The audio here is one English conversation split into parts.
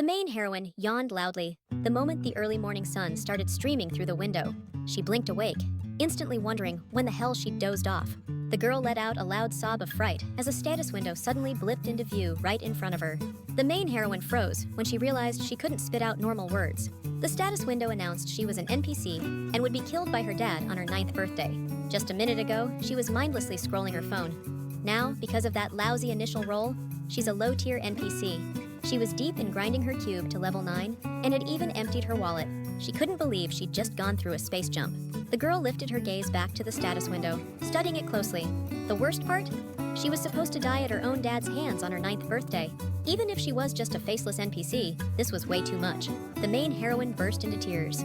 The main heroine yawned loudly the moment the early morning sun started streaming through the window. She blinked awake, instantly wondering when the hell she'd dozed off. The girl let out a loud sob of fright as a status window suddenly blipped into view right in front of her. The main heroine froze when she realized she couldn't spit out normal words. The status window announced she was an NPC and would be killed by her dad on her 9th birthday. Just a minute ago, she was mindlessly scrolling her phone. Now, because of that lousy initial roll, she's a low-tier NPC. She was deep in grinding her cube to level 9 and had even emptied her wallet. She couldn't believe she'd just gone through a space jump. The girl lifted her gaze back to the status window, studying it closely. The worst part? She was supposed to die at her own dad's hands on her 9th birthday. Even if she was just a faceless NPC, this was way too much. The main heroine burst into tears.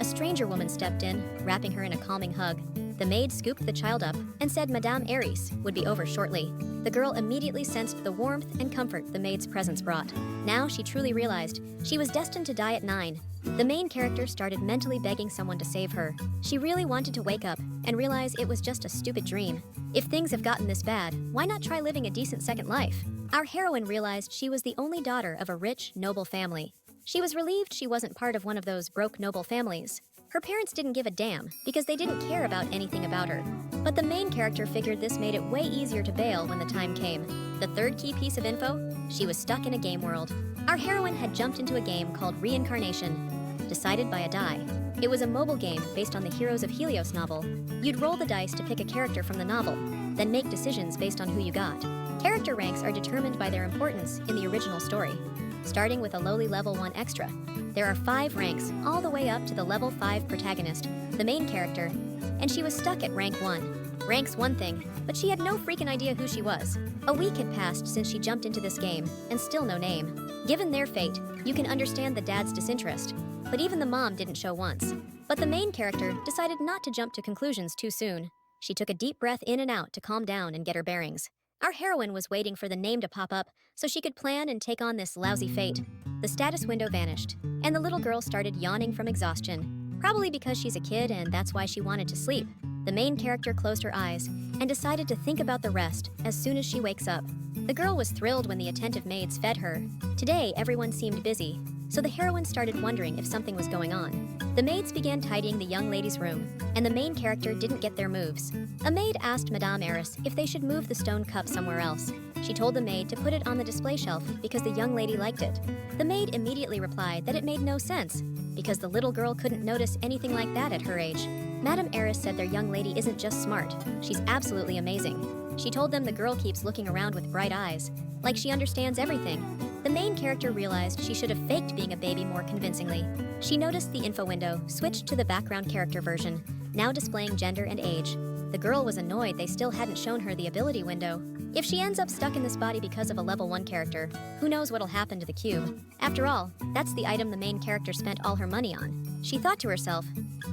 A stranger woman stepped in, wrapping her in a calming hug. The maid scooped the child up and said Madame Ares would be over shortly. The girl immediately sensed the warmth and comfort the maid's presence brought. Now she truly realized she was destined to die at 9. The main character started mentally begging someone to save her. She really wanted to wake up and realize it was just a stupid dream. If things have gotten this bad, why not try living a decent second life? Our heroine realized she was the only daughter of a rich, noble family. She was relieved she wasn't part of one of those broke noble families. Her parents didn't give a damn because they didn't care about anything about her. But the main character figured this made it way easier to bail when the time came. The third key piece of info? She was stuck in a game world. Our heroine had jumped into a game called Reincarnation Decided by a die. It was a mobile game based on the Heroes of Helios novel. You'd roll the dice to pick a character from the novel, then make decisions based on who you got. Character ranks are determined by their importance in the original story. Starting with a lowly level 1 extra, there are 5 ranks all the way up to the level 5 protagonist, the main character, and she was stuck at rank 1. Rank's one thing, but she had no freaking idea who she was. A week had passed since she jumped into this game, and still no name. Given their fate, you can understand the dad's disinterest, but even the mom didn't show once. But the main character decided not to jump to conclusions too soon. She took a deep breath in and out to calm down and get her bearings. Our heroine was waiting for the name to pop up so she could plan and take on this lousy fate. The status window vanished, and the little girl started yawning from exhaustion. Probably because she's a kid and that's why she wanted to sleep. The main character closed her eyes and decided to think about the rest as soon as she wakes up. The girl was thrilled when the attentive maids fed her. Today, everyone seemed busy, so the heroine started wondering if something was going on. The maids began tidying the young lady's room, and the main character didn't get their moves. A maid asked Madame Ares if they should move the stone cup somewhere else. She told the maid to put it on the display shelf because the young lady liked it. The maid immediately replied that it made no sense, because the little girl couldn't notice anything like that at her age. Madame Ares said their young lady isn't just smart, she's absolutely amazing. She told them the girl keeps looking around with bright eyes, like she understands everything. The main character realized she should have faked being a baby more convincingly. She noticed the info window switched to the background character version, now displaying gender and age. The girl was annoyed they still hadn't shown her the ability window. If she ends up stuck in this body because of a level 1 character, who knows what'll happen to the cube. After all, that's the item the main character spent all her money on. She thought to herself,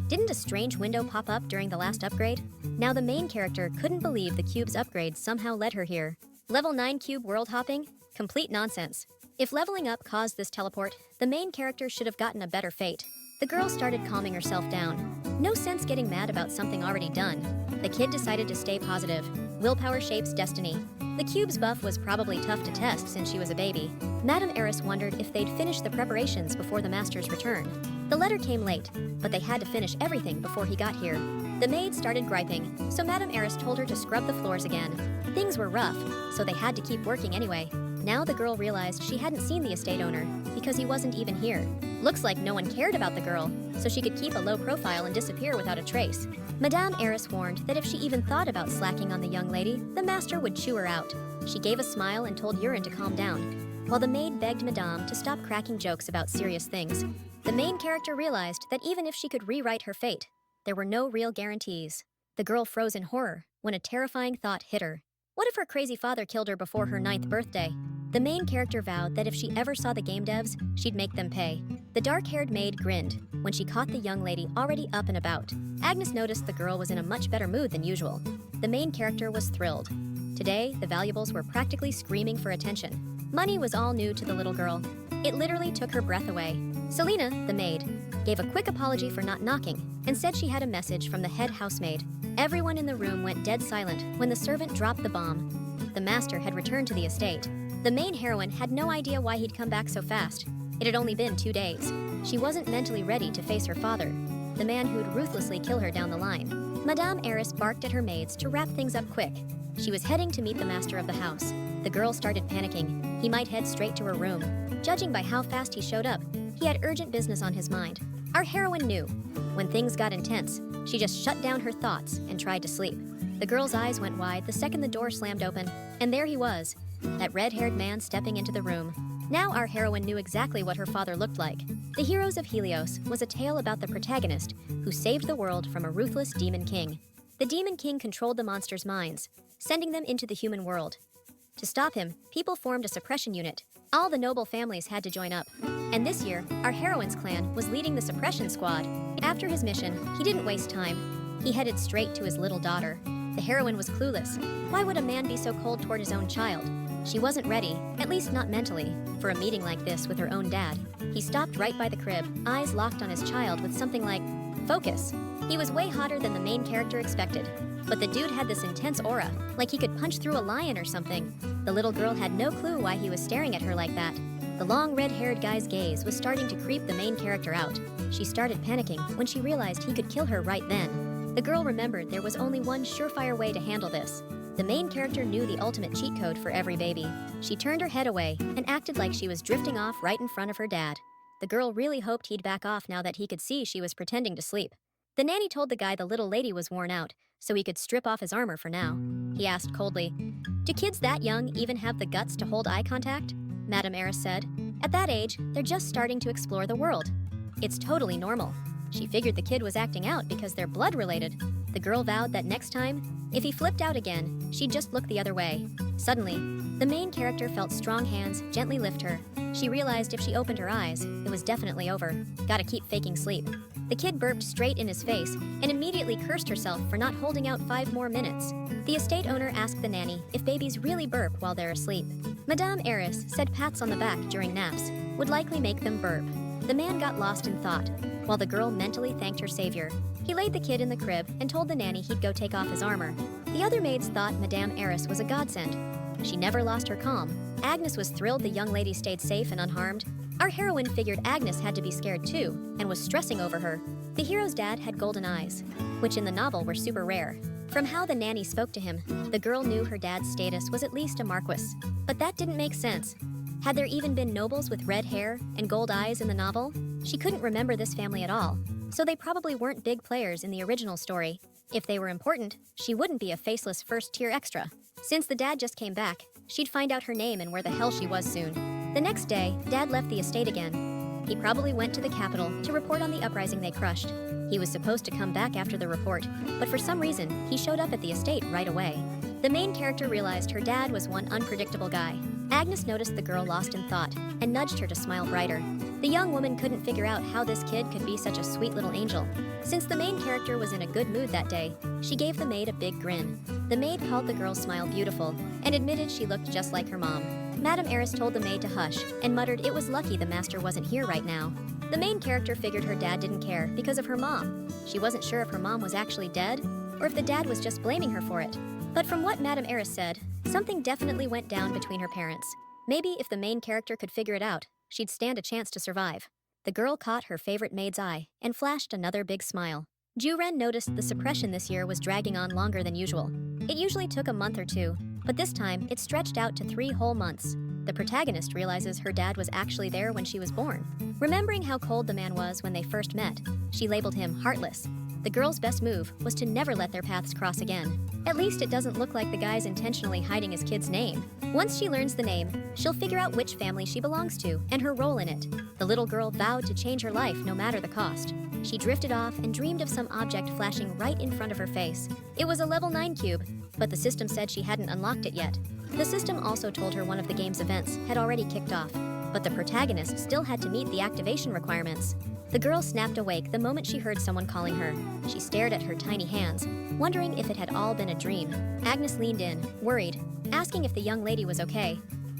didn't a strange window pop up during the last upgrade? Now the main character couldn't believe the cube's upgrade somehow led her here. Level 9 cube world hopping? Complete nonsense. If leveling up caused this teleport, the main character should have gotten a better fate. The girl started calming herself down. No sense getting mad about something already done. The kid decided to stay positive. Willpower shapes destiny. The cube's buff was probably tough to test since she was a baby. Madame Ares wondered if they'd finish the preparations before the master's return. The letter came late, but they had to finish everything before he got here. The maid started griping, so Madame Ares told her to scrub the floors again. Things were rough, so they had to keep working anyway. Now the girl realized she hadn't seen the estate owner because he wasn't even here. Looks like no one cared about the girl, so she could keep a low profile and disappear without a trace. Madame Ares warned that if she even thought about slacking on the young lady, the master would chew her out. She gave a smile and told Urine to calm down, while the maid begged Madame to stop cracking jokes about serious things. The main character realized that even if she could rewrite her fate, there were no real guarantees. The girl froze in horror when a terrifying thought hit her. What if her crazy father killed her before her 9th birthday? The main character vowed that if she ever saw the game devs, she'd make them pay. The dark-haired maid grinned when she caught the young lady already up and about. Agnes noticed the girl was in a much better mood than usual. The main character was thrilled. Today, the valuables were practically screaming for attention. Money was all new to the little girl. It literally took her breath away. Selena, the maid, gave a quick apology for not knocking and said she had a message from the head housemaid. Everyone in the room went dead silent when the servant dropped the bomb. The master had returned to the estate. The main heroine had no idea why he'd come back so fast. It had only been 2 days. She wasn't mentally ready to face her father, the man who'd ruthlessly kill her down the line. Madame Eris barked at her maids to wrap things up quick. She was heading to meet the master of the house. The girl started panicking. He might head straight to her room. Judging by how fast he showed up, he had urgent business on his mind. Our heroine knew. When things got intense, she just shut down her thoughts and tried to sleep. The girl's eyes went wide the second the door slammed open, and there he was, that red-haired man stepping into the room. Now our heroine knew exactly what her father looked like. The Heroes of Helios was a tale about the protagonist who saved the world from a ruthless demon king. The demon king controlled the monsters' minds, sending them into the human world. To stop him, people formed a suppression unit. All the noble families had to join up. And this year, our heroine's clan was leading the suppression squad. After his mission, he didn't waste time. He headed straight to his little daughter. The heroine was clueless. Why would a man be so cold toward his own child? She wasn't ready, at least not mentally, for a meeting like this with her own dad. He stopped right by the crib, eyes locked on his child with something like, focus. He was way hotter than the main character expected. But the dude had this intense aura, like he could punch through a lion or something. The little girl had no clue why he was staring at her like that. The long red-haired guy's gaze was starting to creep the main character out. She started panicking when she realized he could kill her right then. The girl remembered there was only one surefire way to handle this. The main character knew the ultimate cheat code for every baby. She turned her head away and acted like she was drifting off right in front of her dad. The girl really hoped he'd back off now that he could see she was pretending to sleep. The nanny told the guy the little lady was worn out, so he could strip off his armor for now. He asked coldly, "Do kids that young even have the guts to hold eye contact?" Madame Eris said, "At that age, they're just starting to explore the world. It's totally normal." She figured the kid was acting out because they're blood-related. The girl vowed that next time, if he flipped out again, she'd just look the other way. Suddenly, the main character felt strong hands gently lift her. She realized if she opened her eyes, it was definitely over. Gotta keep faking sleep. The kid burped straight in his face and immediately cursed herself for not holding out 5 more minutes. The estate owner asked the nanny if babies really burp while they're asleep. Madame Eris said pats on the back during naps would likely make them burp. The man got lost in thought, while the girl mentally thanked her savior. He laid the kid in the crib and told the nanny he'd go take off his armor. The other maids thought Madame Eris was a godsend. She never lost her calm. Agnes was thrilled the young lady stayed safe and unharmed. Our heroine figured Agnes had to be scared too, and was stressing over her. The hero's dad had golden eyes, which in the novel were super rare. From how the nanny spoke to him, the girl knew her dad's status was at least a marquis. But that didn't make sense. Had there even been nobles with red hair and gold eyes in the novel? She couldn't remember this family at all, so they probably weren't big players in the original story. If they were important, she wouldn't be a faceless first-tier extra. Since the dad just came back, she'd find out her name and where the hell she was soon. The next day, Dad left the estate again. He probably went to the capital to report on the uprising they crushed. He was supposed to come back after the report, but for some reason, he showed up at the estate right away. The main character realized her dad was one unpredictable guy. Agnes noticed the girl lost in thought and nudged her to smile brighter. The young woman couldn't figure out how this kid could be such a sweet little angel. Since the main character was in a good mood that day, she gave the maid a big grin. The maid called the girl's smile beautiful and admitted she looked just like her mom. Madame Eris told the maid to hush and muttered it was lucky the master wasn't here right now. The main character figured her dad didn't care because of her mom. She wasn't sure if her mom was actually dead or if the dad was just blaming her for it. But from what Madame Eris said, something definitely went down between her parents. Maybe if the main character could figure it out, she'd stand a chance to survive. The girl caught her favorite maid's eye and flashed another big smile. Ju-Ren noticed the suppression this year was dragging on longer than usual. It usually took a month or 2, but this time it stretched out to 3 whole months. The protagonist realizes her dad was actually there when she was born. Remembering how cold the man was when they first met, she labeled him heartless. The girl's best move was to never let their paths cross again. At least it doesn't look like the guy's intentionally hiding his kid's name. Once she learns the name, she'll figure out which family she belongs to and her role in it. The little girl vowed to change her life no matter the cost. She drifted off and dreamed of some object flashing right in front of her face. It was a level 9 cube, but the system said she hadn't unlocked it yet. The system also told her one of the game's events had already kicked off, but the protagonist still had to meet the activation requirements. The girl snapped awake the moment she heard someone calling her. She stared at her tiny hands, wondering if it had all been a dream. Agnes leaned in, worried, asking if the young lady was okay.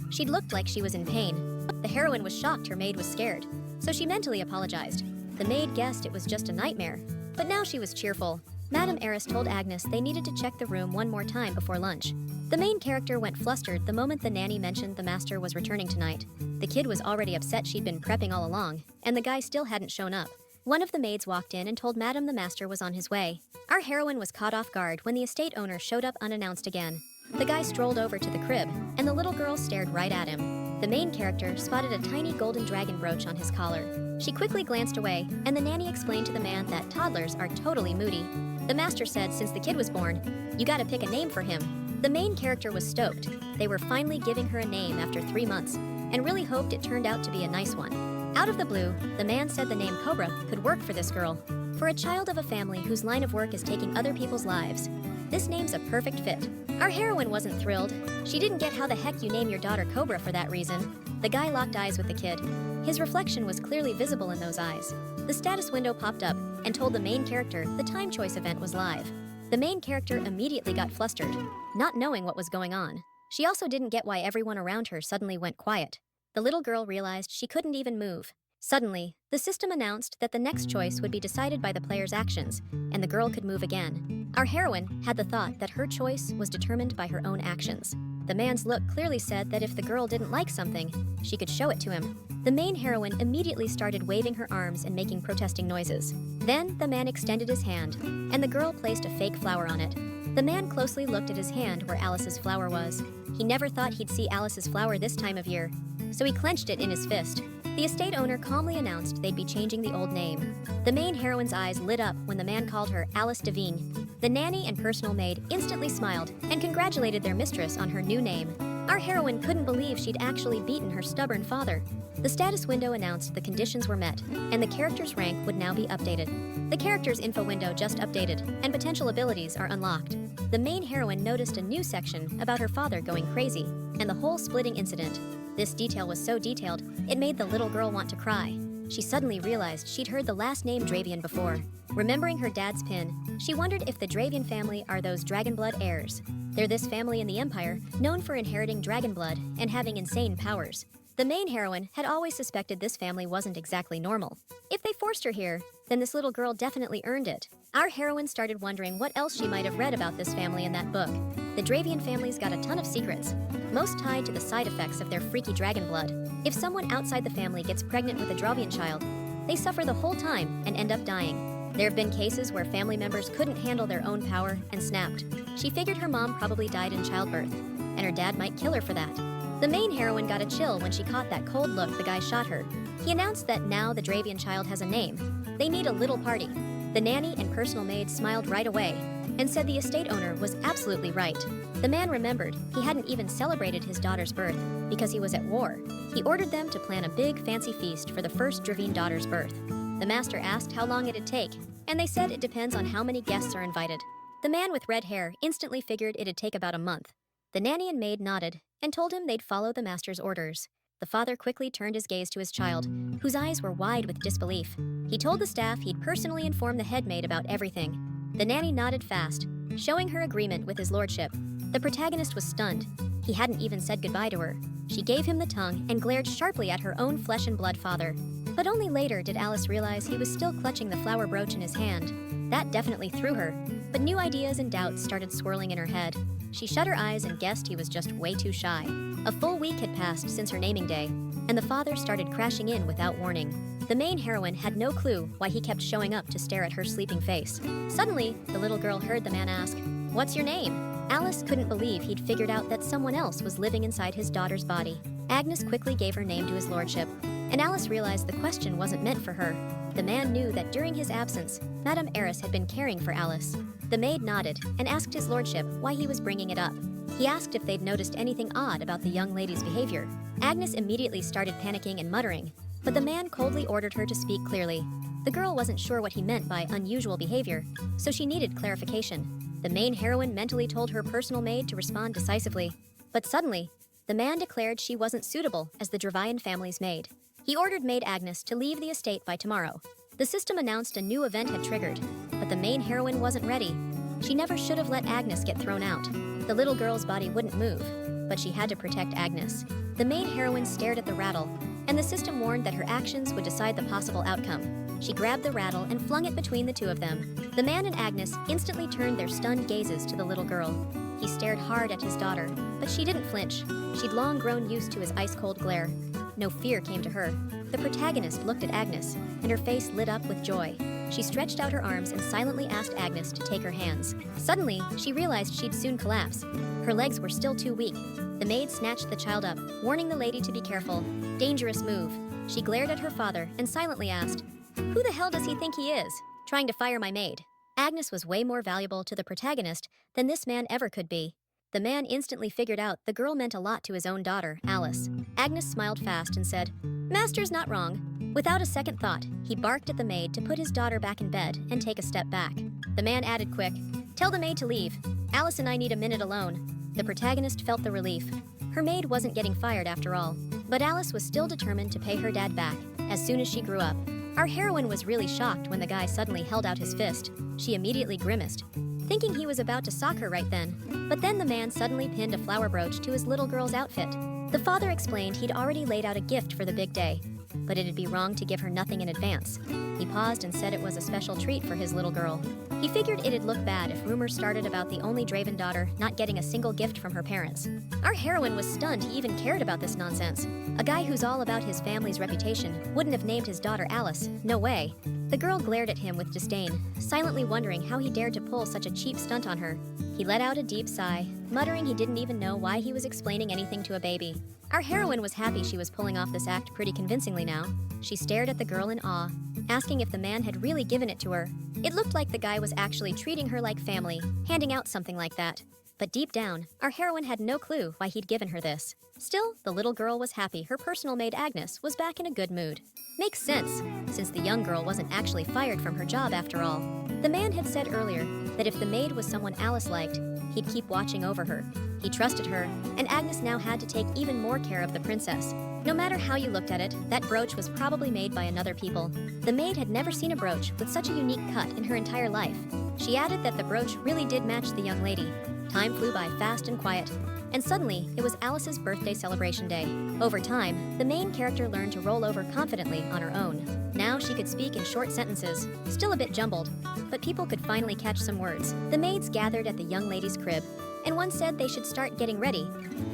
She'd looked like she was in pain. The heroine was shocked her maid was scared, so she mentally apologized. The maid guessed it was just a nightmare, but now she was cheerful. Madame Eris told Agnes they needed to check the room one more time before lunch. The main character went flustered the moment the nanny mentioned the master was returning tonight. The kid was already upset she'd been prepping all along, and the guy still hadn't shown up. One of the maids walked in and told Madame the master was on his way. Our heroine was caught off guard when the estate owner showed up unannounced again. The guy strolled over to the crib, and the little girl stared right at him. The main character spotted a tiny golden dragon brooch on his collar. She quickly glanced away, and the nanny explained to the man that toddlers are totally moody. The master said since the kid was born, "You gotta pick a name for him." The main character was stoked. They were finally giving her a name after 3 months, and really hoped it turned out to be a nice one. Out of the blue, the man said the name Cobra could work for this girl. For a child of a family whose line of work is taking other people's lives, this name's a perfect fit. Our heroine wasn't thrilled. She didn't get how the heck you name your daughter Cobra for that reason. The guy locked eyes with the kid. His reflection was clearly visible in those eyes. The status window popped up and told the main character the time choice event was live. The main character immediately got flustered, not knowing what was going on. She also didn't get why everyone around her suddenly went quiet. The little girl realized she couldn't even move. Suddenly, the system announced that the next choice would be decided by the player's actions, and the girl could move again. Our heroine had the thought that her choice was determined by her own actions. The man's look clearly said that if the girl didn't like something, she could show it to him. The main heroine immediately started waving her arms and making protesting noises. Then the man extended his hand, and the girl placed a fake flower on it. The man closely looked at his hand where Alice's flower was. He never thought he'd see Alice's flower this time of year, so he clenched it in his fist. The estate owner calmly announced they'd be changing the old name. The main heroine's eyes lit up when the man called her Alice Devine. The nanny and personal maid instantly smiled and congratulated their mistress on her new name. Our heroine couldn't believe she'd actually beaten her stubborn father. The status window announced the conditions were met, and the character's rank would now be updated. The character's info window just updated, and potential abilities are unlocked. The main heroine noticed a new section about her father going crazy, and the whole splitting incident. This detail was so detailed, it made the little girl want to cry. She suddenly realized she'd heard the last name Dravian before. Remembering her dad's pin, she wondered if the Dravian family are those Dragonblood heirs. They're this family in the Empire, known for inheriting dragon blood and having insane powers. The main heroine had always suspected this family wasn't exactly normal. If they forced her here, then this little girl definitely earned it. Our heroine started wondering what else she might have read about this family in that book. The Dravian family's got a ton of secrets, most tied to the side effects of their freaky dragon blood. If someone outside the family gets pregnant with a Dravian child, they suffer the whole time and end up dying. There have been cases where family members couldn't handle their own power and snapped. She figured her mom probably died in childbirth, and her dad might kill her for that. The main heroine got a chill when she caught that cold look the guy shot her. He announced that now the Dravian child has a name. They need a little party. The nanny and personal maid smiled right away and said the estate owner was absolutely right. The man remembered he hadn't even celebrated his daughter's birth because he was at war. He ordered them to plan a big fancy feast for the first Dravian daughter's birth. The master asked how long it'd take, and they said it depends on how many guests are invited. The man with red hair instantly figured it'd take about a month. The nanny and maid nodded and told him they'd follow the master's orders. The father quickly turned his gaze to his child, whose eyes were wide with disbelief. He told the staff he'd personally inform the head maid about everything. The nanny nodded fast, showing her agreement with his lordship. The protagonist was stunned. He hadn't even said goodbye to her. She gave him the tongue and glared sharply at her own flesh and blood father. But only later did Alice realize he was still clutching the flower brooch in his hand. That definitely threw her, but new ideas and doubts started swirling in her head. She shut her eyes and guessed he was just way too shy. A full week had passed since her naming day, and the father started crashing in without warning. The main heroine had no clue why he kept showing up to stare at her sleeping face. Suddenly, the little girl heard the man ask, "What's your name?" Alice couldn't believe he'd figured out that someone else was living inside his daughter's body. Agnes quickly gave her name to his lordship, and Alice realized the question wasn't meant for her. The man knew that during his absence, Madame Eris had been caring for Alice. The maid nodded and asked his lordship why he was bringing it up. He asked if they'd noticed anything odd about the young lady's behavior. Agnes immediately started panicking and muttering, but the man coldly ordered her to speak clearly. The girl wasn't sure what he meant by unusual behavior, so she needed clarification. The main heroine mentally told her personal maid to respond decisively. But suddenly, the man declared she wasn't suitable as the Dravian family's maid. He ordered maid Agnes to leave the estate by tomorrow. The system announced a new event had triggered, but the main heroine wasn't ready. She never should have let Agnes get thrown out. The little girl's body wouldn't move, but she had to protect Agnes. The main heroine stared at the rattle, and the system warned that her actions would decide the possible outcome. She grabbed the rattle and flung it between the two of them. The man and Agnes instantly turned their stunned gazes to the little girl. He stared hard at his daughter, but she didn't flinch. She'd long grown used to his ice-cold glare. No fear came to her. The protagonist looked at Agnes, and her face lit up with joy. She stretched out her arms and silently asked Agnes to take her hands. Suddenly, she realized she'd soon collapse. Her legs were still too weak. The maid snatched the child up, warning the lady to be careful. Dangerous move. She glared at her father and silently asked, "Who the hell does he think he is? Trying to fire my maid?" Agnes was way more valuable to the protagonist than this man ever could be. The man instantly figured out the girl meant a lot to his own daughter, Alice. Agnes smiled fast and said, "Master's not wrong." Without a second thought, he barked at the maid to put his daughter back in bed and take a step back. The man added quick, "Tell the maid to leave. Alice and I need a minute alone." The protagonist felt the relief. Her maid wasn't getting fired after all, but Alice was still determined to pay her dad back as soon as she grew up. Our heroine was really shocked when the guy suddenly held out his fist. She immediately grimaced, thinking he was about to sock her right then. But then the man suddenly pinned a flower brooch to his little girl's outfit. The father explained he'd already laid out a gift for the big day, but it'd be wrong to give her nothing in advance. He paused and said it was a special treat for his little girl. He figured it'd look bad if rumors started about the only Draven daughter not getting a single gift from her parents. Our heroine was stunned he even cared about this nonsense. A guy who's all about his family's reputation wouldn't have named his daughter Alice. No way. The girl glared at him with disdain, silently wondering how he dared to pull such a cheap stunt on her. He let out a deep sigh, muttering he didn't even know why he was explaining anything to a baby. Our heroine was happy she was pulling off this act pretty convincingly now. She stared at the girl in awe, asking if the man had really given it to her. It looked like the guy was actually treating her like family, handing out something like that. But deep down, our heroine had no clue why he'd given her this. Still, the little girl was happy her personal maid Agnes was back in a good mood. Makes sense, since the young girl wasn't actually fired from her job after all. The man had said earlier that if the maid was someone Alice liked, he'd keep watching over her. He trusted her, and Agnes now had to take even more care of the princess. No matter how you looked at it, that brooch was probably made by another people. The maid had never seen a brooch with such a unique cut in her entire life. She added that the brooch really did match the young lady. Time flew by fast and quiet, and suddenly it was Alice's birthday celebration day. Over time, the main character learned to roll over confidently on her own. Now she could speak in short sentences, still a bit jumbled, but people could finally catch some words. The maids gathered at the young lady's crib, and one said they should start getting ready,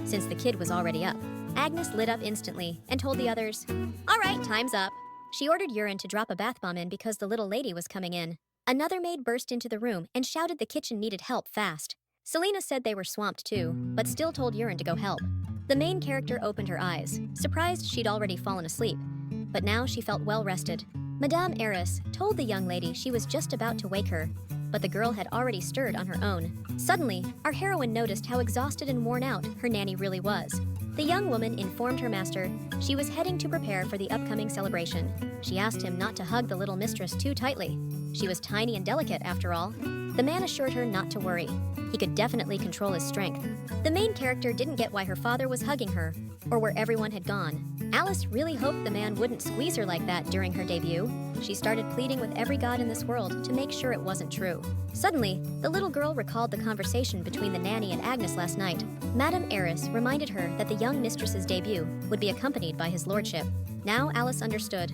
since the kid was already up. Agnes lit up instantly and told the others, "All right, time's up." She ordered Urine to drop a bath bomb in because the little lady was coming in. Another maid burst into the room and shouted the kitchen needed help fast. Selena said they were swamped too, but still told Urine to go help. The main character opened her eyes, surprised she'd already fallen asleep, but now she felt well rested. Madame Eris told the young lady she was just about to wake her, but the girl had already stirred on her own. Suddenly, our heroine noticed how exhausted and worn out her nanny really was. The young woman informed her master she was heading to prepare for the upcoming celebration. She asked him not to hug the little mistress too tightly. She was tiny and delicate, after all. The man assured her not to worry. He could definitely control his strength. The main character didn't get why her father was hugging her, or where everyone had gone. Alice really hoped the man wouldn't squeeze her like that during her debut. She started pleading with every god in this world to make sure it wasn't true. Suddenly, the little girl recalled the conversation between the nanny and Agnes last night. Madame Eris reminded her that the young mistress's debut would be accompanied by his lordship. Now Alice understood.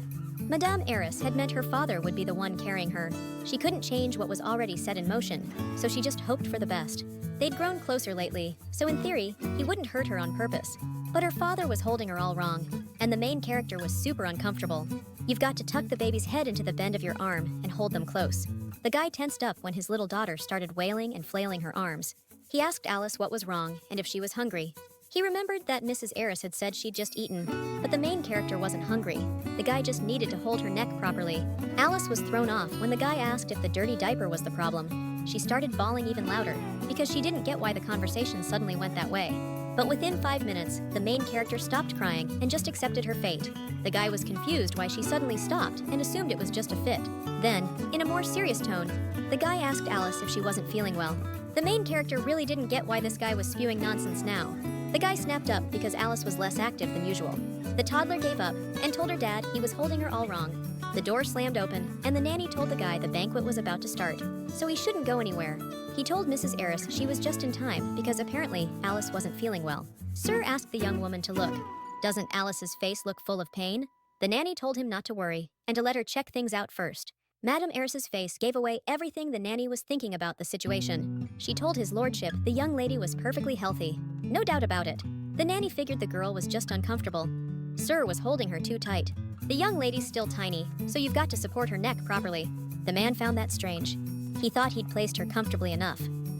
Madame Eris had meant her father would be the one carrying her. She couldn't change what was already set in motion, so she just hoped for the best. They'd grown closer lately, so in theory, he wouldn't hurt her on purpose. But her father was holding her all wrong, and the main character was super uncomfortable. You've got to tuck the baby's head into the bend of your arm and hold them close. The guy tensed up when his little daughter started wailing and flailing her arms. He asked Alice what was wrong and if she was hungry. He remembered that Mrs. Eris had said she'd just eaten, but the main character wasn't hungry. The guy just needed to hold her neck properly. Alice was thrown off when the guy asked if the dirty diaper was the problem. She started bawling even louder, because she didn't get why the conversation suddenly went that way. But within 5 minutes, the main character stopped crying and just accepted her fate. The guy was confused why she suddenly stopped and assumed it was just a fit. Then, in a more serious tone, the guy asked Alice if she wasn't feeling well. The main character really didn't get why this guy was spewing nonsense now. The guy snapped up because Alice was less active than usual. The toddler gave up and told her dad he was holding her all wrong. The door slammed open, and the nanny told the guy the banquet was about to start, so he shouldn't go anywhere. He told Mrs. Eris she was just in time because apparently Alice wasn't feeling well. Sir asked the young woman to look. Doesn't Alice's face look full of pain? The nanny told him not to worry and to let her check things out first. Madame Eris's face gave away everything the nanny was thinking about the situation. She told his lordship the young lady was perfectly healthy. No doubt about it. The nanny figured the girl was just uncomfortable. Sir was holding her too tight. The young lady's still tiny, so you've got to support her neck properly. The man found that strange. He thought he'd placed her comfortably enough.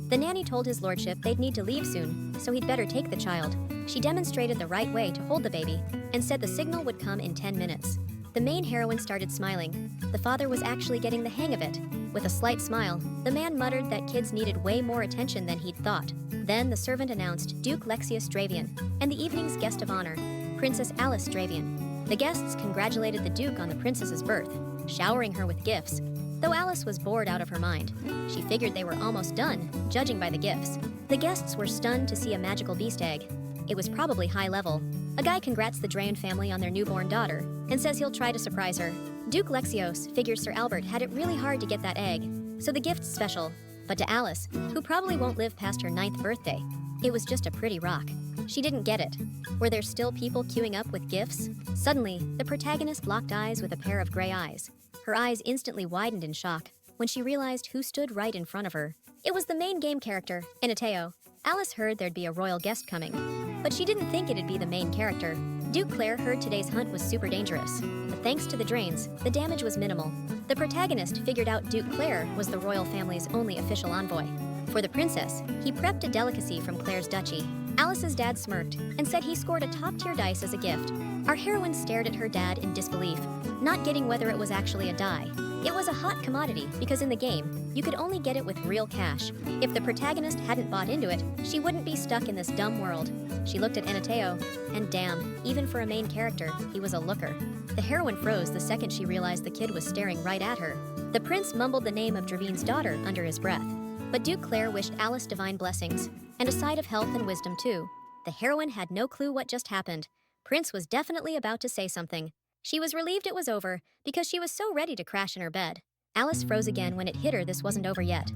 The nanny told his lordship they'd need to leave soon, so he'd better take the child. She demonstrated the right way to hold the baby and said the signal would come in 10 minutes. The main heroine started smiling. The father was actually getting the hang of it. With a slight smile, the man muttered that kids needed way more attention than he'd thought. Then the servant announced Duke Lexios Dravian and the evening's guest of honor, Princess Alice Dravian. The guests congratulated the Duke on the princess's birth, showering her with gifts. Though Alice was bored out of her mind, she figured they were almost done, judging by the gifts. The guests were stunned to see a magical beast egg. It was probably high level. A guy congrats the Drayan family on their newborn daughter and says he'll try to surprise her. Duke Lexios figures Sir Albert had it really hard to get that egg, so the gift's special. But to Alice, who probably won't live past her 9th birthday, it was just a pretty rock. She didn't get it. Were there still people queuing up with gifts? Suddenly, the protagonist locked eyes with a pair of gray eyes. Her eyes instantly widened in shock when she realized who stood right in front of her. It was the main game character, Inateo. Alice heard there'd be a royal guest coming, but she didn't think it'd be the main character. Duke Claire heard today's hunt was super dangerous, but thanks to the drains, the damage was minimal. The protagonist figured out Duke Claire was the royal family's only official envoy. For the princess, he prepped a delicacy from Claire's duchy. Alice's dad smirked and said he scored a top-tier dice as a gift. Our heroine stared at her dad in disbelief, not getting whether it was actually a die. It was a hot commodity because in the game, you could only get it with real cash. If the protagonist hadn't bought into it, she wouldn't be stuck in this dumb world. She looked at Anateo, and damn, even for a main character, he was a looker. The heroine froze the second she realized the kid was staring right at her. The prince mumbled the name of Dravine's daughter under his breath. But Duke Claire wished Alice divine blessings, and a side of health and wisdom too. The heroine had no clue what just happened. Prince was definitely about to say something. She was relieved it was over because she was so ready to crash in her bed. Alice froze again when it hit her this wasn't over yet.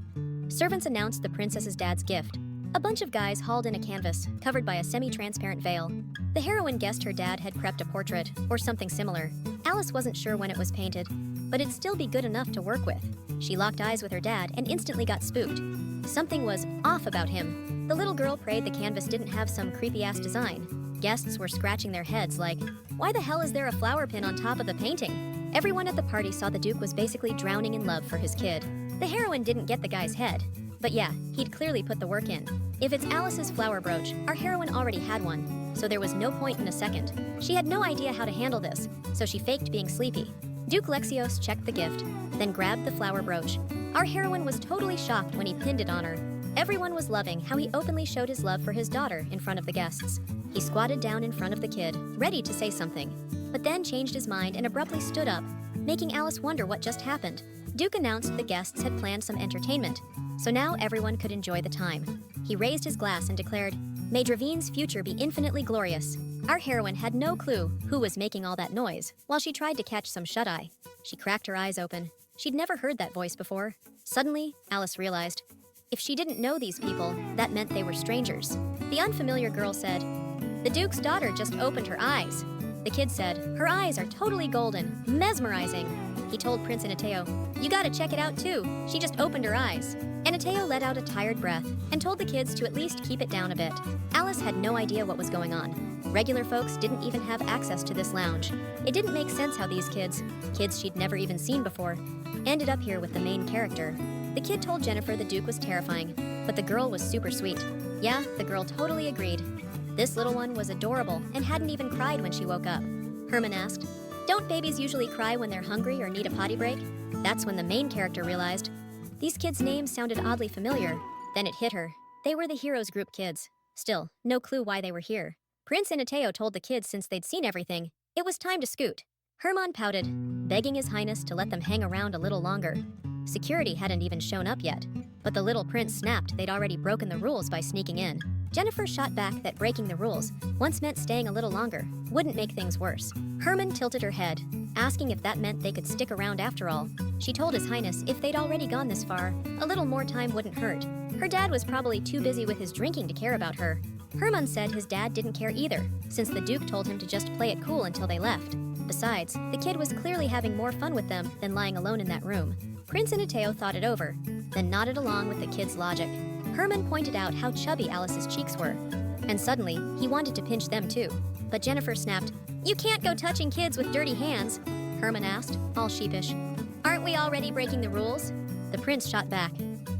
Servants announced the princess's dad's gift. A bunch of guys hauled in a canvas, covered by a semi-transparent veil. The heroine guessed her dad had prepped a portrait, or something similar. Alice wasn't sure when it was painted, but it'd still be good enough to work with. She locked eyes with her dad and instantly got spooked. Something was off about him. The little girl prayed the canvas didn't have some creepy-ass design. Guests were scratching their heads like, why the hell is there a flower pin on top of the painting? Everyone at the party saw the Duke was basically drowning in love for his kid. The heroine didn't get the guy's head. But yeah, he'd clearly put the work in. If it's Alice's flower brooch, our heroine already had one, so there was no point in a second. She had no idea how to handle this, so she faked being sleepy. Duke Lexios checked the gift, then grabbed the flower brooch. Our heroine was totally shocked when he pinned it on her. Everyone was loving how he openly showed his love for his daughter in front of the guests. He squatted down in front of the kid, ready to say something, but then changed his mind and abruptly stood up, making Alice wonder what just happened. Duke announced the guests had planned some entertainment, so now everyone could enjoy the time. He raised his glass and declared, "May Dravine's future be infinitely glorious." Our heroine had no clue who was making all that noise while she tried to catch some shut-eye. She cracked her eyes open. She'd never heard that voice before. Suddenly, Alice realized, if she didn't know these people, that meant they were strangers. The unfamiliar girl said, "The Duke's daughter just opened her eyes." The kid said, "Her eyes are totally golden, mesmerizing." He told Prince Anateo, "You gotta check it out too. She just opened her eyes." Anateo let out a tired breath and told the kids to at least keep it down a bit. Alice had no idea what was going on. Regular folks didn't even have access to this lounge. It didn't make sense how these kids she'd never even seen before, ended up here with the main character. The kid told Jennifer the Duke was terrifying, but the girl was super sweet. Yeah, the girl totally agreed. This little one was adorable and hadn't even cried when she woke up. Herman asked, "Don't babies usually cry when they're hungry or need a potty break?" That's when the main character realized these kids' names sounded oddly familiar. Then it hit her. They were the Heroes group kids. Still, no clue why they were here. Prince Anateo told the kids since they'd seen everything, it was time to scoot. Herman pouted, begging His Highness to let them hang around a little longer. Security hadn't even shown up yet, but the little prince snapped they'd already broken the rules by sneaking in. Jennifer shot back that breaking the rules once meant staying a little longer, wouldn't make things worse. Herman tilted her head, asking if that meant they could stick around after all. She told His Highness if they'd already gone this far, a little more time wouldn't hurt. Her dad was probably too busy with his drinking to care about her. Herman said his dad didn't care either, since the Duke told him to just play it cool until they left. Besides, the kid was clearly having more fun with them than lying alone in that room. Prince Anateo thought it over, then nodded along with the kid's logic. Herman pointed out how chubby Alice's cheeks were, and suddenly, he wanted to pinch them too. But Jennifer snapped, "You can't go touching kids with dirty hands," Herman asked, all sheepish. "Aren't we already breaking the rules?" The prince shot back.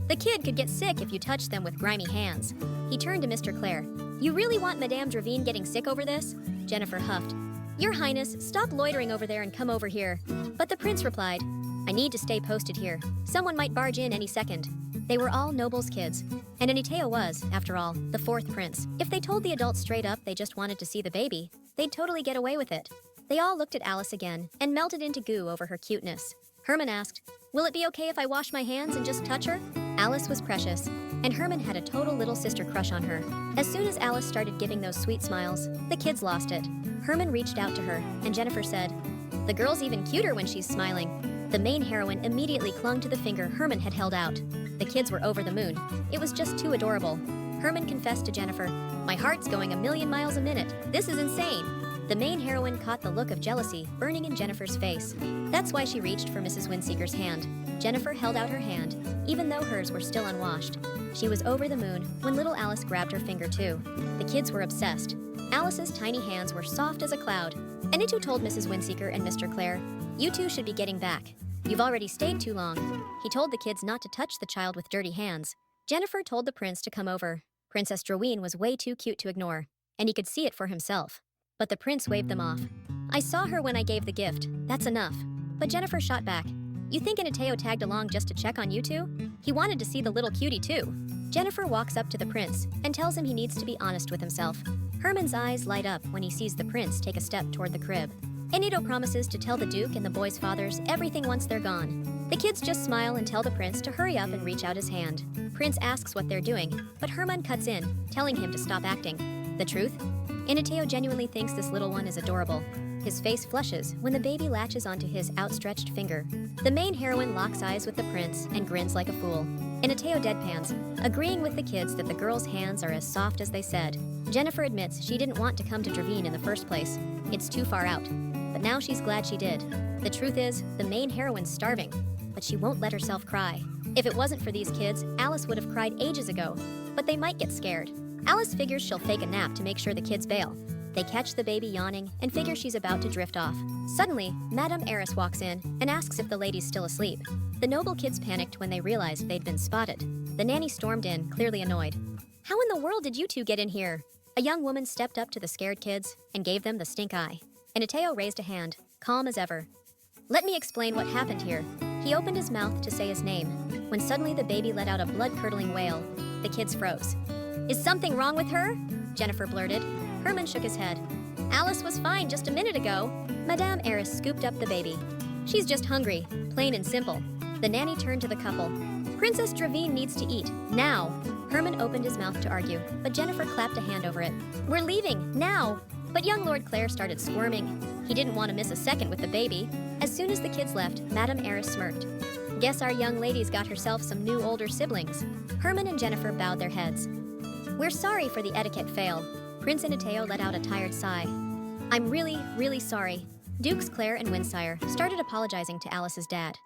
"The kid could get sick if you touch them with grimy hands." He turned to Mr. Clare. "You really want Madame Dravine getting sick over this?" Jennifer huffed. "Your Highness, stop loitering over there and come over here." But the prince replied, "I need to stay posted here. Someone might barge in any second." They were all nobles' kids, and Anateo was, after all, the fourth prince. If they told the adults straight up they just wanted to see the baby, they'd totally get away with it. They all looked at Alice again and melted into goo over her cuteness. Herman asked, "Will it be okay if I wash my hands and just touch her?" Alice was precious, and Herman had a total little sister crush on her. As soon as Alice started giving those sweet smiles, the kids lost it. Herman reached out to her, and Jennifer said, "The girl's even cuter when she's smiling." The main heroine immediately clung to the finger Herman had held out. The kids were over the moon. It was just too adorable. Herman confessed to Jennifer, "My heart's going a million miles a minute. This is insane." The main heroine caught the look of jealousy burning in Jennifer's face. That's why she reached for Mrs. Windseeker's hand. Jennifer held out her hand, even though hers were still unwashed. She was over the moon when little Alice grabbed her finger too. The kids were obsessed. Alice's tiny hands were soft as a cloud. Anitu told Mrs. Windseeker and Mr. Clare, "You two should be getting back. You've already stayed too long." He told the kids not to touch the child with dirty hands. Jennifer told the prince to come over. Princess Draween was way too cute to ignore, and he could see it for himself. But the prince waved them off. "I saw her when I gave the gift. That's enough." But Jennifer shot back. "You think Anateo tagged along just to check on you two? He wanted to see the little cutie too." Jennifer walks up to the prince and tells him he needs to be honest with himself. Herman's eyes light up when he sees the prince take a step toward the crib. Enido promises to tell the Duke and the boys' fathers everything once they're gone. The kids just smile and tell the prince to hurry up and reach out his hand. Prince asks what they're doing, but Herman cuts in, telling him to stop acting. The truth? Anateo genuinely thinks this little one is adorable. His face flushes when the baby latches onto his outstretched finger. The main heroine locks eyes with the prince and grins like a fool. Anateo deadpans, agreeing with the kids that the girl's hands are as soft as they said. Jennifer admits she didn't want to come to Dravine in the first place. It's too far out. But now she's glad she did. The truth is, the main heroine's starving, but she won't let herself cry. If it wasn't for these kids, Alice would have cried ages ago, but they might get scared. Alice figures she'll fake a nap to make sure the kids bail. They catch the baby yawning and figure she's about to drift off. Suddenly, Madame Eris walks in and asks if the lady's still asleep. The noble kids panicked when they realized they'd been spotted. The nanny stormed in, clearly annoyed. "How in the world did you two get in here?" A young woman stepped up to the scared kids and gave them the stink eye. Anateo raised a hand, calm as ever. "Let me explain what happened here." He opened his mouth to say his name, when suddenly the baby let out a blood-curdling wail. The kids froze. "Is something wrong with her?" Jennifer blurted. Herman shook his head. "Alice was fine just a minute ago." Madame Eris scooped up the baby. "She's just hungry, plain and simple." The nanny turned to the couple. "Princess Dravine needs to eat, now." Herman opened his mouth to argue, but Jennifer clapped a hand over it. "We're leaving, now!" But young Lord Clare started squirming. He didn't want to miss a second with the baby. As soon as the kids left, Madame Eris smirked. "Guess our young lady's got herself some new older siblings." Herman and Jennifer bowed their heads. "We're sorry for the etiquette fail." Prince Anateo let out a tired sigh. "I'm really, really sorry." Dukes Clare and Windsire started apologizing to Alice's dad.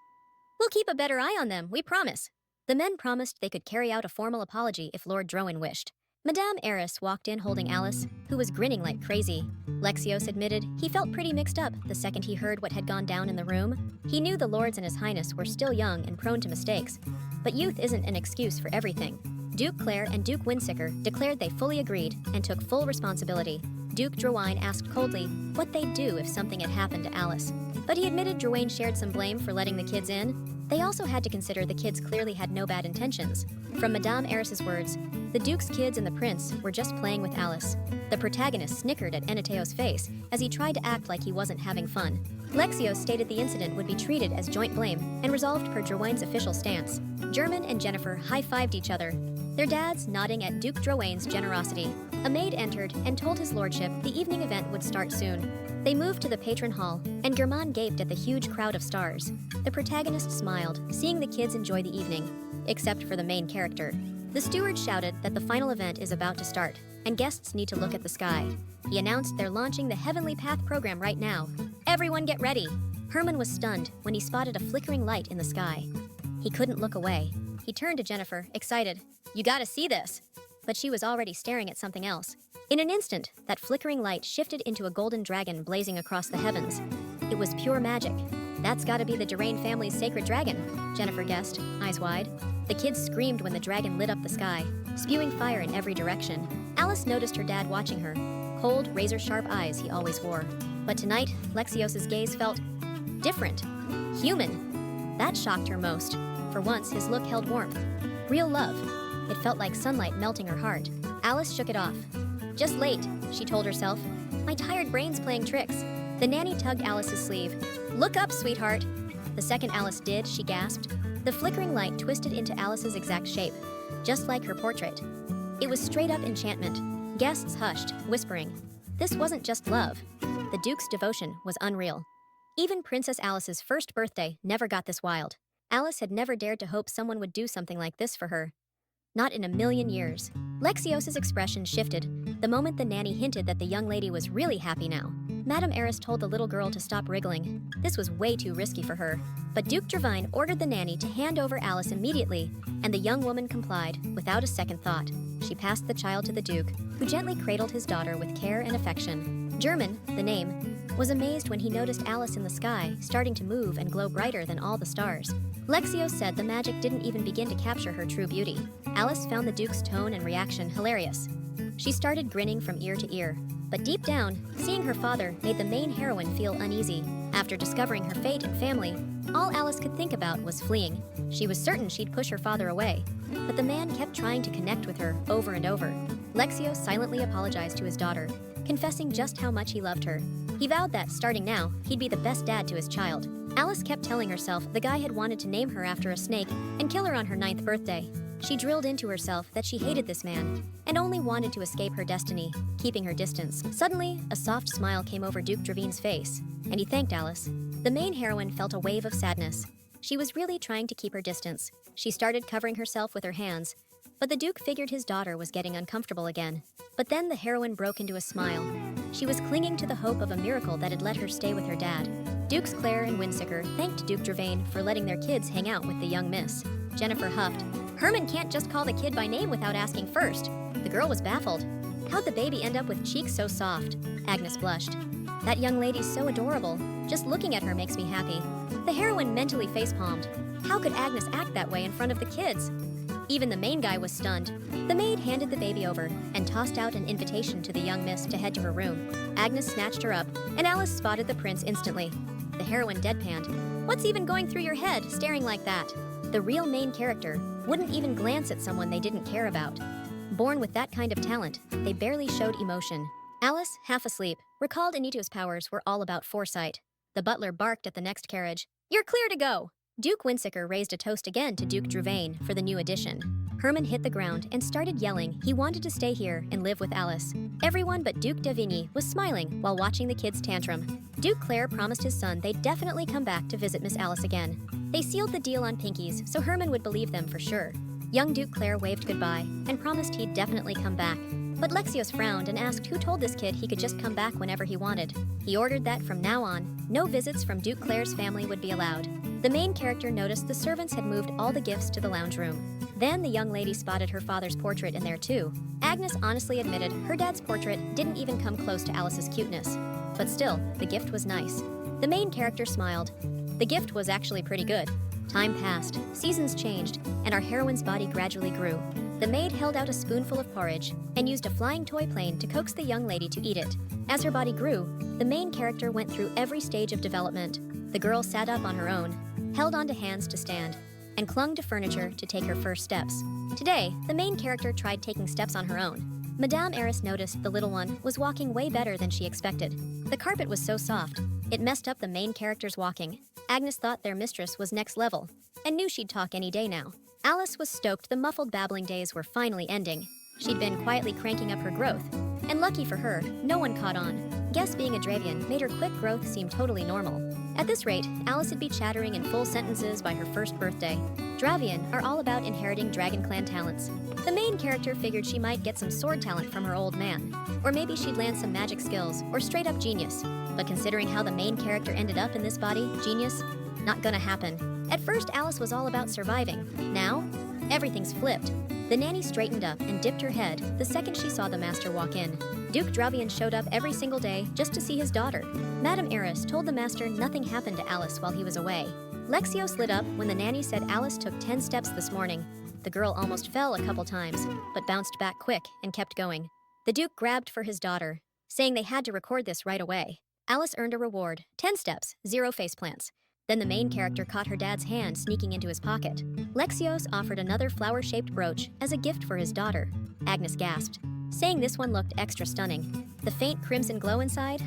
"We'll keep a better eye on them, we promise." The men promised they could carry out a formal apology if Lord Drowan wished. Madame Eris walked in holding Alice, who was grinning like crazy. Lexios admitted he felt pretty mixed up the second he heard what had gone down in the room. He knew the lords and his highness were still young and prone to mistakes, but youth isn't an excuse for everything. Duke Clare and Duke Windseeker declared they fully agreed and took full responsibility. Duke Drawine asked coldly what they'd do if something had happened to Alice, but he admitted Drawine shared some blame for letting the kids in. They also had to consider the kids clearly had no bad intentions. From Madame Eris's words, the Duke's kids and the prince were just playing with Alice. The protagonist snickered at Anateo's face as he tried to act like he wasn't having fun. Lexios stated the incident would be treated as joint blame and resolved per Drowain's official stance. German and Jennifer high-fived each other, their dads nodding at Duke Drowain's generosity. A maid entered and told his lordship the evening event would start soon. They moved to the patron hall, and Germain gaped at the huge crowd of stars. The protagonist smiled, seeing the kids enjoy the evening, except for the main character. The steward shouted that the final event is about to start. and guests need to look at the sky. He announced they're launching the Heavenly Path program right now. Everyone get ready! Herman was stunned when he spotted a flickering light in the sky. He couldn't look away. He turned to Jennifer, excited. You gotta see this! But she was already staring at something else. In an instant, that flickering light shifted into a golden dragon blazing across the heavens. It was pure magic. That's gotta be the Durain family's sacred dragon, Jennifer guessed, eyes wide. The kids screamed when the dragon lit up the sky, spewing fire in every direction. Alice noticed her dad watching her, cold, razor-sharp eyes he always wore. But tonight, Lexios' gaze felt different, human. That shocked her most. For once, his look held warmth. Real love. It felt like sunlight melting her heart. Alice shook it off. Just late, she told herself. My tired brain's playing tricks. The nanny tugged Alice's sleeve. Look up, sweetheart. The second Alice did, she gasped. The flickering light twisted into Alice's exact shape, just like her portrait. It was straight-up enchantment. Guests hushed, whispering. This wasn't just love. The Duke's devotion was unreal. Even Princess Alice's first birthday never got this wild. Alice had never dared to hope someone would do something like this for her. Not in a million years. Lexios' expression shifted the moment the nanny hinted that the young lady was really happy now. Madame Eris told the little girl to stop wriggling. This was way too risky for her. But Duke Dravine ordered the nanny to hand over Alice immediately, and the young woman complied without a second thought. She passed the child to the Duke, who gently cradled his daughter with care and affection. German, the name, was amazed when he noticed Alice in the sky, starting to move and glow brighter than all the stars. Lexios said the magic didn't even begin to capture her true beauty. Alice found the Duke's tone and reaction hilarious. She started grinning from ear to ear. But deep down, seeing her father made the main heroine feel uneasy. After discovering her fate and family, all Alice could think about was fleeing. She was certain she'd push her father away, but the man kept trying to connect with her over and over. Lexios silently apologized to his daughter, confessing just how much he loved her. He vowed that, starting now, he'd be the best dad to his child. Alice kept telling herself the guy had wanted to name her after a snake and kill her on her 9th birthday. She drilled into herself that she hated this man and only wanted to escape her destiny, keeping her distance. Suddenly, a soft smile came over Duke Dravine's face, and he thanked Alice. The main heroine felt a wave of sadness. She was really trying to keep her distance. She started covering herself with her hands, but the Duke figured his daughter was getting uncomfortable again. But then the heroine broke into a smile. She was clinging to the hope of a miracle that had let her stay with her dad. Dukes Claire and Windseeker thanked Duke Dravine for letting their kids hang out with the young miss. Jennifer huffed. Herman can't just call the kid by name without asking first. The girl was baffled. How'd the baby end up with cheeks so soft? Agnes blushed. That young lady's so adorable. Just looking at her makes me happy. The heroine mentally facepalmed. How could Agnes act that way in front of the kids? Even the main guy was stunned. The maid handed the baby over and tossed out an invitation to the young miss to head to her room. Agnes snatched her up, and Alice spotted the prince instantly. The heroine deadpanned. What's even going through your head, staring like that? The real main character wouldn't even glance at someone they didn't care about. Born with that kind of talent, they barely showed emotion. Alice, half asleep, recalled Anito's powers were all about foresight. The butler barked at the next carriage. You're clear to go! Duke Windseeker raised a toast again to Duke Dravine for the new addition. Herman hit the ground and started yelling he wanted to stay here and live with Alice. Everyone but Duke Davigny was smiling while watching the kids' tantrum. Duke Claire promised his son they'd definitely come back to visit Miss Alice again. They sealed the deal on pinkies so Herman would believe them for sure. Young Duke Claire waved goodbye and promised he'd definitely come back. But Lexios frowned and asked who told this kid he could just come back whenever he wanted. He ordered that from now on, no visits from Duke Claire's family would be allowed. The main character noticed the servants had moved all the gifts to the lounge room. Then the young lady spotted her father's portrait in there too. Agnes honestly admitted her dad's portrait didn't even come close to Alice's cuteness. But still, the gift was nice. The main character smiled. The gift was actually pretty good. Time passed, seasons changed, and our heroine's body gradually grew. The maid held out a spoonful of porridge and used a flying toy plane to coax the young lady to eat it. As her body grew, the main character went through every stage of development. The girl sat up on her own, held onto hands to stand, and clung to furniture to take her first steps. Today, the main character tried taking steps on her own. Madame Eris noticed the little one was walking way better than she expected. The carpet was so soft, it messed up the main character's walking. Agnes thought their mistress was next level, and knew she'd talk any day now. Alice was stoked the muffled babbling days were finally ending. She'd been quietly cranking up her growth, and lucky for her, no one caught on. Guess being a Dravian made her quick growth seem totally normal. At this rate, Alice would be chattering in full sentences by her first birthday. Dravian are all about inheriting Dragon Clan talents. The main character figured she might get some sword talent from her old man, or maybe she'd land some magic skills, or straight up genius. But considering how the main character ended up in this body, genius? Not gonna happen. At first, Alice was all about surviving. Now, everything's flipped. The nanny straightened up and dipped her head the second she saw the master walk in. Duke Dravian showed up every single day just to see his daughter. Madame Eris told the master nothing happened to Alice while he was away. Lexios lit up when the nanny said Alice took 10 steps this morning. The girl almost fell a couple times, but bounced back quick and kept going. The Duke grabbed for his daughter, saying they had to record this right away. Alice earned a reward, 10 steps, 0 faceplants. Then the main character caught her dad's hand sneaking into his pocket. Lexios offered another flower-shaped brooch as a gift for his daughter. Agnes gasped, saying this one looked extra stunning. The faint crimson glow inside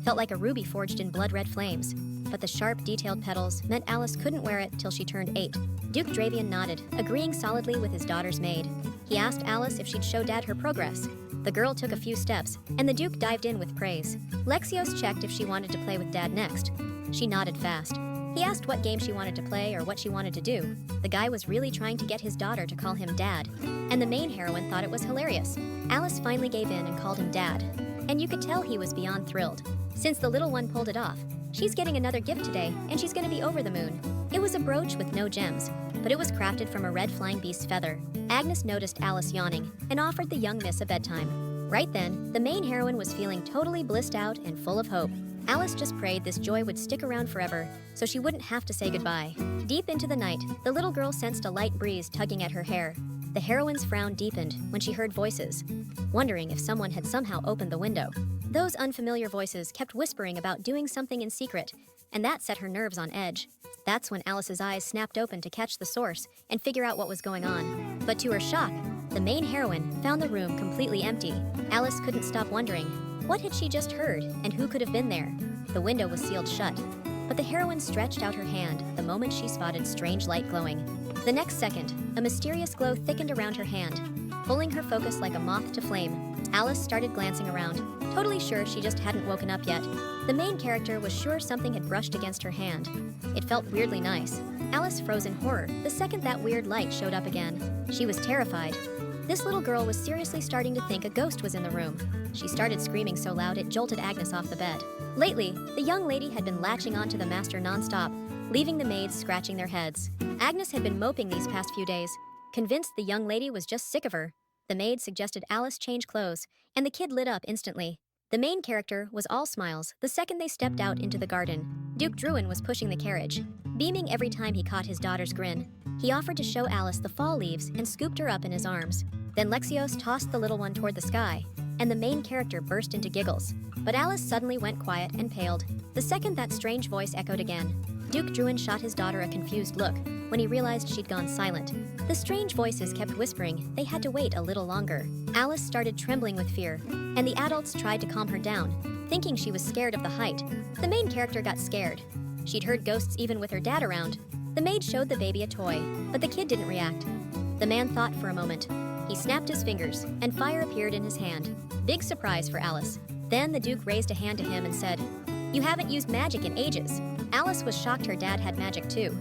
felt like a ruby forged in blood-red flames, but the sharp, detailed petals meant Alice couldn't wear it till she turned 8. Duke Dravian nodded, agreeing solidly with his daughter's maid. He asked Alice if she'd show Dad her progress. The girl took a few steps, and the Duke dived in with praise. Lexios checked if she wanted to play with Dad next. She nodded fast. He asked what game she wanted to play or what she wanted to do. The guy was really trying to get his daughter to call him Dad, and the main heroine thought it was hilarious. Alice finally gave in and called him Dad, and you could tell he was beyond thrilled. Since the little one pulled it off, she's getting another gift today, and she's gonna be over the moon. It was a brooch with no gems, but it was crafted from a red flying beast's feather. Agnes noticed Alice yawning and offered the young miss a bedtime. Right then, the main heroine was feeling totally blissed out and full of hope. Alice just prayed this joy would stick around forever, so she wouldn't have to say goodbye. Deep into the night, the little girl sensed a light breeze tugging at her hair. The heroine's frown deepened when she heard voices, wondering if someone had somehow opened the window. Those unfamiliar voices kept whispering about doing something in secret, and that set her nerves on edge. That's when Alice's eyes snapped open to catch the source and figure out what was going on. But to her shock, the main heroine found the room completely empty. Alice couldn't stop wondering, what had she just heard, and who could have been there? The window was sealed shut, but the heroine stretched out her hand the moment she spotted strange light glowing. The next second, a mysterious glow thickened around her hand, pulling her focus like a moth to flame. Alice started glancing around, totally sure she just hadn't woken up yet. The main character was sure something had brushed against her hand. It felt weirdly nice. Alice froze in horror the second that weird light showed up again. She was terrified. This little girl was seriously starting to think a ghost was in the room. She started screaming so loud it jolted Agnes off the bed. Lately, the young lady had been latching onto the master nonstop, leaving the maids scratching their heads. Agnes had been moping these past few days, convinced the young lady was just sick of her. The maid suggested Alice change clothes, and the kid lit up instantly. The main character was all smiles the second they stepped out into the garden. Duke Druin was pushing the carriage, beaming every time he caught his daughter's grin. He offered to show Alice the fall leaves and scooped her up in his arms. Then Lexios tossed the little one toward the sky, and the main character burst into giggles. But Alice suddenly went quiet and paled the second that strange voice echoed again. Duke Druin shot his daughter a confused look when he realized she'd gone silent. The strange voices kept whispering they had to wait a little longer. Alice started trembling with fear, and the adults tried to calm her down, thinking she was scared of the height. The main character got scared. She'd heard ghosts even with her dad around. The maid showed the baby a toy, but the kid didn't react. The man thought for a moment. He snapped his fingers, and fire appeared in his hand. Big surprise for Alice. Then the Duke raised a hand to him and said, "You haven't used magic in ages." Alice was shocked her dad had magic too,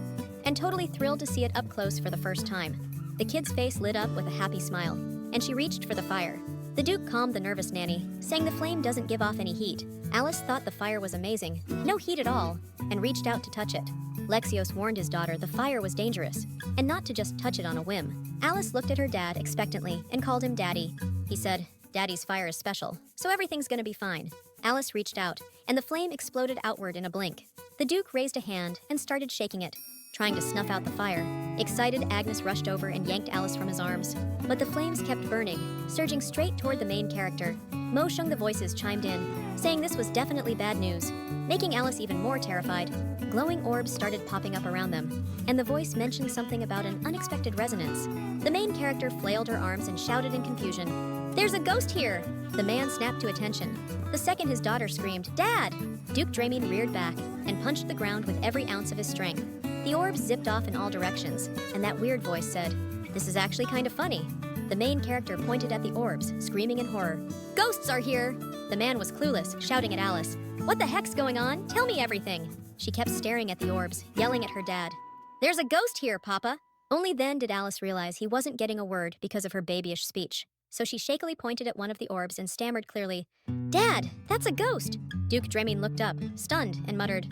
and totally thrilled to see it up close for the first time. The kid's face lit up with a happy smile, and she reached for the fire. The Duke calmed the nervous nanny, saying the flame doesn't give off any heat. Alice thought the fire was amazing, no heat at all, and reached out to touch it. Lexios warned his daughter the fire was dangerous, and not to just touch it on a whim. Alice looked at her dad expectantly and called him Daddy. He said, "Daddy's fire is special, so everything's gonna be fine." Alice reached out, and the flame exploded outward in a blink. The Duke raised a hand and started shaking it, trying to snuff out the fire. Excited, Agnes rushed over and yanked Alice from his arms. But the flames kept burning, surging straight toward the main character. Mo Shung the voices chimed in, saying this was definitely bad news, making Alice even more terrified. Glowing orbs started popping up around them, and the voice mentioned something about an unexpected resonance. The main character flailed her arms and shouted in confusion, "There's a ghost here!" The man snapped to attention. The second his daughter screamed, "Dad!" Duke Draymeen reared back and punched the ground with every ounce of his strength. The orbs zipped off in all directions, and that weird voice said, "This is actually kind of funny." The main character pointed at the orbs, screaming in horror. "Ghosts are here!" The man was clueless, shouting at Alice, "What the heck's going on? Tell me everything!" She kept staring at the orbs, yelling at her dad. "There's a ghost here, Papa!" Only then did Alice realize he wasn't getting a word because of her babyish speech. So she shakily pointed at one of the orbs and stammered clearly, "Dad, that's a ghost!" Duke Dremin looked up, stunned, and muttered,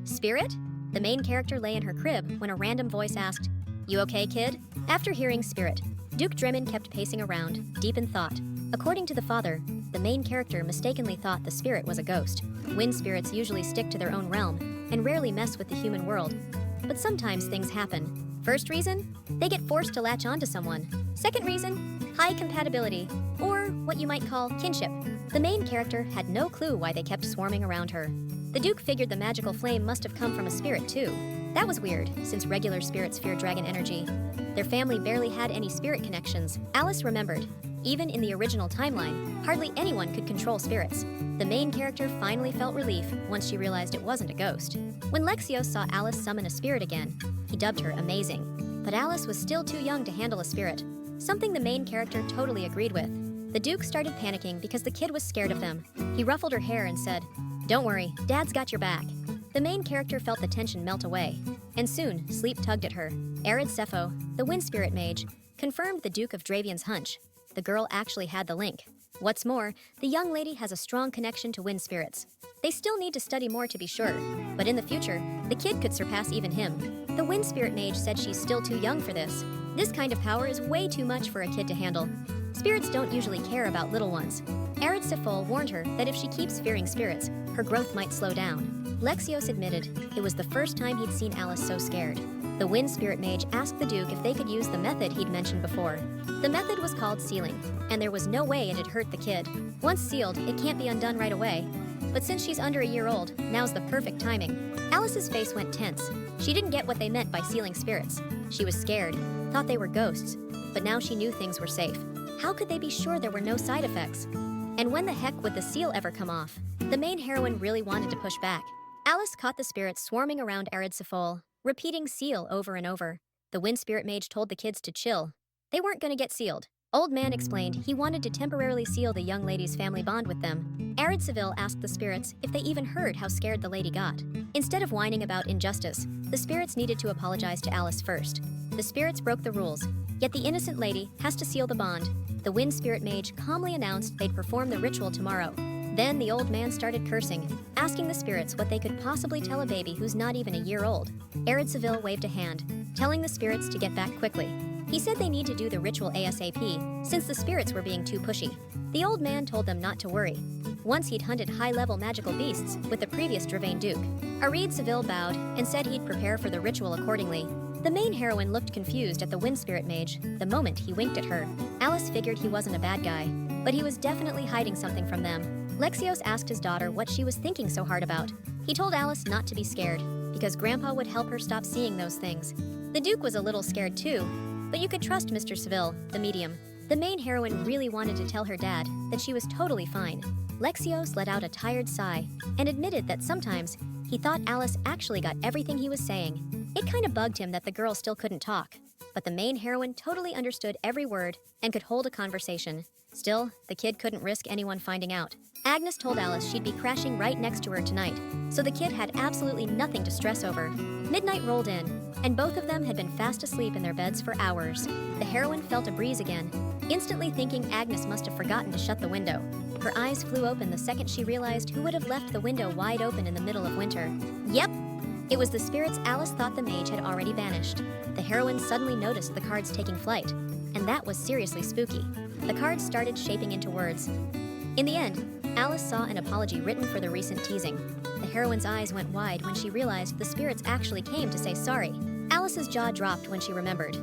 Spirit?" The main character lay in her crib when a random voice asked, "You okay, kid?" After hearing Spirit, Duke Dremin kept pacing around, deep in thought. According to the father, the main character mistakenly thought the spirit was a ghost. Wind spirits usually stick to their own realm and rarely mess with the human world. But sometimes things happen. First reason? They get forced to latch onto someone. Second reason? High compatibility, or what you might call kinship. The main character had no clue why they kept swarming around her. The Duke figured the magical flame must have come from a spirit too. That was weird, since regular spirits fear dragon energy. Their family barely had any spirit connections. Alice remembered. Even in the original timeline, hardly anyone could control spirits. The main character finally felt relief once she realized it wasn't a ghost. When Lexios saw Alice summon a spirit again, he dubbed her amazing. But Alice was still too young to handle a spirit, something the main character totally agreed with. The Duke started panicking because the kid was scared of them. He ruffled her hair and said, "Don't worry, Dad's got your back." The main character felt the tension melt away, and soon sleep tugged at her. Arid Sepho, the wind spirit mage, confirmed the Duke of Dravian's hunch. The girl actually had the link. What's more, the young lady has a strong connection to wind spirits. They still need to study more to be sure, but in the future, the kid could surpass even him. The wind spirit mage said she's still too young for this. This kind of power is way too much for a kid to handle. Spirits don't usually care about little ones. Arid Sepho warned her that if she keeps fearing spirits, her growth might slow down. Lexios admitted it was the first time he'd seen Alice so scared. The wind spirit mage asked the Duke if they could use the method he'd mentioned before. The method was called sealing, and there was no way it'd hurt the kid. Once sealed, it can't be undone right away. But since she's under a year old, now's the perfect timing. Alice's face went tense. She didn't get what they meant by sealing spirits. She was scared, thought they were ghosts, but now she knew things were safe. How could they be sure there were no side effects? And when the heck would the seal ever come off? The main heroine really wanted to push back. Alice caught the spirits swarming around Arid Sepho, repeating seal over and over. The wind spirit mage told the kids to chill. They weren't going to get sealed. Old Man explained he wanted to temporarily seal the young lady's family bond with them. Arid Seville asked the spirits if they even heard how scared the lady got. Instead of whining about injustice, the spirits needed to apologize to Alice first. The spirits broke the rules, yet the innocent lady has to seal the bond. The wind spirit mage calmly announced they'd perform the ritual tomorrow. Then the old man started cursing, asking the spirits what they could possibly tell a baby who's not even a year old. Arid Seville waved a hand, telling the spirits to get back quickly. He said they need to do the ritual ASAP, since the spirits were being too pushy. The old man told them not to worry. Once he'd hunted high-level magical beasts with the previous Dravain Duke. Arid Seville bowed and said he'd prepare for the ritual accordingly. The main heroine looked confused at the wind spirit mage the moment he winked at her. Alice figured he wasn't a bad guy, but he was definitely hiding something from them. Lexios asked his daughter what she was thinking so hard about. He told Alice not to be scared, because Grandpa would help her stop seeing those things. The Duke was a little scared too, but you could trust Mr. Seville, the medium. The main heroine really wanted to tell her dad that she was totally fine. Lexios let out a tired sigh and admitted that sometimes he thought Alice actually got everything he was saying. It kind of bugged him that the girl still couldn't talk, but the main heroine totally understood every word and could hold a conversation. Still, the kid couldn't risk anyone finding out. Agnes told Alice she'd be crashing right next to her tonight, so the kid had absolutely nothing to stress over. Midnight rolled in, and both of them had been fast asleep in their beds for hours. The heroine felt a breeze again, instantly thinking Agnes must have forgotten to shut the window. Her eyes flew open the second she realized who would have left the window wide open in the middle of winter. Yep! It was the spirits Alice thought the mage had already banished. The heroine suddenly noticed the cards taking flight, and that was seriously spooky. The cards started shaping into words. In the end, Alice saw an apology written for the recent teasing. The heroine's eyes went wide when she realized the spirits actually came to say sorry. Alice's jaw dropped when she remembered.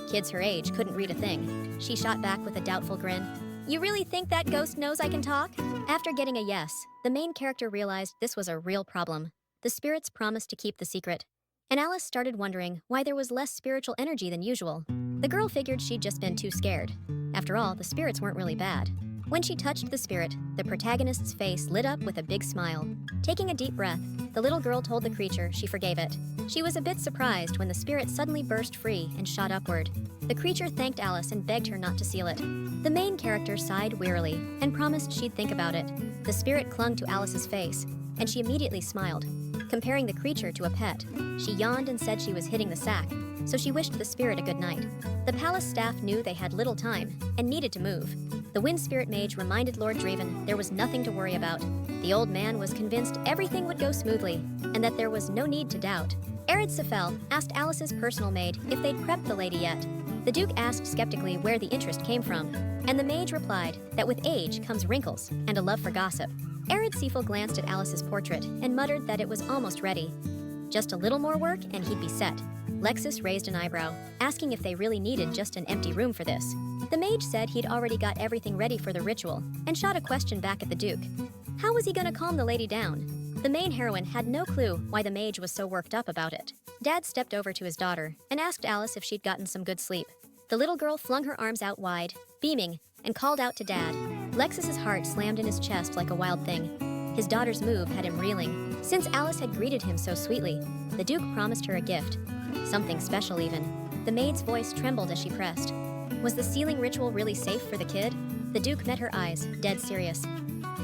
Kids her age couldn't read a thing. She shot back with a doubtful grin. "You really think that ghost knows I can talk?" After getting a yes, the main character realized this was a real problem. The spirits promised to keep the secret, and Alice started wondering why there was less spiritual energy than usual. The girl figured she'd just been too scared. After all, the spirits weren't really bad. When she touched the spirit, the protagonist's face lit up with a big smile. Taking a deep breath, the little girl told the creature she forgave it. She was a bit surprised when the spirit suddenly burst free and shot upward. The creature thanked Alice and begged her not to seal it. The main character sighed wearily and promised she'd think about it. The spirit clung to Alice's face, and she immediately smiled. comparing the creature to a pet. She yawned and said she was hitting the sack, so she wished the spirit a good night. The palace staff knew they had little time and needed to move. The wind spirit mage reminded Lord Draven there was nothing to worry about. The old man was convinced everything would go smoothly and that there was no need to doubt. Arid Sefel asked Alice's personal maid if they'd prepped the lady yet. The Duke asked skeptically where the interest came from, and the mage replied that with age comes wrinkles and a love for gossip. Arid Sefel glanced at Alice's portrait and muttered that it was almost ready. Just a little more work and he'd be set. Lexios raised an eyebrow, asking if they really needed just an empty room for this. The mage said he'd already got everything ready for the ritual and shot a question back at the Duke. How was he gonna calm the lady down? The main heroine had no clue why the mage was so worked up about it. Dad stepped over to his daughter and asked Alice if she'd gotten some good sleep. The little girl flung her arms out wide, beaming, and called out to Dad. Lexios's heart slammed in his chest like a wild thing. His daughter's move had him reeling. Since Alice had greeted him so sweetly, the Duke promised her a gift. Something special even. The maid's voice trembled as she pressed. Was the sealing ritual really safe for the kid? The Duke met her eyes, dead serious.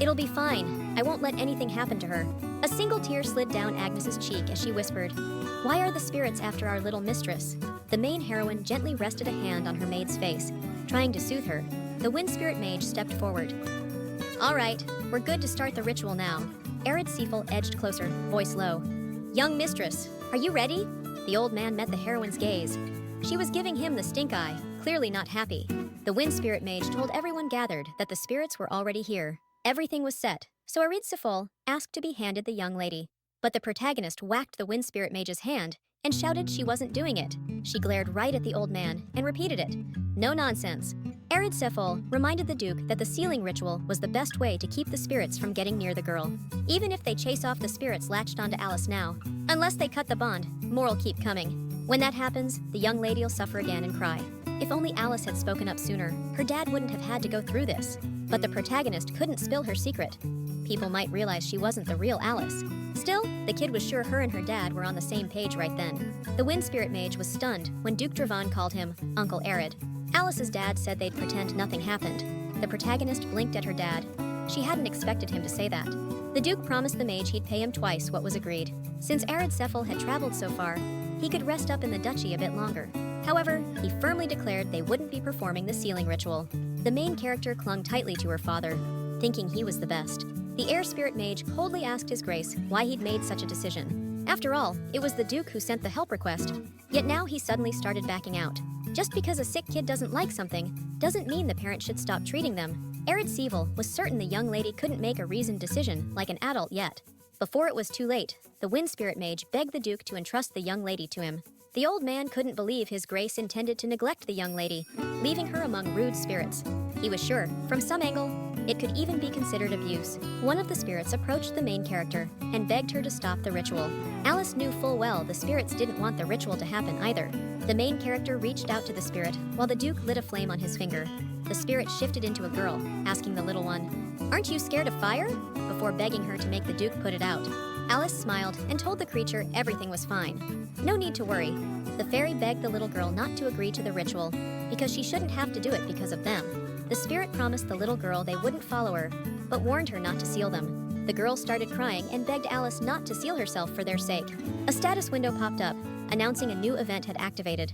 It'll be fine. I won't let anything happen to her. A single tear slid down Agnes's cheek as she whispered, Why are the spirits after our little mistress? The main heroine gently rested a hand on her maid's face, trying to soothe her. The wind spirit mage stepped forward. All right, we're good to start the ritual now. Arid Sefel edged closer, voice low. Young mistress, are you ready? The old man met the heroine's gaze. She was giving him the stink eye, clearly not happy. The wind spirit mage told everyone gathered that the spirits were already here. Everything was set, so Arid Sefel asked to be handed the young lady. But the protagonist whacked the wind spirit mage's hand and shouted she wasn't doing it. She glared right at the old man and repeated it. No nonsense. Arid Sefel reminded the Duke that the sealing ritual was the best way to keep the spirits from getting near the girl. Even if they chase off the spirits latched onto Alice now, unless they cut the bond, more'll keep coming. When that happens, the young lady'll suffer again and cry. If only Alice had spoken up sooner, her dad wouldn't have had to go through this. But the protagonist couldn't spill her secret. People might realize she wasn't the real Alice. Still, the kid was sure her and her dad were on the same page right then. The wind spirit mage was stunned when Duke Dravan called him Uncle Arid. Alice's dad said they'd pretend nothing happened. The protagonist blinked at her dad. She hadn't expected him to say that. The Duke promised the mage he'd pay him twice what was agreed. Since Arid Sefel had traveled so far, he could rest up in the duchy a bit longer. However, he firmly declared they wouldn't be performing the sealing ritual. The main character clung tightly to her father, thinking he was the best. The air spirit mage coldly asked his grace why he'd made such a decision. After all, it was the Duke who sent the help request. Yet now he suddenly started backing out. Just because a sick kid doesn't like something, doesn't mean the parent should stop treating them. Arid Sefel was certain the young lady couldn't make a reasoned decision like an adult yet. Before it was too late, the wind spirit mage begged the Duke to entrust the young lady to him. The old man couldn't believe his grace intended to neglect the young lady, leaving her among rude spirits. He was sure, from some angle, it could even be considered abuse. One of the spirits approached the main character and begged her to stop the ritual. Alice knew full well the spirits didn't want the ritual to happen either. The main character reached out to the spirit while the Duke lit a flame on his finger. The spirit shifted into a girl, asking the little one, "Aren't you scared of fire?" before begging her to make the Duke put it out. Alice smiled and told the creature everything was fine. No need to worry. The fairy begged the little girl not to agree to the ritual because she shouldn't have to do it because of them. The spirit promised the little girl they wouldn't follow her, but warned her not to seal them. The girl started crying and begged Alice not to seal herself for their sake. A status window popped up, announcing a new event had activated.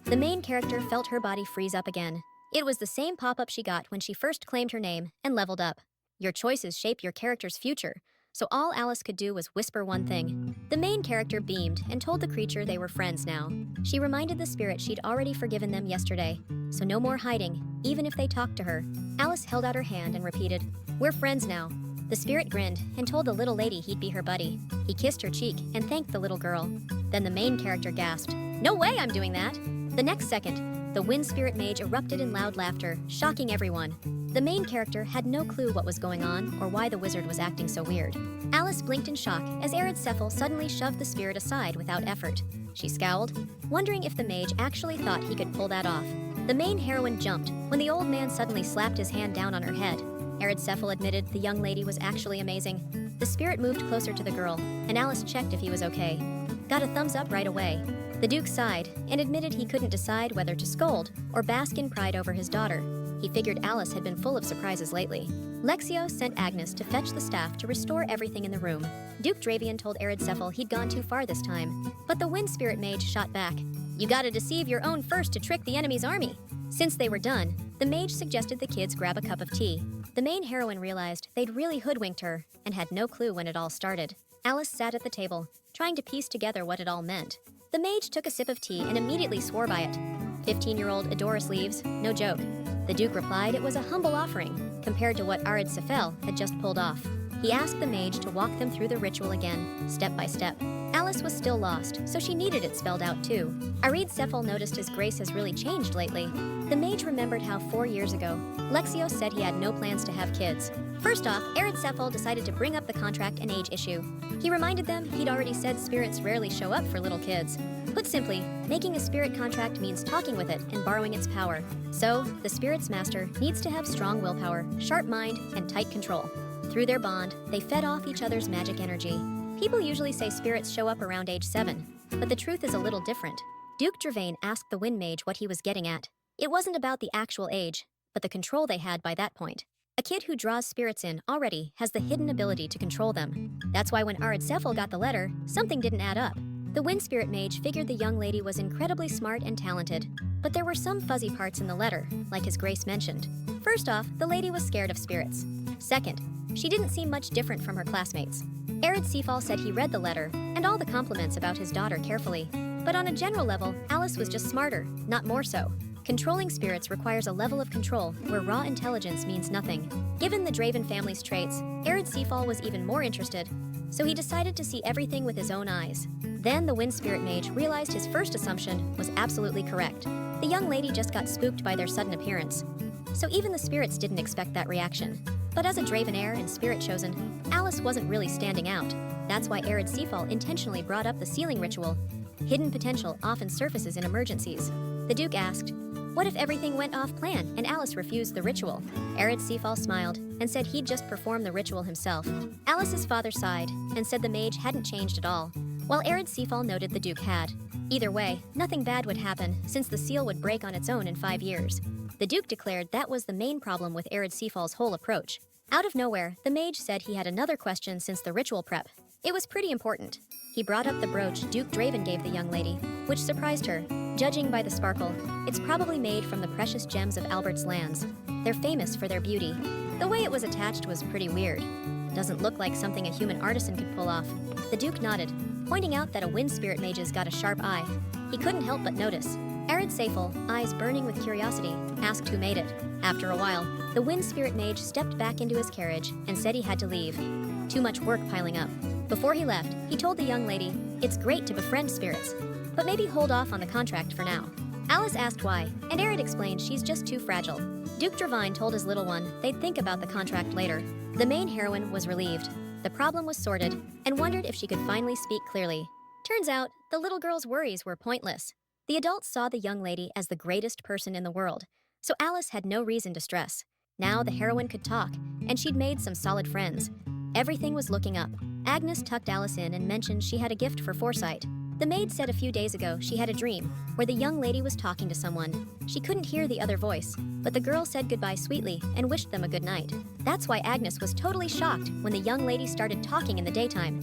The main character felt her body freeze up again. It was the same pop-up she got when she first claimed her name and leveled up. Your choices shape your character's future, so all Alice could do was whisper one thing. The main character beamed and told the creature they were friends now. She reminded the spirit she'd already forgiven them yesterday, so no more hiding, even if they talked to her. Alice held out her hand and repeated, "We're friends now." The spirit grinned and told the little lady he'd be her buddy. He kissed her cheek and thanked the little girl. Then the main character gasped, "No way I'm doing that!" The next second, the wind spirit mage erupted in loud laughter, shocking everyone. The main character had no clue what was going on or why the wizard was acting so weird. Alice blinked in shock as Arid Sefel suddenly shoved the spirit aside without effort. She scowled, wondering if the mage actually thought he could pull that off. The main heroine jumped when the old man suddenly slapped his hand down on her head. Arid Sefel admitted the young lady was actually amazing. The spirit moved closer to the girl, and Alice checked if he was okay. Got a thumbs up right away. The Duke sighed and admitted he couldn't decide whether to scold or bask in pride over his daughter. He figured Alice had been full of surprises lately. Lexios sent Agnes to fetch the staff to restore everything in the room. Duke Dravian told Cephal he'd gone too far this time, but the wind spirit mage shot back. You gotta deceive your own first to trick the enemy's army. Since they were done, the mage suggested the kids grab a cup of tea. The main heroine realized they'd really hoodwinked her and had no clue when it all started. Alice sat at the table, trying to piece together what it all meant. The mage took a sip of tea and immediately swore by it. 15-year-old Adoris leaves, no joke. The Duke replied it was a humble offering, compared to what Cephal had just pulled off. He asked the mage to walk them through the ritual again, step by step. Alice was still lost, so she needed it spelled out too. Cephal noticed his grace has really changed lately. The mage remembered how 4 years ago, Lexios said he had no plans to have kids. First off, Cephal decided to bring up the contract and age issue. He reminded them he'd already said spirits rarely show up for little kids. Put simply, making a spirit contract means talking with it and borrowing its power. So, the spirit's master needs to have strong willpower, sharp mind, and tight control. Through their bond, they fed off each other's magic energy. People usually say spirits show up around age 7, but the truth is a little different. Duke Dravian asked the Wind Mage what he was getting at. It wasn't about the actual age, but the control they had by that point. A kid who draws spirits in already has the hidden ability to control them. That's why when Cephal got the letter, something didn't add up. The Wind Spirit Mage figured the young lady was incredibly smart and talented, but there were some fuzzy parts in the letter, like his grace mentioned. First off, the lady was scared of spirits. Second, she didn't seem much different from her classmates. Cephal said he read the letter and all the compliments about his daughter carefully, but on a general level, Alice was just smarter, not more so. Controlling spirits requires a level of control where raw intelligence means nothing. Given the Draven family's traits, Cephal was even more interested, so he decided to see everything with his own eyes. Then the Wind Spirit Mage realized his first assumption was absolutely correct. The young lady just got spooked by their sudden appearance. So even the spirits didn't expect that reaction. But as a Draven heir and spirit chosen, Alice wasn't really standing out. That's why Cephal intentionally brought up the sealing ritual. Hidden potential often surfaces in emergencies. The Duke asked, "What if everything went off plan and Alice refused the ritual?" Cephal smiled and said he'd just perform the ritual himself. Alice's father sighed and said the mage hadn't changed at all, while Cephal noted the Duke had. Either way, nothing bad would happen since the seal would break on its own in 5 years. The Duke declared that was the main problem with Cephal's whole approach. Out of nowhere, the mage said he had another question since the ritual prep. It was pretty important. He brought up the brooch Duke Draven gave the young lady, which surprised her. Judging by the sparkle, it's probably made from the precious gems of Albert's lands. They're famous for their beauty. The way it was attached was pretty weird. Doesn't look like something a human artisan could pull off. The Duke nodded, pointing out that a wind spirit mage's got a sharp eye. He couldn't help but notice. Cephal, eyes burning with curiosity, asked who made it. After a while, the wind spirit mage stepped back into his carriage and said he had to leave. Too much work piling up. Before he left, he told the young lady, "It's great to befriend spirits, but maybe hold off on the contract for now." Alice asked why, and Arid explained she's just too fragile. Duke Dravine told his little one they'd think about the contract later. The main heroine was relieved. The problem was sorted, and wondered if she could finally speak clearly. Turns out, the little girl's worries were pointless. The adults saw the young lady as the greatest person in the world, so Alice had no reason to stress. Now the heroine could talk, and she'd made some solid friends. Everything was looking up. Agnes tucked Alice in and mentioned she had a gift for foresight. The maid said a few days ago she had a dream where the young lady was talking to someone. She couldn't hear the other voice, but the girl said goodbye sweetly and wished them a good night. That's why Agnes was totally shocked when the young lady started talking in the daytime.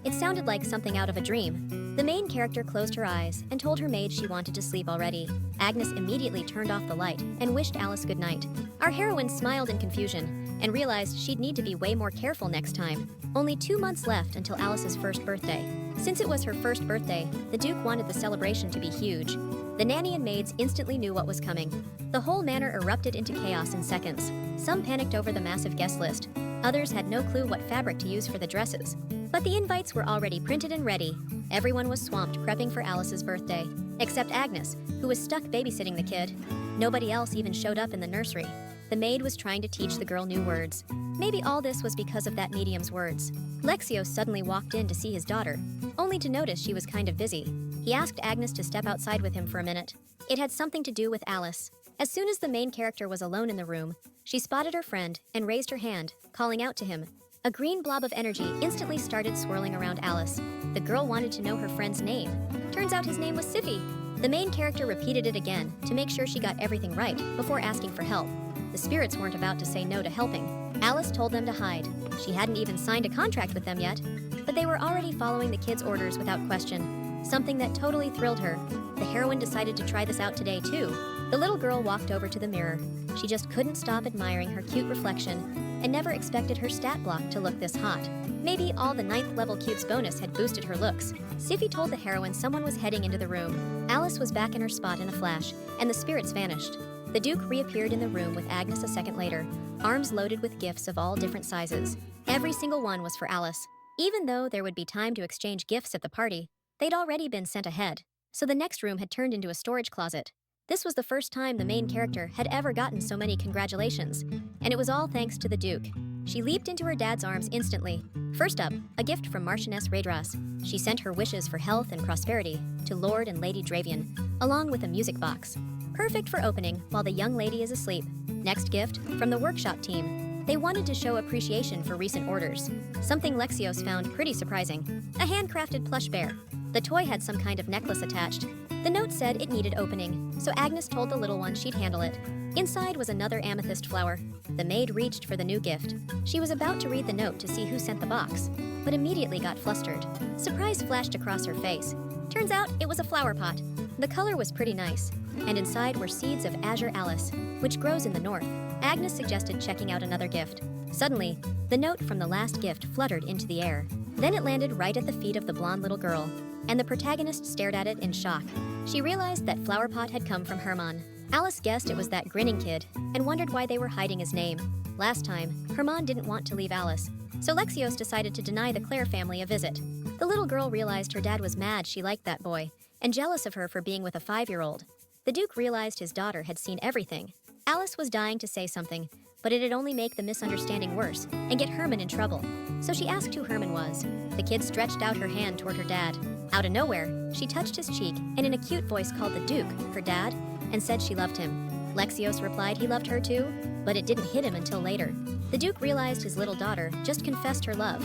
It sounded like something out of a dream. The main character closed her eyes and told her maid she wanted to sleep already. Agnes immediately turned off the light and wished Alice good night. Our heroine smiled in confusion and realized she'd need to be way more careful next time. Only 2 months left until Alice's first birthday. Since it was her first birthday, the Duke wanted the celebration to be huge. The nanny and maids instantly knew what was coming. The whole manor erupted into chaos in seconds. Some panicked over the massive guest list. Others had no clue what fabric to use for the dresses. But the invites were already printed and ready. Everyone was swamped prepping for Alice's birthday, except Agnes, who was stuck babysitting the kid. Nobody else even showed up in the nursery. The maid was trying to teach the girl new words. Maybe all this was because of that medium's words. Lexios suddenly walked in to see his daughter, only to notice she was kind of busy. He asked Agnes to step outside with him for a minute. It had something to do with Alice. As soon as the main character was alone in the room, she spotted her friend and raised her hand, calling out to him. A green blob of energy instantly started swirling around Alice. The girl wanted to know her friend's name. Turns out his name was Siffy. The main character repeated it again to make sure she got everything right before asking for help. The spirits weren't about to say no to helping. Alice told them to hide. She hadn't even signed a contract with them yet, but they were already following the kids' orders without question, something that totally thrilled her. The heroine decided to try this out today too. The little girl walked over to the mirror. She just couldn't stop admiring her cute reflection and never expected her stat block to look this hot. Maybe all the 9th level cubes bonus had boosted her looks. Siffy told the heroine someone was heading into the room. Alice was back in her spot in a flash, and the spirits vanished. The Duke reappeared in the room with Agnes a second later, arms loaded with gifts of all different sizes. Every single one was for Alice. Even though there would be time to exchange gifts at the party, they'd already been sent ahead, so the next room had turned into a storage closet. This was the first time the main character had ever gotten so many congratulations, and it was all thanks to the Duke. She leaped into her dad's arms instantly. First up, a gift from Marchioness Raedras. She sent her wishes for health and prosperity to Lord and Lady Dravian, along with a music box. Perfect for opening while the young lady is asleep. Next gift, from the workshop team. They wanted to show appreciation for recent orders, something Lexios found pretty surprising. A handcrafted plush bear. The toy had some kind of necklace attached. The note said it needed opening, so Agnes told the little one she'd handle it. Inside was another amethyst flower. The maid reached for the new gift. She was about to read the note to see who sent the box, but immediately got flustered. Surprise flashed across her face. Turns out it was a flower pot. The color was pretty nice, and inside were seeds of Azure Alice, which grows in the north. Agnes suggested checking out another gift. Suddenly, the note from the last gift fluttered into the air. Then it landed right at the feet of the blonde little girl, and the protagonist stared at it in shock. She realized that flower pot had come from Herman. Alice guessed it was that grinning kid, and wondered why they were hiding his name. Last time, Herman didn't want to leave Alice, so Lexios decided to deny the Claire family a visit. The little girl realized her dad was mad she liked that boy, and jealous of her for being with a 5-year-old. The Duke realized his daughter had seen everything. Alice was dying to say something, but it'd only make the misunderstanding worse and get Herman in trouble. So she asked who Herman was. The kid stretched out her hand toward her dad. Out of nowhere, she touched his cheek and in a cute voice called the Duke, her dad, and said she loved him. Lexios replied he loved her too, but it didn't hit him until later. The Duke realized his little daughter just confessed her love,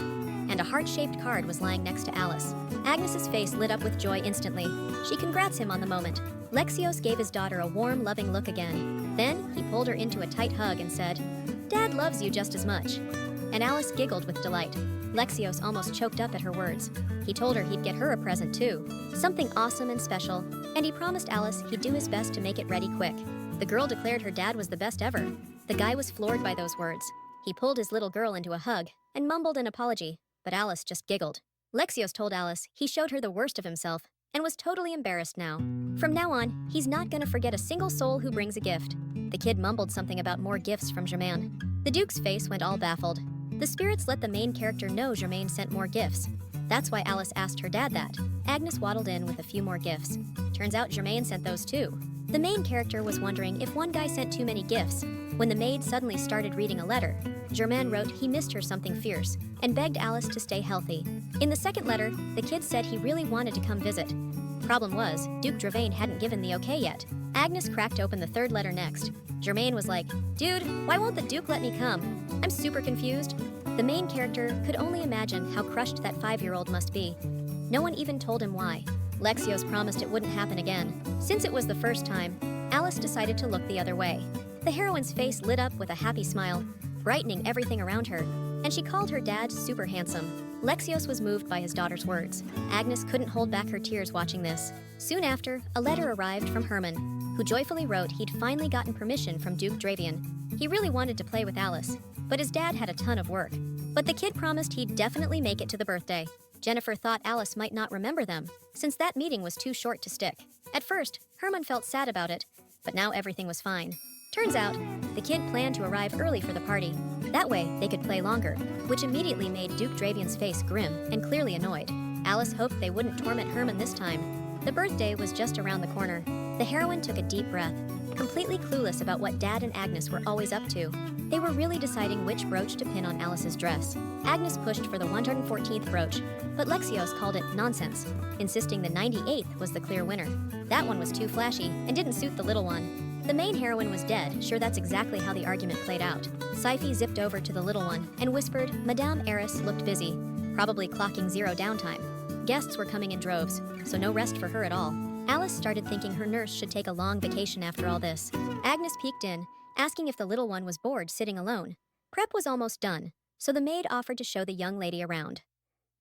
and a heart-shaped card was lying next to Alice. Agnes's face lit up with joy instantly. She congrats him on the moment. Lexios gave his daughter a warm, loving look again. Then he pulled her into a tight hug and said, "Dad loves you just as much." And Alice giggled with delight. Lexios almost choked up at her words. He told her he'd get her a present too, something awesome and special, and he promised Alice he'd do his best to make it ready quick. The girl declared her dad was the best ever. The guy was floored by those words. He pulled his little girl into a hug and mumbled an apology, but Alice just giggled. Lexios told Alice he showed her the worst of himself and was totally embarrassed now. From now on, he's not gonna forget a single soul who brings a gift. The kid mumbled something about more gifts from Germain. The Duke's face went all baffled. The spirits let the main character know Germain sent more gifts. That's why Alice asked her dad that. Agnes waddled in with a few more gifts. Turns out Germain sent those too. The main character was wondering if one guy sent too many gifts, when the maid suddenly started reading a letter. Germain wrote he missed her something fierce, and begged Alice to stay healthy. In the second letter, the kid said he really wanted to come visit. Problem was, Duke Dravain hadn't given the okay yet. Agnes cracked open the third letter next. Germain was like, "Dude, why won't the Duke let me come? I'm super confused." The main character could only imagine how crushed that 5-year-old must be. No one even told him why. Lexios promised it wouldn't happen again. Since it was the first time, Alice decided to look the other way. The heroine's face lit up with a happy smile, brightening everything around her, and she called her dad super handsome. Lexios was moved by his daughter's words. Agnes couldn't hold back her tears watching this. Soon after, a letter arrived from Herman, who joyfully wrote he'd finally gotten permission from Duke Dravian. He really wanted to play with Alice, but his dad had a ton of work. But the kid promised he'd definitely make it to the birthday. Jennifer thought Alice might not remember them, since that meeting was too short to stick. At first, Herman felt sad about it, but now everything was fine. Turns out, the kid planned to arrive early for the party. That way, they could play longer, which immediately made Duke Dravian's face grim and clearly annoyed. Alice hoped they wouldn't torment Herman this time. The birthday was just around the corner. The heroine took a deep breath, completely clueless about what Dad and Agnes were always up to. They were really deciding which brooch to pin on Alice's dress. Agnes pushed for the 114th brooch, but Lexios called it nonsense, insisting the 98th was the clear winner. That one was too flashy and didn't suit the little one. The main heroine was dead, sure that's exactly how the argument played out. Syphe zipped over to the little one and whispered Madame Eris looked busy, probably clocking 0 downtime. Guests were coming in droves, so no rest for her at all. Alice started thinking her nurse should take a long vacation after all this. Agnes peeked in, asking if the little one was bored sitting alone. Prep was almost done, so the maid offered to show the young lady around.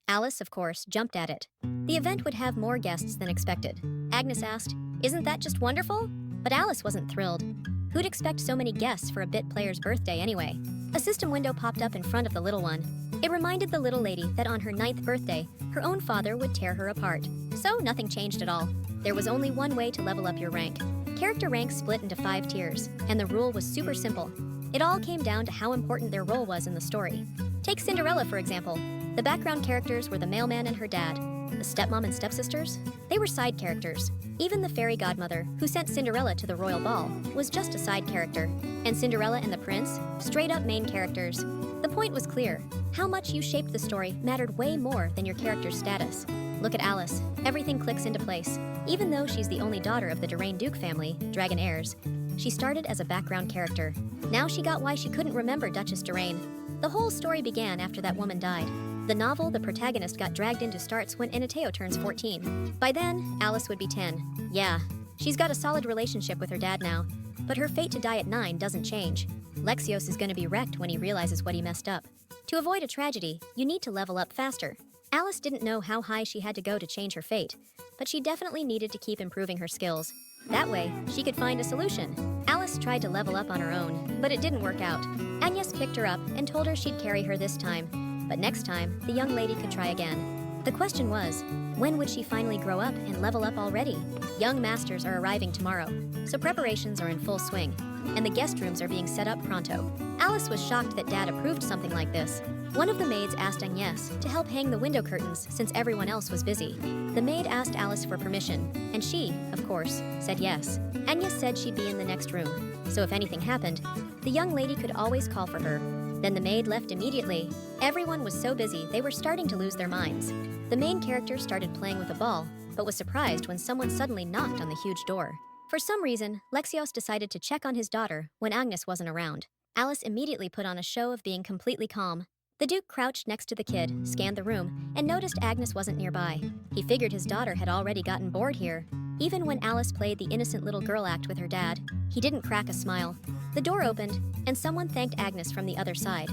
Alice, of course, jumped at it. The event would have more guests than expected. Agnes asked, "Isn't that just wonderful?" But Alice wasn't thrilled. Who'd expect so many guests for a bit player's birthday anyway? A system window popped up in front of the little one. It reminded the little lady that on her 9th birthday, her own father would tear her apart. So nothing changed at all. There was only one way to level up your rank. Character ranks split into 5 tiers, and the rule was super simple. It all came down to how important their role was in the story. Take Cinderella, for example. The background characters were the mailman and her dad. The stepmom and stepsisters? They were side characters. Even the fairy godmother, who sent Cinderella to the royal ball, was just a side character. And Cinderella and the prince? Straight up main characters. The point was clear. How much you shaped the story mattered way more than your character's status. Look at Alice. Everything clicks into place. Even though she's the only daughter of the Durain Duke family, dragon heirs, she started as a background character. Now she got why she couldn't remember Duchess Durain. The whole story began after that woman died. The novel the protagonist got dragged into starts when Anateo turns 14. By then, Alice would be 10. Yeah, she's got a solid relationship with her dad now, but her fate to die at 9 doesn't change. Lexios is going to be wrecked when he realizes what he messed up. To avoid a tragedy, you need to level up faster. Alice didn't know how high she had to go to change her fate, but she definitely needed to keep improving her skills. That way, she could find a solution. Alice tried to level up on her own, but it didn't work out. Agnes picked her up and told her she'd carry her this time. But next time, the young lady could try again. The question was, when would she finally grow up and level up already? Young masters are arriving tomorrow, so preparations are in full swing, and the guest rooms are being set up pronto. Alice was shocked that Dad approved something like this. One of the maids asked Agnes to help hang the window curtains since everyone else was busy. The maid asked Alice for permission, and she, of course, said yes. Agnes said she'd be in the next room, so if anything happened, the young lady could always call for her. Then the maid left immediately. Everyone was so busy they were starting to lose their minds. The main character started playing with a ball, but was surprised when someone suddenly knocked on the huge door. For some reason, Lexios decided to check on his daughter when Agnes wasn't around. Alice immediately put on a show of being completely calm. The Duke crouched next to the kid, scanned the room, and noticed Agnes wasn't nearby. He figured his daughter had already gotten bored here. Even when Alice played the innocent little girl act with her dad, he didn't crack a smile. The door opened, and someone thanked Agnes from the other side.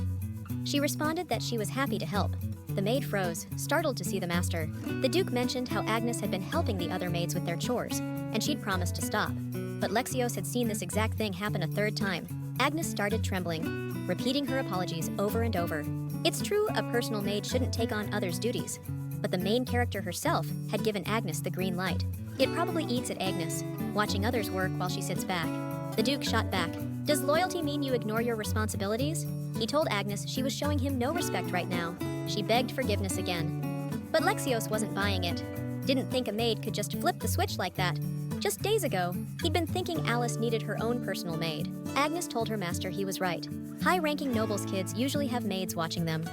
She responded that she was happy to help. The maid froze, startled to see the master. The Duke mentioned how Agnes had been helping the other maids with their chores, and she'd promised to stop. But Lexios had seen this exact thing happen a 3rd time. Agnes started trembling, repeating her apologies over and over. It's true a personal maid shouldn't take on others' duties, but the main character herself had given Agnes the green light. It probably eats at Agnes, watching others work while she sits back. The Duke shot back. Does loyalty mean you ignore your responsibilities? He told Agnes she was showing him no respect right now. She begged forgiveness again. But Lexios wasn't buying it. Didn't think a maid could just flip the switch like that. Just days ago, he'd been thinking Alice needed her own personal maid. Agnes told her master he was right. High-ranking nobles' kids usually have maids watching them.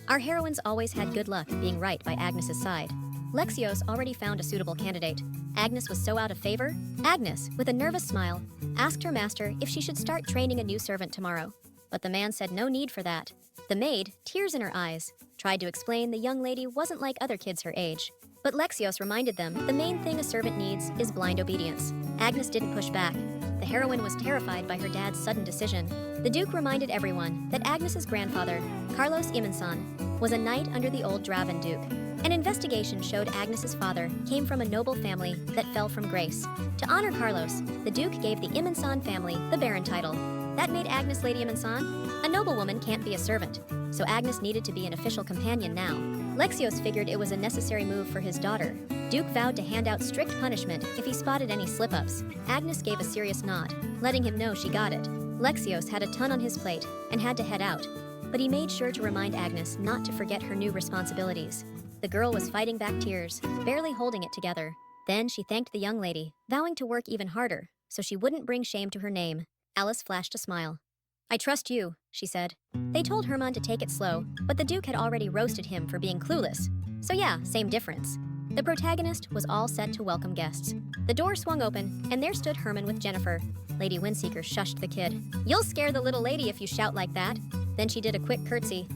Our heroines always had good luck being right by Agnes's side. Lexios already found a suitable candidate. Agnes was so out of favor. Agnes, with a nervous smile, asked her master if she should start training a new servant tomorrow. But the man said no need for that. The maid, tears in her eyes, tried to explain the young lady wasn't like other kids her age. But Lexios reminded them the main thing a servant needs is blind obedience. Agnes didn't push back. The heroine was terrified by her dad's sudden decision. The Duke reminded everyone that Agnes's grandfather, Carlos Imanson, was a knight under the old Draven Duke. An investigation showed Agnes's father came from a noble family that fell from grace. To honor Carlos, the Duke gave the Imanson family the Baron title. That made Agnes Lady Imanson. A noblewoman can't be a servant, so Agnes needed to be an official companion now. Lexios figured it was a necessary move for his daughter. Duke vowed to hand out strict punishment if he spotted any slip-ups. Agnes gave a serious nod, letting him know she got it. Lexios had a ton on his plate and had to head out, but he made sure to remind Agnes not to forget her new responsibilities. The girl was fighting back tears, barely holding it together. Then she thanked the young lady, vowing to work even harder, so she wouldn't bring shame to her name. Alice flashed a smile. I trust you, she said. They told Herman to take it slow, but the Duke had already roasted him for being clueless. So yeah, same difference. The protagonist was all set to welcome guests. The door swung open, and there stood Herman with Jennifer. Lady Windseeker shushed the kid. You'll scare the little lady if you shout like that. Then she did a quick curtsy.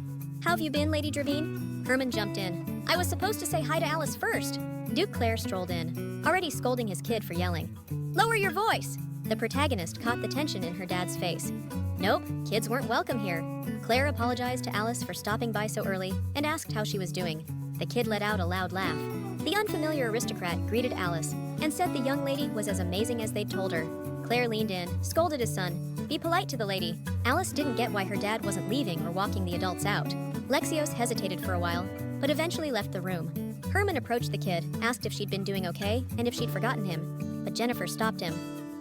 How have you been, Lady Dravine? Herman jumped in. I was supposed to say hi to Alice first. Duke Claire strolled in, already scolding his kid for yelling. Lower your voice! The protagonist caught the tension in her dad's face. Nope, kids weren't welcome here. Claire apologized to Alice for stopping by so early and asked how she was doing. The kid let out a loud laugh. The unfamiliar aristocrat greeted Alice and said the young lady was as amazing as they'd told her. Claire leaned in, scolded his son. Be polite to the lady. Alice didn't get why her dad wasn't leaving or walking the adults out. Lexios hesitated for a while, but eventually left the room. Herman approached the kid, asked if she'd been doing okay and if she'd forgotten him, but Jennifer stopped him.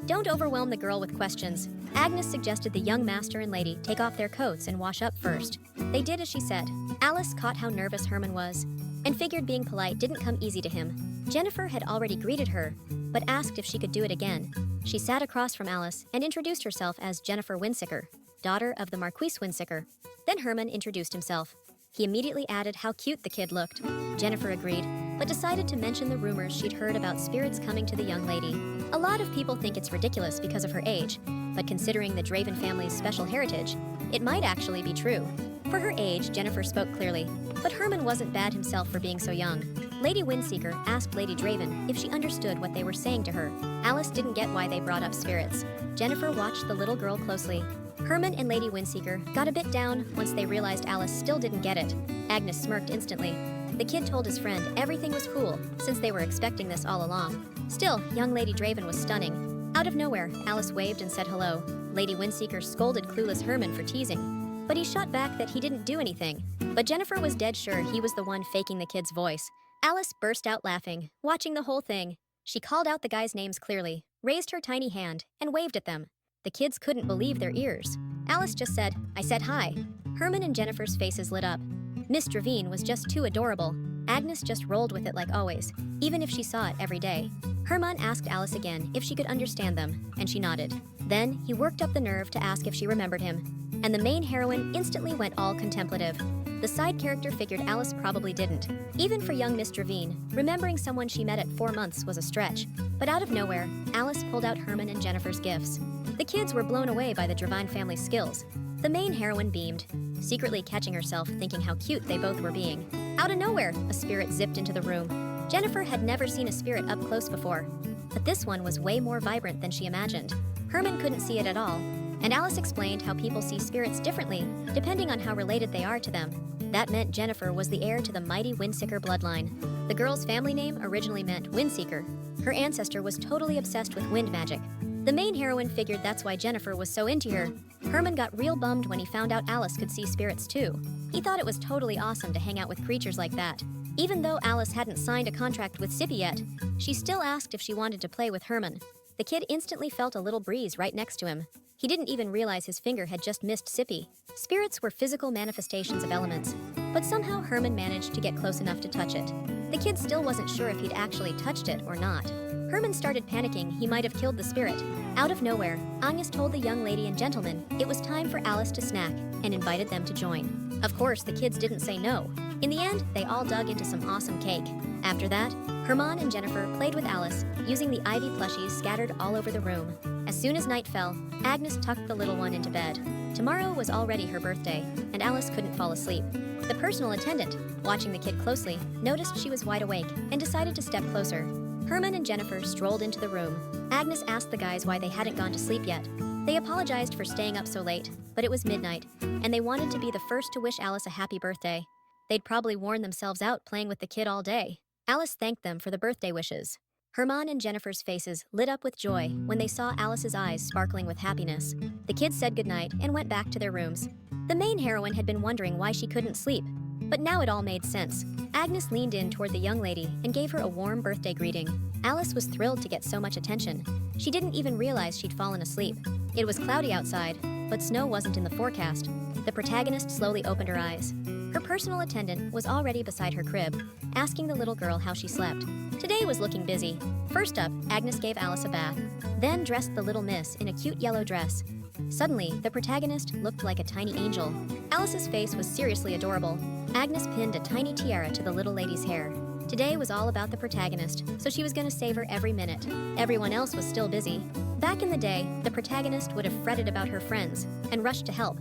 Don't overwhelm the girl with questions. Agnes suggested the young master and lady take off their coats and wash up first. They did as she said. Alice caught how nervous Herman was and figured being polite didn't come easy to him. Jennifer had already greeted her, but asked if she could do it again. She sat across from Alice and introduced herself as Jennifer Winsicker, daughter of the Marquise Winsicker. Then Herman introduced himself. He immediately added how cute the kid looked. Jennifer agreed, but decided to mention the rumors she'd heard about spirits coming to the young lady. A lot of people think it's ridiculous because of her age, but considering the Draven family's special heritage, it might actually be true. For her age, Jennifer spoke clearly, but Herman wasn't bad himself for being so young. Lady Windseeker asked Lady Draven if she understood what they were saying to her. Alice didn't get why they brought up spirits. Jennifer watched the little girl closely. Herman and Lady Windseeker got a bit down once they realized Alice still didn't get it. Agnes smirked instantly. The kid told his friend everything was cool, since they were expecting this all along. Still, young Lady Draven was stunning. Out of nowhere, Alice waved and said hello. Lady Windseeker scolded clueless Herman for teasing, but he shot back that he didn't do anything. But Jennifer was dead sure he was the one faking the kid's voice. Alice burst out laughing, watching the whole thing. She called out the guys' names clearly, raised her tiny hand, and waved at them. The kids couldn't believe their ears. Alice just said, I said hi. Herman and Jennifer's faces lit up. Miss Dravine was just too adorable. Agnes just rolled with it like always, even if she saw it every day. Herman asked Alice again if she could understand them, and she nodded. Then he worked up the nerve to ask if she remembered him, and the main heroine instantly went all contemplative. The side character figured Alice probably didn't. Even for young Miss Dravine, remembering someone she met at 4 months was a stretch. But out of nowhere, Alice pulled out Herman and Jennifer's gifts. The kids were blown away by the Dravine family's skills. The main heroine beamed, secretly catching herself thinking how cute they both were being. Out of nowhere, a spirit zipped into the room. Jennifer had never seen a spirit up close before, but this one was way more vibrant than she imagined. Herman couldn't see it at all, and Alice explained how people see spirits differently, depending on how related they are to them. That meant Jennifer was the heir to the mighty Windseeker bloodline. The girl's family name originally meant Windseeker. Her ancestor was totally obsessed with wind magic. The main heroine figured that's why Jennifer was so into her. Herman got real bummed when he found out Alice could see spirits too. He thought it was totally awesome to hang out with creatures like that. Even though Alice hadn't signed a contract with Sippy yet, she still asked if she wanted to play with Herman. The kid instantly felt a little breeze right next to him. He didn't even realize his finger had just missed Sippy. Spirits were physical manifestations of elements, but somehow Herman managed to get close enough to touch it. The kid still wasn't sure if he'd actually touched it or not. Herman started panicking he might have killed the spirit. Out of nowhere, Agnes told the young lady and gentleman it was time for Alice to snack and invited them to join. Of course, the kids didn't say no. In the end, they all dug into some awesome cake. After that, Herman and Jennifer played with Alice, using the ivy plushies scattered all over the room. As soon as night fell, Agnes tucked the little one into bed. Tomorrow was already her birthday, and Alice couldn't fall asleep. The personal attendant, watching the kid closely, noticed she was wide awake and decided to step closer. Herman and Jennifer strolled into the room. Agnes asked the guys why they hadn't gone to sleep yet. They apologized for staying up so late, but it was midnight, and they wanted to be the first to wish Alice a happy birthday. They'd probably worn themselves out playing with the kid all day. Alice thanked them for the birthday wishes. Herman and Jennifer's faces lit up with joy when they saw Alice's eyes sparkling with happiness. The kids said goodnight and went back to their rooms. The main heroine had been wondering why she couldn't sleep, but now it all made sense. Agnes leaned in toward the young lady and gave her a warm birthday greeting. Alice was thrilled to get so much attention. She didn't even realize she'd fallen asleep. It was cloudy outside, but snow wasn't in the forecast. The protagonist slowly opened her eyes. Her personal attendant was already beside her crib, asking the little girl how she slept. Today was looking busy. First up, Agnes gave Alice a bath, then dressed the little miss in a cute yellow dress. Suddenly, the protagonist looked like a tiny angel. Alice's face was seriously adorable. Agnes pinned a tiny tiara to the little lady's hair. Today was all about the protagonist, so she was going to savor every minute. Everyone else was still busy. Back in the day, the protagonist would have fretted about her friends and rushed to help.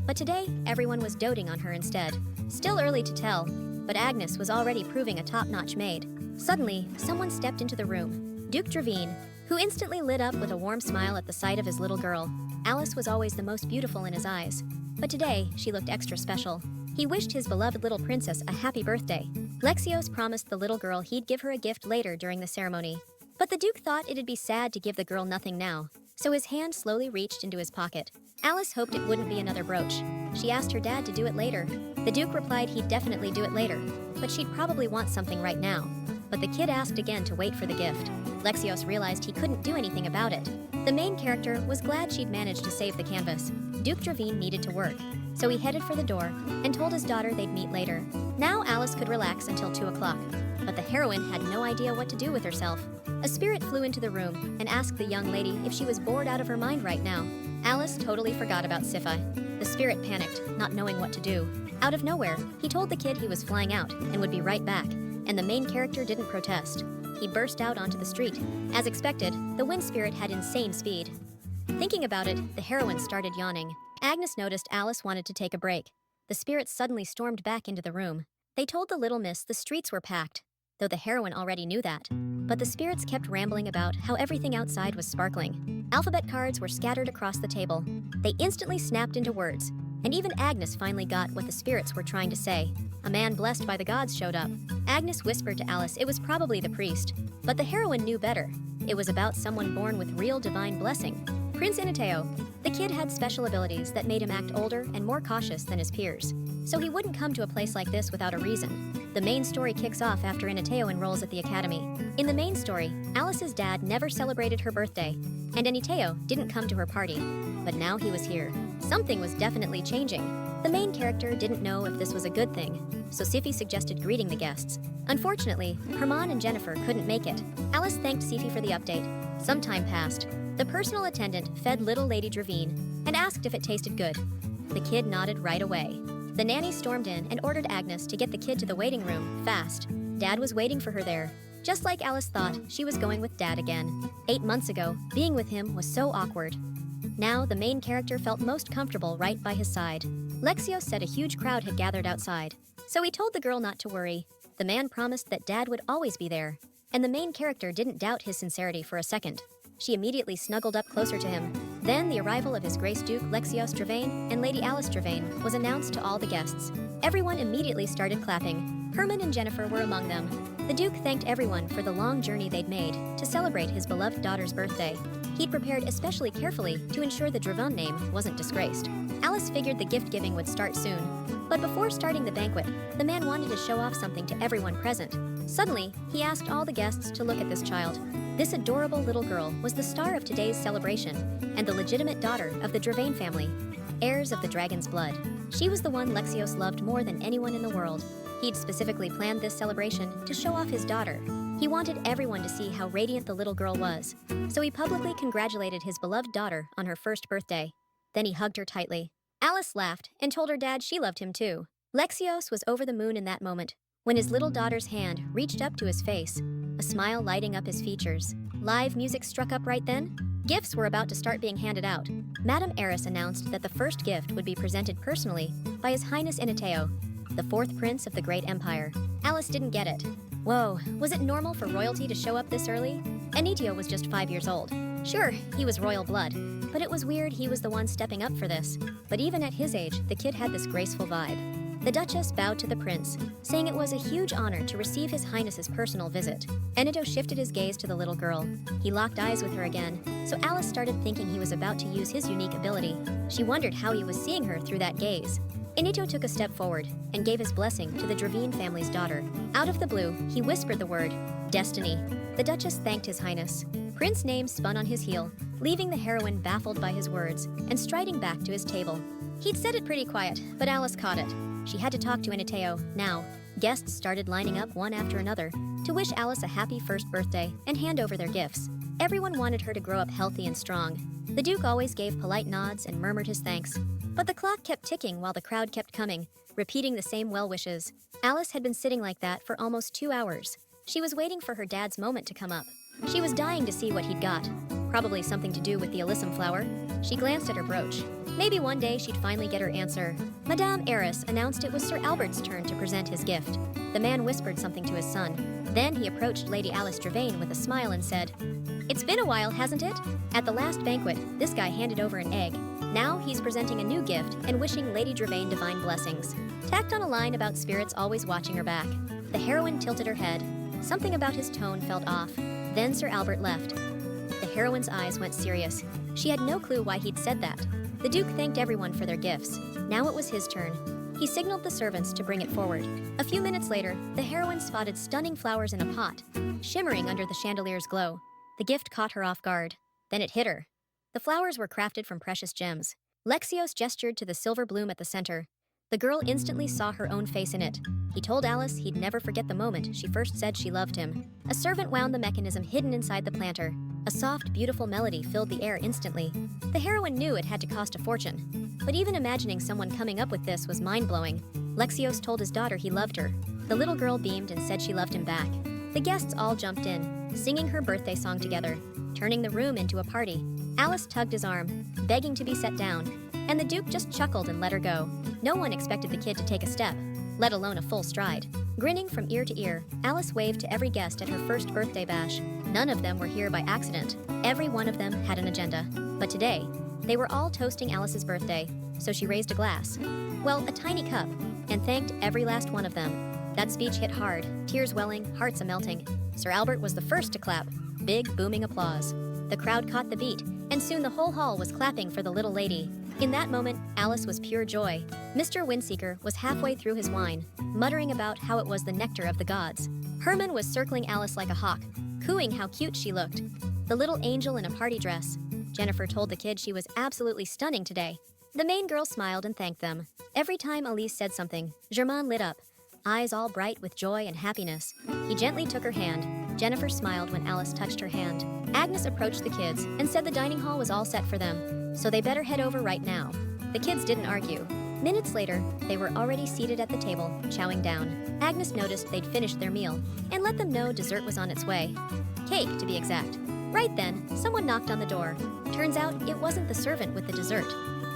But today, everyone was doting on her instead. Still early to tell, but Agnes was already proving a top-notch maid. Suddenly, someone stepped into the room. Duke Dravine, who instantly lit up with a warm smile at the sight of his little girl. Alice was always the most beautiful in his eyes. But today, she looked extra special. He wished his beloved little princess a happy birthday. Lexios promised the little girl he'd give her a gift later during the ceremony. But the Duke thought it'd be sad to give the girl nothing now, so his hand slowly reached into his pocket. Alice hoped it wouldn't be another brooch. She asked her dad to do it later. The Duke replied he'd definitely do it later, but she'd probably want something right now. But the kid asked again to wait for the gift. Lexios realized he couldn't do anything about it. The main character was glad she'd managed to save the canvas. Duke Dravine needed to work, so he headed for the door and told his daughter they'd meet later. Now Alice could relax until 2 o'clock, but the heroine had no idea what to do with herself. A spirit flew into the room and asked the young lady if she was bored out of her mind right now. Alice totally forgot about Sifai. The spirit panicked, not knowing what to do. Out of nowhere, he told the kid he was flying out and would be right back, and the main character didn't protest. He burst out onto the street. As expected, the wind spirit had insane speed. Thinking about it, the heroine started yawning. Agnes noticed Alice wanted to take a break. The spirits suddenly stormed back into the room. They told the little miss the streets were packed, though the heroine already knew that. But the spirits kept rambling about how everything outside was sparkling. Alphabet cards were scattered across the table. They instantly snapped into words, and even Agnes finally got what the spirits were trying to say. A man blessed by the gods showed up. Agnes whispered to Alice it was probably the priest, but the heroine knew better. It was about someone born with real divine blessing. Prince Inateo. The kid had special abilities that made him act older and more cautious than his peers, so he wouldn't come to a place like this without a reason. The main story kicks off after Inateo enrolls at the academy. In the main story, Alice's dad never celebrated her birthday, and Inateo didn't come to her party. But now he was here. Something was definitely changing. The main character didn't know if this was a good thing, so Sifi suggested greeting the guests. Unfortunately, Herman and Jennifer couldn't make it. Alice thanked Sifi for the update. Some time passed. The personal attendant fed little Lady Dravine and asked if it tasted good. The kid nodded right away. The nanny stormed in and ordered Agnes to get the kid to the waiting room, fast. Dad was waiting for her there. Just like Alice thought, she was going with Dad again. 8 months ago, being with him was so awkward. Now, the main character felt most comfortable right by his side. Lexios said a huge crowd had gathered outside, so he told the girl not to worry. The man promised that Dad would always be there, and the main character didn't doubt his sincerity for a second. She immediately snuggled up closer to him. Then the arrival of His Grace Duke Lexios Dravane and Lady Alice Dravane was announced to all the guests. Everyone immediately started clapping. Herman and Jennifer were among them. The Duke thanked everyone for the long journey they'd made to celebrate his beloved daughter's birthday. He'd prepared especially carefully to ensure the Dravane name wasn't disgraced. Alice figured the gift-giving would start soon. But before starting the banquet, the man wanted to show off something to everyone present. Suddenly, he asked all the guests to look at this child. This adorable little girl was the star of today's celebration and the legitimate daughter of the Dravane family, heirs of the dragon's blood. She was the one Lexios loved more than anyone in the world. He'd specifically planned this celebration to show off his daughter. He wanted everyone to see how radiant the little girl was, so he publicly congratulated his beloved daughter on her first birthday. Then he hugged her tightly. Alice laughed and told her dad she loved him too. Lexios was over the moon in that moment, when his little daughter's hand reached up to his face, a smile lighting up his features. Live music struck up right then. Gifts were about to start being handed out. Madame Eris announced that the first gift would be presented personally by His Highness Inateo, the 4th Prince of the Great Empire. Alice didn't get it. Whoa, was it normal for royalty to show up this early? Inateo was just 5 years old. Sure, he was royal blood, but it was weird he was the one stepping up for this. But even at his age, the kid had this graceful vibe. The Duchess bowed to the prince, saying it was a huge honor to receive His Highness's personal visit. Inateo shifted his gaze to the little girl. He locked eyes with her again, so Alice started thinking he was about to use his unique ability. She wondered how he was seeing her through that gaze. Inateo took a step forward and gave his blessing to the Dravine family's daughter. Out of the blue, he whispered the word, Destiny. The Duchess thanked His Highness. Prince's name spun on his heel, leaving the heroine baffled by his words and striding back to his table. He'd said it pretty quiet, but Alice caught it. She had to talk to Inateo now. Guests started lining up one after another to wish Alice a happy first birthday and hand over their gifts. Everyone wanted her to grow up healthy and strong. The Duke always gave polite nods and murmured his thanks. But the clock kept ticking while the crowd kept coming, repeating the same well wishes. Alice had been sitting like that for almost 2 hours. She was waiting for her dad's moment to come up. She was dying to see what he'd got. Probably something to do with the alyssum flower. She glanced at her brooch. Maybe one day she'd finally get her answer. Madame Eris announced it was Sir Albert's turn to present his gift. The man whispered something to his son. Then he approached Lady Alice Dravane with a smile and said, It's been a while, hasn't it? At the last banquet, this guy handed over an egg. Now he's presenting a new gift and wishing Lady Dravain divine blessings. Tacked on a line about spirits always watching her back. The heroine tilted her head. Something about his tone felt off. Then Sir Albert left. The heroine's eyes went serious. She had no clue why he'd said that. The Duke thanked everyone for their gifts. Now it was his turn. He signaled the servants to bring it forward. A few minutes later, the heroine spotted stunning flowers in a pot, shimmering under the chandelier's glow. The gift caught her off guard. Then it hit her. The flowers were crafted from precious gems. Lexios gestured to the silver bloom at the center. The girl instantly saw her own face in it. He told Alice he'd never forget the moment she first said she loved him. A servant wound the mechanism hidden inside the planter. A soft, beautiful melody filled the air instantly. The heroine knew it had to cost a fortune. But even imagining someone coming up with this was mind-blowing. Lexios told his daughter he loved her. The little girl beamed and said she loved him back. The guests all jumped in, singing her birthday song together, turning the room into a party. Alice tugged his arm, begging to be set down, and the Duke just chuckled and let her go. No one expected the kid to take a step, let alone a full stride. Grinning from ear to ear, Alice waved to every guest at her first birthday bash. None of them were here by accident. Every one of them had an agenda. But today, they were all toasting Alice's birthday, so she raised a glass. Well, a tiny cup, and thanked every last one of them. That speech hit hard, tears welling, hearts a-melting. Sir Albert was the first to clap. Big, booming applause. The crowd caught the beat, and soon the whole hall was clapping for the little lady. In that moment, Alice was pure joy. Mr. Windseeker was halfway through his wine, muttering about how it was the nectar of the gods. Herman was circling Alice like a hawk, cooing how cute she looked. The little angel in a party dress. Jennifer told the kid she was absolutely stunning today. The main girl smiled and thanked them. Every time Elise said something, Germain lit up, eyes all bright with joy and happiness. He gently took her hand. Jennifer smiled when Alice touched her hand. Agnes approached the kids and said the dining hall was all set for them, so they better head over right now. The kids didn't argue. Minutes later, they were already seated at the table, chowing down. Agnes noticed they'd finished their meal and let them know dessert was on its way. Cake, to be exact. Right then, someone knocked on the door. Turns out it wasn't the servant with the dessert.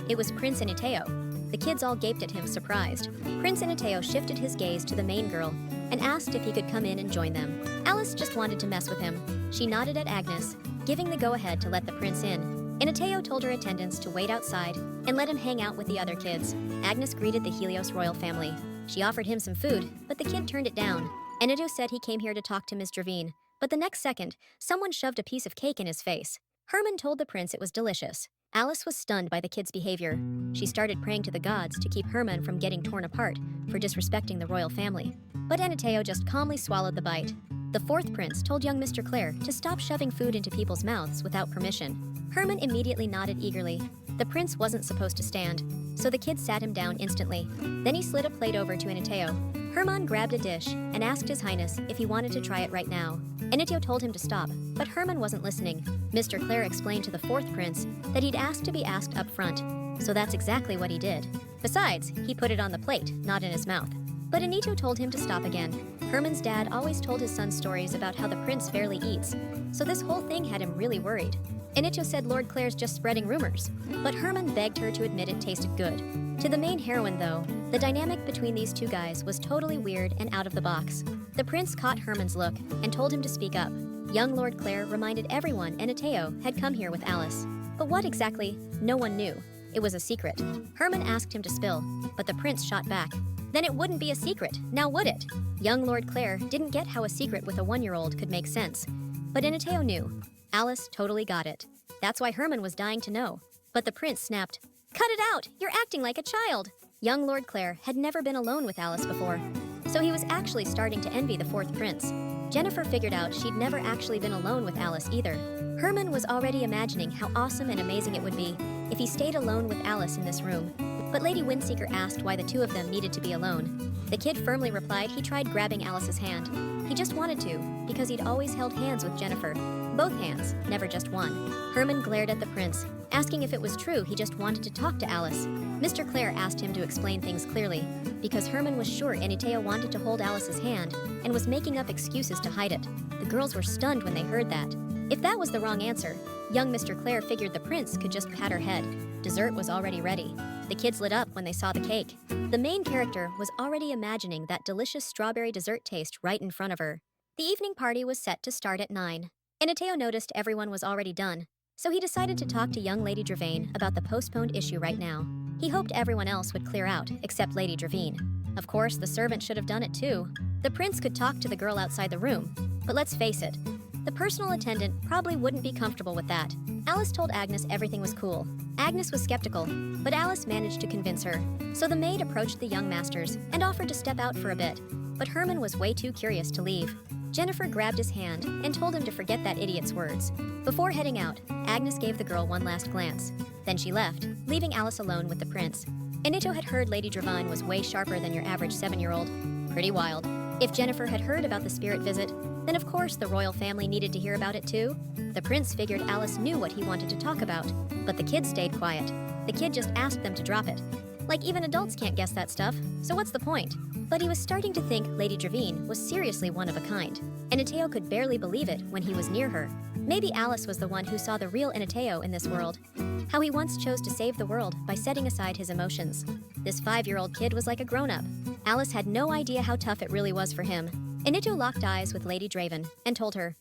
It was Prince Inateo. The kids all gaped at him, surprised. Prince Inateo shifted his gaze to the main girl and asked if he could come in and join them. Alice just wanted to mess with him. She nodded at Agnes, giving the go-ahead to let the prince in. Inateo told her attendants to wait outside and let him hang out with the other kids. Agnes greeted the Helios royal family. She offered him some food, but the kid turned it down. Inateo said he came here to talk to Miss Dravain, but the next second, someone shoved a piece of cake in his face. Herman told the prince it was delicious. Alice was stunned by the kid's behavior. She started praying to the gods to keep Herman from getting torn apart for disrespecting the royal family. But Anateo just calmly swallowed the bite. The fourth prince told young Mr. Clare to stop shoving food into people's mouths without permission. Herman immediately nodded eagerly. The prince wasn't supposed to stand, so the kid sat him down instantly. Then he slid a plate over to Anateo. Herman grabbed a dish and asked His Highness if he wanted to try it right now. Anateo told him to stop, but Herman wasn't listening. Mr. Clare explained to the fourth prince that he'd asked to be asked up front, so that's exactly what he did. Besides, he put it on the plate, not in his mouth. But Anito told him to stop again. Herman's dad always told his son stories about how the prince barely eats, so this whole thing had him really worried. Anito said Lord Clare's just spreading rumors, but Herman begged her to admit it tasted good. To the main heroine, though, the dynamic between these two guys was totally weird and out of the box. The prince caught Herman's look and told him to speak up. Young Lord Clare reminded everyone Anateo had come here with Alice. But what exactly? No one knew. It was a secret. Herman asked him to spill, but the prince shot back. Then it wouldn't be a secret, now would it? Young Lord Clare didn't get how a secret with a 1-year-old could make sense. But Anateo knew. Alice totally got it. That's why Herman was dying to know. But the prince snapped, "Cut it out! You're acting like a child!" Young Lord Clare had never been alone with Alice before, so he was actually starting to envy the fourth prince. Jennifer figured out she'd never actually been alone with Alice either. Herman was already imagining how awesome and amazing it would be if he stayed alone with Alice in this room. But Lady Windseeker asked why the two of them needed to be alone. The kid firmly replied he tried grabbing Alice's hand. He just wanted to, because he'd always held hands with Jennifer. Both hands, never just one. Herman glared at the prince, asking if it was true he just wanted to talk to Alice. Mr. Clare asked him to explain things clearly, because Herman was sure Anateo wanted to hold Alice's hand and was making up excuses to hide it. The girls were stunned when they heard that. If that was the wrong answer, young Mr. Clare figured the prince could just pat her head. Dessert was already ready. The kids lit up when they saw the cake. The main character was already imagining that delicious strawberry dessert taste right in front of her. The evening party was set to start at 9. Inateo noticed everyone was already done, so he decided to talk to young Lady Dravane about the postponed issue right now. He hoped everyone else would clear out, except Lady Dravane. Of course, the servant should have done it too. The prince could talk to the girl outside the room, but let's face it, the personal attendant probably wouldn't be comfortable with that. Alice told Agnes everything was cool. Agnes was skeptical, but Alice managed to convince her. So the maid approached the young masters and offered to step out for a bit, but Herman was way too curious to leave. Jennifer grabbed his hand and told him to forget that idiot's words. Before heading out, Agnes gave the girl one last glance. Then she left, leaving Alice alone with the prince. Inito had heard Lady Dravane was way sharper than your average 7-year-old. Pretty wild. If Jennifer had heard about the spirit visit, then of course the royal family needed to hear about it too. The prince figured Alice knew what he wanted to talk about, but the kid stayed quiet. The kid just asked them to drop it. Like, even adults can't guess that stuff, so what's the point? But he was starting to think Lady Dravane was seriously one of a kind. Inateo could barely believe it when he was near her. Maybe Alice was the one who saw the real Inateo in this world. How he once chose to save the world by setting aside his emotions. This 5-year-old kid was like a grown-up. Alice had no idea how tough it really was for him. Inito locked eyes with Lady Dravane and told her,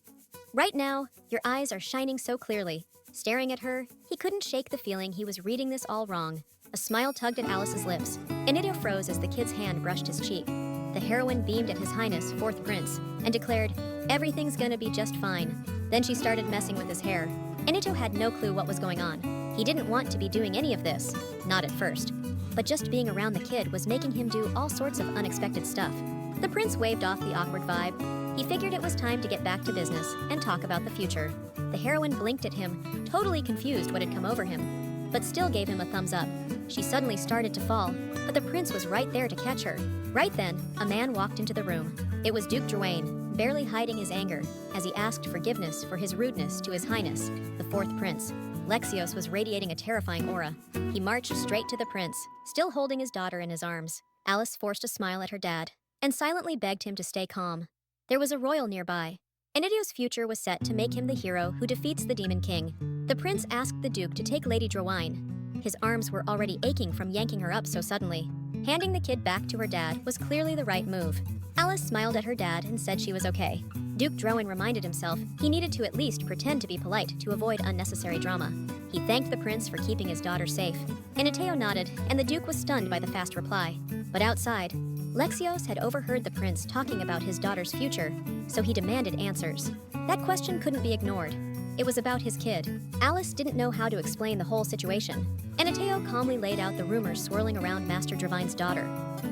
"Right now, your eyes are shining so clearly." Staring at her, he couldn't shake the feeling he was reading this all wrong. A smile tugged at Alice's lips. Inito froze as the kid's hand brushed his cheek. The heroine beamed at His Highness, 4th Prince, and declared, "Everything's gonna be just fine." Then she started messing with his hair. Inito had no clue what was going on. He didn't want to be doing any of this, not at first. But just being around the kid was making him do all sorts of unexpected stuff. The prince waved off the awkward vibe. He figured it was time to get back to business and talk about the future. The heroine blinked at him, totally confused what had come over him, but still gave him a thumbs up. She suddenly started to fall, but the prince was right there to catch her. Right then, a man walked into the room. It was Duke Drouaine, barely hiding his anger, as he asked forgiveness for his rudeness to His Highness, the 4th Prince. Lexios was radiating a terrifying aura. He marched straight to the prince, still holding his daughter in his arms. Alice forced a smile at her dad, and silently begged him to stay calm. There was a royal nearby. Inidio's future was set to make him the hero who defeats the Demon King. The prince asked the Duke to take Lady Drouaine. His arms were already aching from yanking her up so suddenly. Handing the kid back to her dad was clearly the right move. Alice smiled at her dad and said she was okay. Duke Drouaine reminded himself he needed to at least pretend to be polite to avoid unnecessary drama. He thanked the prince for keeping his daughter safe. Inateo nodded, and the Duke was stunned by the fast reply. But outside, Lexios had overheard the prince talking about his daughter's future, so he demanded answers. That question couldn't be ignored. It was about his kid. Alice didn't know how to explain the whole situation. Inateo calmly laid out the rumors swirling around Master Dravaine's daughter.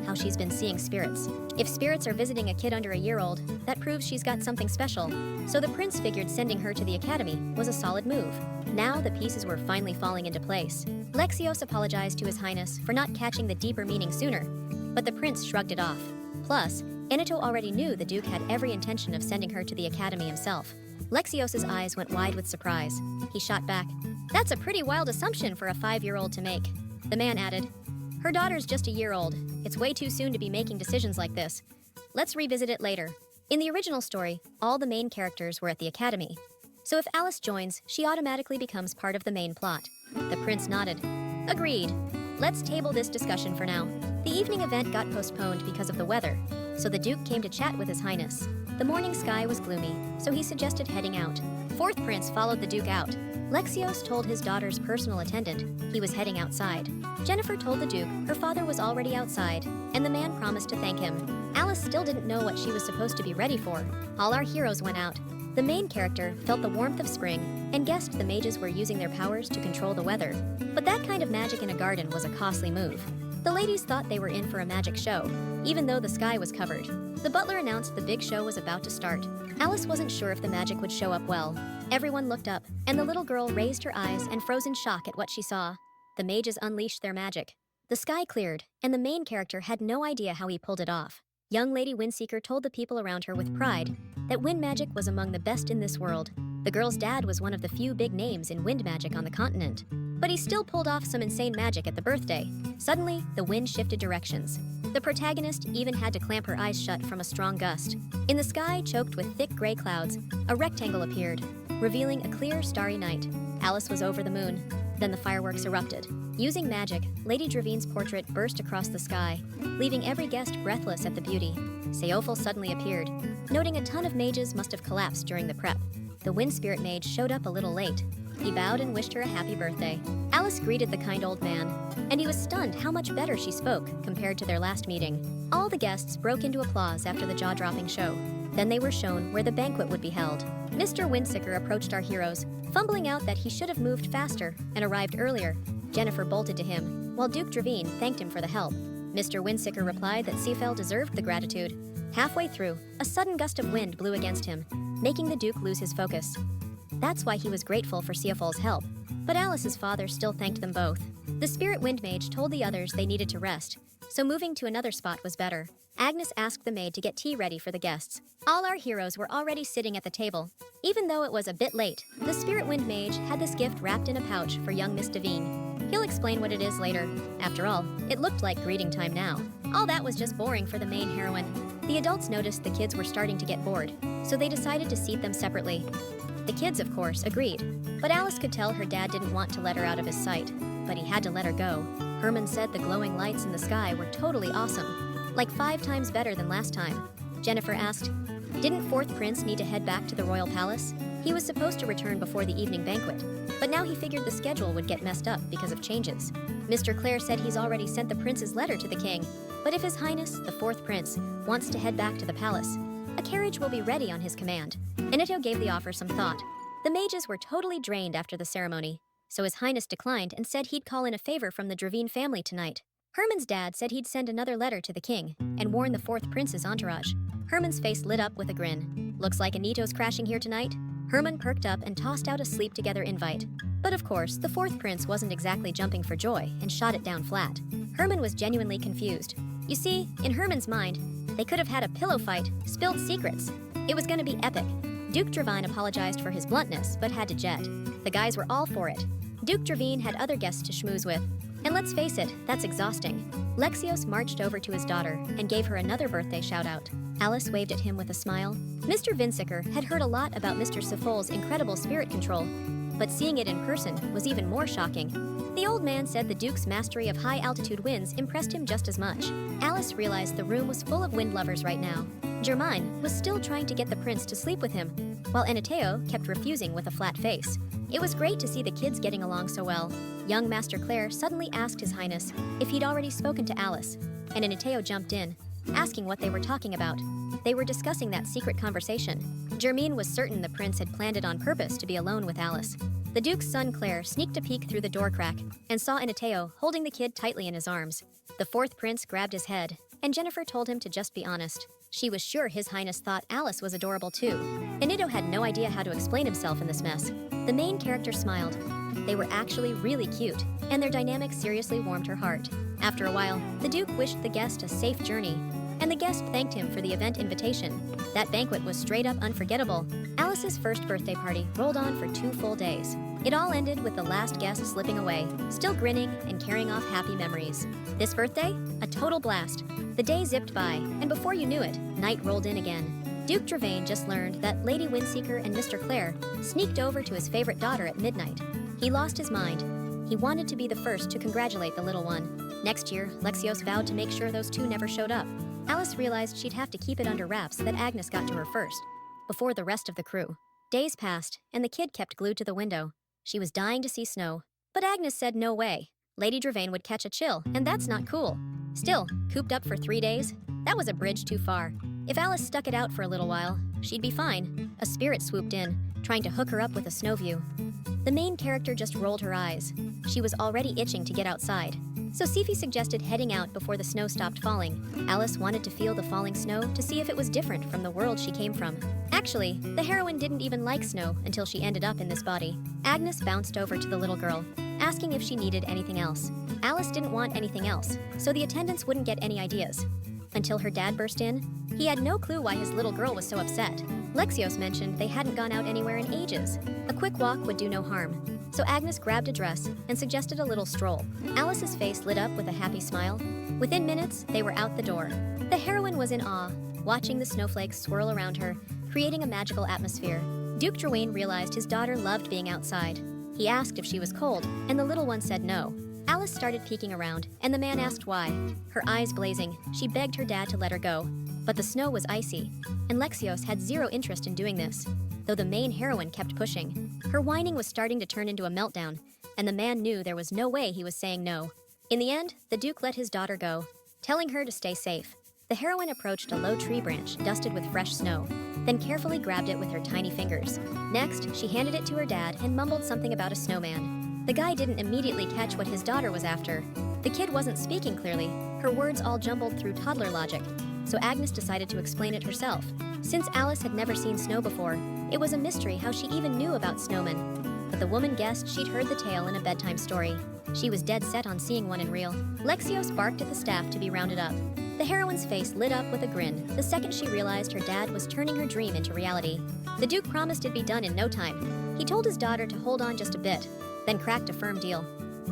How she's been seeing spirits. If spirits are visiting a kid under a year old, that proves she's got something special. So the prince figured sending her to the academy was a solid move. Now the pieces were finally falling into place. Lexios apologized to His Highness for not catching the deeper meaning sooner, but the prince shrugged it off. Plus, Inateo already knew the Duke had every intention of sending her to the academy himself. Lexios's eyes went wide with surprise. He shot back, "That's a pretty wild assumption for a 5-year-old to make." The man added, "Her daughter's just a year old. It's way too soon to be making decisions like this. Let's revisit it later." In the original story, all the main characters were at the academy. So if Alice joins, she automatically becomes part of the main plot. The prince nodded. "Agreed. Let's table this discussion for now." The evening event got postponed because of the weather, so the Duke came to chat with His Highness. The morning sky was gloomy, so he suggested heading out. 4th Prince followed the Duke out. Lexios told his daughter's personal attendant he was heading outside. Jennifer told the Duke her father was already outside, and the man promised to thank him. Alice still didn't know what she was supposed to be ready for. All our heroes went out. The main character felt the warmth of spring and guessed the mages were using their powers to control the weather. But that kind of magic in a garden was a costly move. The ladies thought they were in for a magic show, even though the sky was covered. The butler announced the big show was about to start. Alice wasn't sure if the magic would show up well. Everyone looked up, and the little girl raised her eyes and froze in shock at what she saw. The mages unleashed their magic. The sky cleared, and the main character had no idea how he pulled it off. Young Lady Windseeker told the people around her with pride that wind magic was among the best in this world. The girl's dad was one of the few big names in wind magic on the continent. But he still pulled off some insane magic at the birthday. Suddenly, the wind shifted directions. The protagonist even had to clamp her eyes shut from a strong gust. In the sky, choked with thick gray clouds, a rectangle appeared, revealing a clear, starry night. Alice was over the moon. Then the fireworks erupted. Using magic, Lady Dravaine's portrait burst across the sky, leaving every guest breathless at the beauty. Seophil suddenly appeared, noting a ton of mages must have collapsed during the prep. the wind spirit mage showed up a little late. He bowed and wished her a happy birthday. Alice greeted the kind old man, and he was stunned how much better she spoke compared to their last meeting. All the guests broke into applause after the jaw-dropping show. Then they were shown where the banquet would be held. Mr. Windseeker approached our heroes, fumbling out that he should have moved faster and arrived earlier. Jennifer bolted to him, while Duke Dravine thanked him for the help. Mr. Windseeker replied that Seafell deserved the gratitude. Halfway through, a sudden gust of wind blew against him, making the Duke lose his focus. That's why he was grateful for Seafell's help, but Alice's father still thanked them both. The spirit wind mage told the others they needed to rest, so moving to another spot was better. Agnes asked the maid to get tea ready for the guests. All our heroes were already sitting at the table. Even though it was a bit late, the spirit wind mage had this gift wrapped in a pouch for young Miss Devine. He'll explain what it is later. After all, it looked like greeting time now. All that was just boring for the main heroine. The adults noticed the kids were starting to get bored, so they decided to seat them separately. The kids, of course, agreed, but Alice could tell her dad didn't want to let her out of his sight, but he had to let her go. Herman said the glowing lights in the sky were totally awesome, like 5 times better than last time. Jennifer asked, didn't Fourth Prince need to head back to the royal palace? He was supposed to return before the evening banquet, but now he figured the schedule would get messed up because of changes. Mr. Clare said he's already sent the prince's letter to the king, but if His Highness, the Fourth Prince, wants to head back to the palace, a carriage will be ready on his command. Inito gave the offer some thought. The mages were totally drained after the ceremony, so His Highness declined and said he'd call in a favor from the Dravine family tonight. Herman's dad said he'd send another letter to the king and warn the Fourth Prince's entourage. Herman's face lit up with a grin. Looks like Anito's crashing here tonight. Herman perked up and tossed out a sleep-together invite. But of course, the Fourth Prince wasn't exactly jumping for joy and shot it down flat. Herman was genuinely confused. You see, in Herman's mind, they could have had a pillow fight, spilled secrets. It was gonna be epic. Duke Dravine apologized for his bluntness, but had to jet. The guys were all for it. Duke Dravine had other guests to schmooze with. And let's face it, that's exhausting. Lexios marched over to his daughter and gave her another birthday shout-out. Alice waved at him with a smile. Mr. Windseeker had heard a lot about Mr. Sefol's incredible spirit control, but seeing it in person was even more shocking. The old man said the Duke's mastery of high-altitude winds impressed him just as much. Alice realized the room was full of wind lovers right now. Germain was still trying to get the prince to sleep with him, while Anateo kept refusing with a flat face. It was great to see the kids getting along so well. Young Master Clare suddenly asked His Highness if he'd already spoken to Alice, and Anateo jumped in, asking what they were talking about. They were discussing that secret conversation. Germain was certain the prince had planned it on purpose to be alone with Alice. The Duke's son Claire sneaked a peek through the door crack and saw Anateo holding the kid tightly in his arms. The Fourth Prince grabbed his head, and Jennifer told him to just be honest. She was sure His Highness thought Alice was adorable too. Anito had no idea how to explain himself in this mess. The main character smiled. They were actually really cute, and their dynamic seriously warmed her heart. After a while, the Duke wished the guest a safe journey, and the guest thanked him for the event invitation. That banquet was straight up unforgettable. Alice's first birthday party rolled on for 2 full days. It all ended with the last guest slipping away, still grinning and carrying off happy memories. This birthday? A total blast. The day zipped by, and before you knew it, night rolled in again. Duke Dravine just learned that Lady Windseeker and Mr. Clare sneaked over to his favorite daughter at midnight. He lost his mind. He wanted to be the first to congratulate the little one. Next year, Lexios vowed to make sure those two never showed up. Alice realized she'd have to keep it under wraps that Agnes got to her first, before the rest of the crew. Days passed, and the kid kept glued to the window. She was dying to see snow, but Agnes said no way. Lady Dravine would catch a chill, and that's not cool. Still, cooped up for 3 days? That was a bridge too far. If Alice stuck it out for a little while, she'd be fine. A spirit swooped in, trying to hook her up with a snow view. The main character just rolled her eyes. She was already itching to get outside. So Sifi suggested heading out before the snow stopped falling. Alice wanted to feel the falling snow to see if it was different from the world she came from. Actually, the heroine didn't even like snow until she ended up in this body. Agnes bounced over to the little girl, asking if she needed anything else. Alice didn't want anything else, so the attendants wouldn't get any ideas. Until her dad burst in. He had no clue why his little girl was so upset. Lexios mentioned they hadn't gone out anywhere in ages. A quick walk would do no harm. So Agnes grabbed a dress and suggested a little stroll. Alice's face lit up with a happy smile. Within minutes, they were out the door. The heroine was in awe, watching the snowflakes swirl around her, creating a magical atmosphere. Duke Dravine realized his daughter loved being outside. He asked if she was cold, and the little one said no. Alice started peeking around, and the man asked why. Her eyes blazing, she begged her dad to let her go. But the snow was icy, and Lexios had zero interest in doing this. though the main heroine kept pushing. Her whining was starting to turn into a meltdown, and the man knew there was no way he was saying no. In the end, the Duke let his daughter go, telling her to stay safe. The heroine approached a low tree branch dusted with fresh snow, then carefully grabbed it with her tiny fingers. Next, she handed it to her dad and mumbled something about a snowman. The guy didn't immediately catch what his daughter was after. The kid wasn't speaking clearly, her words all jumbled through toddler logic, so Agnes decided to explain it herself. Since Alice had never seen snow before, it was a mystery how she even knew about snowmen. But the woman guessed she'd heard the tale in a bedtime story. She was dead set on seeing one in real. Lexios barked at the staff to be rounded up. The heroine's face lit up with a grin the second she realized her dad was turning her dream into reality. The Duke promised it'd be done in no time. He told his daughter to hold on just a bit, then cracked a firm deal.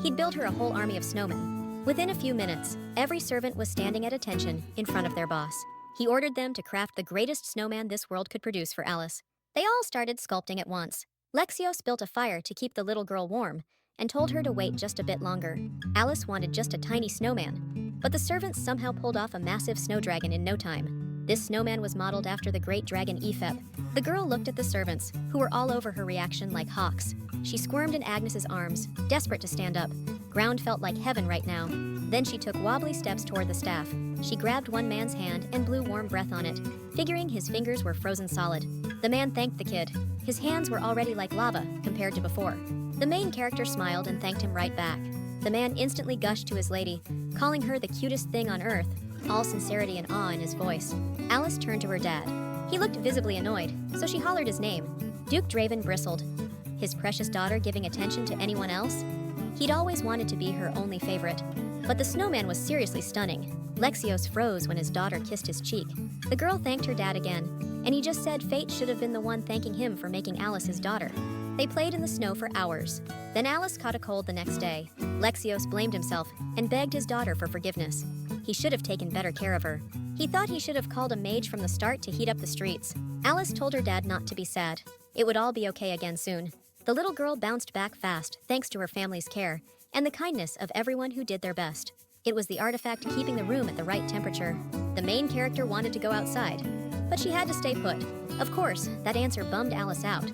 He'd build her a whole army of snowmen. Within a few minutes, every servant was standing at attention in front of their boss. He ordered them to craft the greatest snowman this world could produce for Alice. They all started sculpting at once. Lexios built a fire to keep the little girl warm and told her to wait just a bit longer. Alice wanted just a tiny snowman, but the servants somehow pulled off a massive snow dragon in no time. This snowman was modeled after the great dragon Epheb. The girl looked at the servants, who were all over her reaction like hawks. She squirmed in Agnes's arms, desperate to stand up. Ground felt like heaven right now. Then she took wobbly steps toward the staff. She grabbed one man's hand and blew warm breath on it, figuring his fingers were frozen solid. The man thanked the kid. His hands were already like lava compared to before. The main character smiled and thanked him right back. The man instantly gushed to his lady, calling her the cutest thing on earth, all sincerity and awe in his voice. Alice turned to her dad. He looked visibly annoyed, so she hollered his name. Duke Draven bristled. His precious daughter giving attention to anyone else? He'd always wanted to be her only favorite. But the snowman was seriously stunning. Lexios froze when his daughter kissed his cheek. The girl thanked her dad again, and he just said fate should have been the one thanking him for making Alice his daughter. They played in the snow for hours. Then Alice caught a cold the next day. Lexios blamed himself and begged his daughter for forgiveness. He should have taken better care of her. He thought he should have called a mage from the start to heat up the streets. Alice told her dad not to be sad. It would all be okay again soon. The little girl bounced back fast thanks to her family's care and the kindness of everyone who did their best. It was the artifact keeping the room at the right temperature. The main character wanted to go outside, but she had to stay put. Of course, that answer bummed Alice out.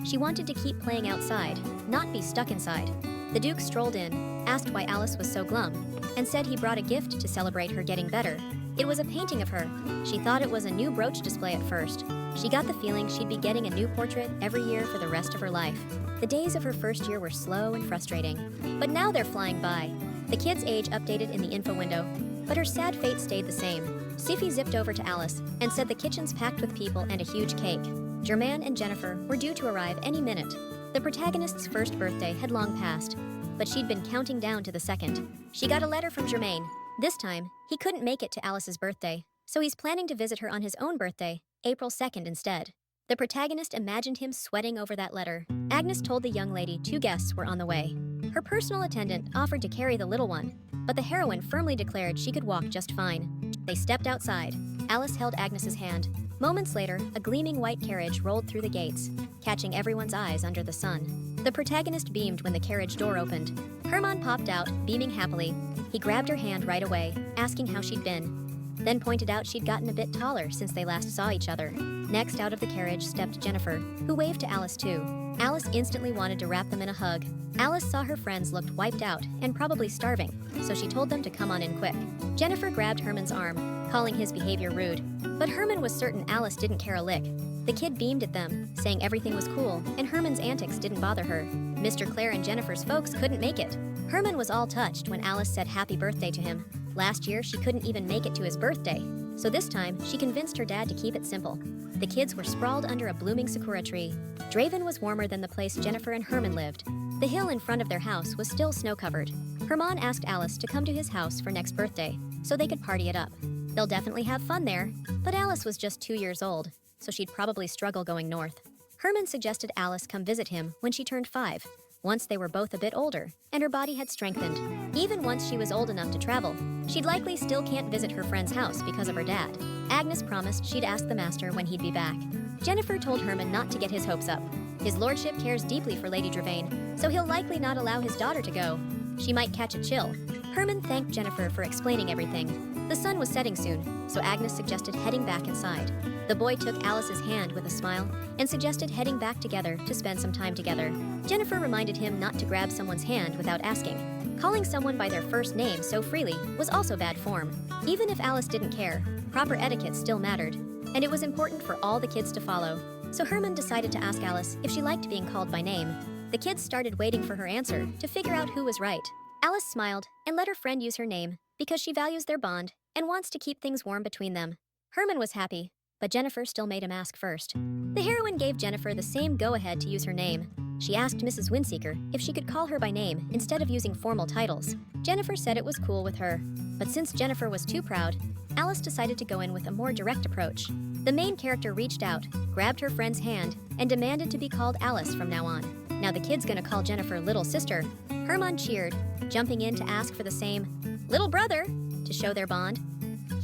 She wanted to keep playing outside, not be stuck inside. The Duke strolled in, asked why Alice was so glum, and said he brought a gift to celebrate her getting better. It was a painting of her. She thought it was a new brooch display at first. She got the feeling she'd be getting a new portrait every year for the rest of her life. The days of her first year were slow and frustrating, but now they're flying by. The kid's age updated in the info window, but her sad fate stayed the same. Sifi zipped over to Alice and said the kitchen's packed with people and a huge cake. Germaine and Jennifer were due to arrive any minute. The protagonist's first birthday had long passed, but she'd been counting down to the second. She got a letter from Germaine. This time, he couldn't make it to Alice's birthday, so he's planning to visit her on his own birthday, April 2nd instead. The protagonist imagined him sweating over that letter. Agnes told the young lady 2 guests were on the way. Her personal attendant offered to carry the little one, but the heroine firmly declared she could walk just fine. They stepped outside. Alice held Agnes's hand. Moments later, a gleaming white carriage rolled through the gates, catching everyone's eyes under the sun. The protagonist beamed when the carriage door opened. Herman popped out, beaming happily. He grabbed her hand right away, asking how she'd been, then pointed out she'd gotten a bit taller since they last saw each other. Next out of the carriage stepped Jennifer, who waved to Alice too. Alice instantly wanted to wrap them in a hug. Alice saw her friends looked wiped out and probably starving, so she told them to come on in quick. Jennifer grabbed Herman's arm, calling his behavior rude. But Herman was certain Alice didn't care a lick. The kid beamed at them, saying everything was cool, and Herman's antics didn't bother her. Mr. Clare and Jennifer's folks couldn't make it. Herman was all touched when Alice said happy birthday to him. Last year, she couldn't even make it to his birthday, so this time, she convinced her dad to keep it simple. The kids were sprawled under a blooming sakura tree. Draven was warmer than the place Jennifer and Herman lived. The hill in front of their house was still snow-covered. Herman asked Alice to come to his house for next birthday, so they could party it up. They'll definitely have fun there, but Alice was just 2 years old, so she'd probably struggle going north. Herman suggested Alice come visit him when she turned 5, once they were both a bit older, and her body had strengthened. Even once she was old enough to travel, she'd likely still can't visit her friend's house because of her dad. Agnes promised she'd ask the master when he'd be back. Jennifer told Herman not to get his hopes up. His lordship cares deeply for Lady Dravain, so he'll likely not allow his daughter to go. She might catch a chill. Herman thanked Jennifer for explaining everything. The sun was setting soon, so Agnes suggested heading back inside. The boy took Alice's hand with a smile and suggested heading back together to spend some time together. Jennifer reminded him not to grab someone's hand without asking. Calling someone by their first name so freely was also bad form. Even if Alice didn't care, proper etiquette still mattered, and it was important for all the kids to follow. So Herman decided to ask Alice if she liked being called by name. The kids started waiting for her answer to figure out who was right. Alice smiled and let her friend use her name because she values their bond and wants to keep things warm between them. Herman was happy, but Jennifer still made him ask first. The heroine gave Jennifer the same go-ahead to use her name. She asked Mrs. Windseeker if she could call her by name instead of using formal titles. Jennifer said it was cool with her, but since Jennifer was too proud, Alice decided to go in with a more direct approach. The main character reached out, grabbed her friend's hand, and demanded to be called Alice from now on. Now the kid's gonna call Jennifer little sister. Herman cheered, jumping in to ask for the same little brother to show their bond.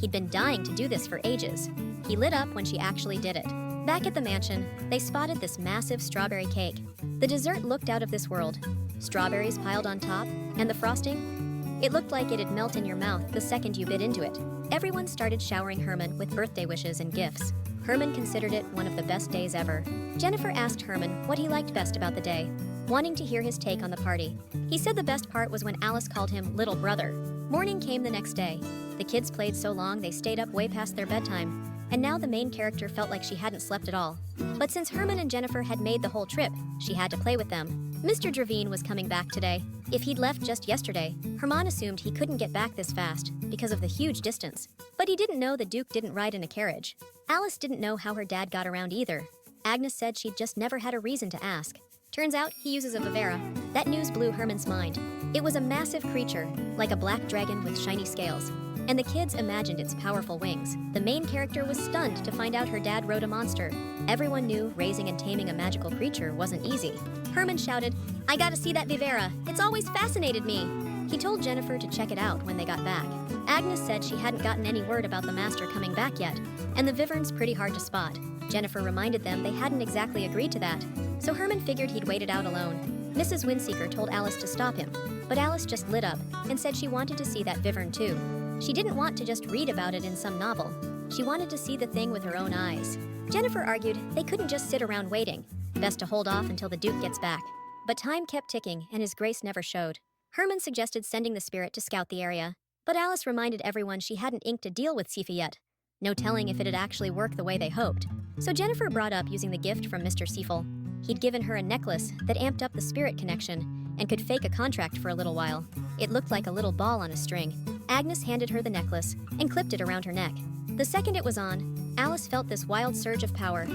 He'd been dying to do this for ages. He lit up when she actually did it. Back at the mansion, they spotted this massive strawberry cake. The dessert looked out of this world. Strawberries piled on top, and the frosting? It looked like it'd melt in your mouth the second you bit into it. Everyone started showering Herman with birthday wishes and gifts. Herman considered it one of the best days ever. Jennifer asked Herman what he liked best about the day, wanting to hear his take on the party. He said the best part was when Alice called him little brother. Morning came the next day. The kids played so long they stayed up way past their bedtime, and now the main character felt like she hadn't slept at all. But since Herman and Jennifer had made the whole trip, she had to play with them. Mr. Dravine was coming back today. If he'd left just yesterday, Herman assumed he couldn't get back this fast because of the huge distance. But he didn't know the Duke didn't ride in a carriage. Alice didn't know how her dad got around either. Agnes said she'd just never had a reason to ask. Turns out he uses a vivera. That news blew Herman's mind. It was a massive creature, like a black dragon with shiny scales, and the kids imagined its powerful wings. The main character was stunned to find out her dad rode a monster. Everyone knew raising and taming a magical creature wasn't easy. Herman shouted, "I gotta see that vivera. It's always fascinated me." He told Jennifer to check it out when they got back. Agnes said she hadn't gotten any word about the master coming back yet, and the vivern's pretty hard to spot. Jennifer reminded them they hadn't exactly agreed to that, so Herman figured he'd wait it out alone. Mrs. Windseeker told Alice to stop him, but Alice just lit up and said she wanted to see that vivern too. She didn't want to just read about it in some novel. She wanted to see the thing with her own eyes. Jennifer argued they couldn't just sit around waiting. Best to hold off until the Duke gets back. But time kept ticking and his grace never showed. Herman suggested sending the spirit to scout the area, but Alice reminded everyone she hadn't inked a deal with Sifa yet. No telling if it'd actually work the way they hoped. So Jennifer brought up using the gift from Mr. Seafel. He'd given her a necklace that amped up the spirit connection and could fake a contract for a little while. It looked like a little ball on a string. Agnes handed her the necklace and clipped it around her neck. The second it was on, Alice felt this wild surge of power.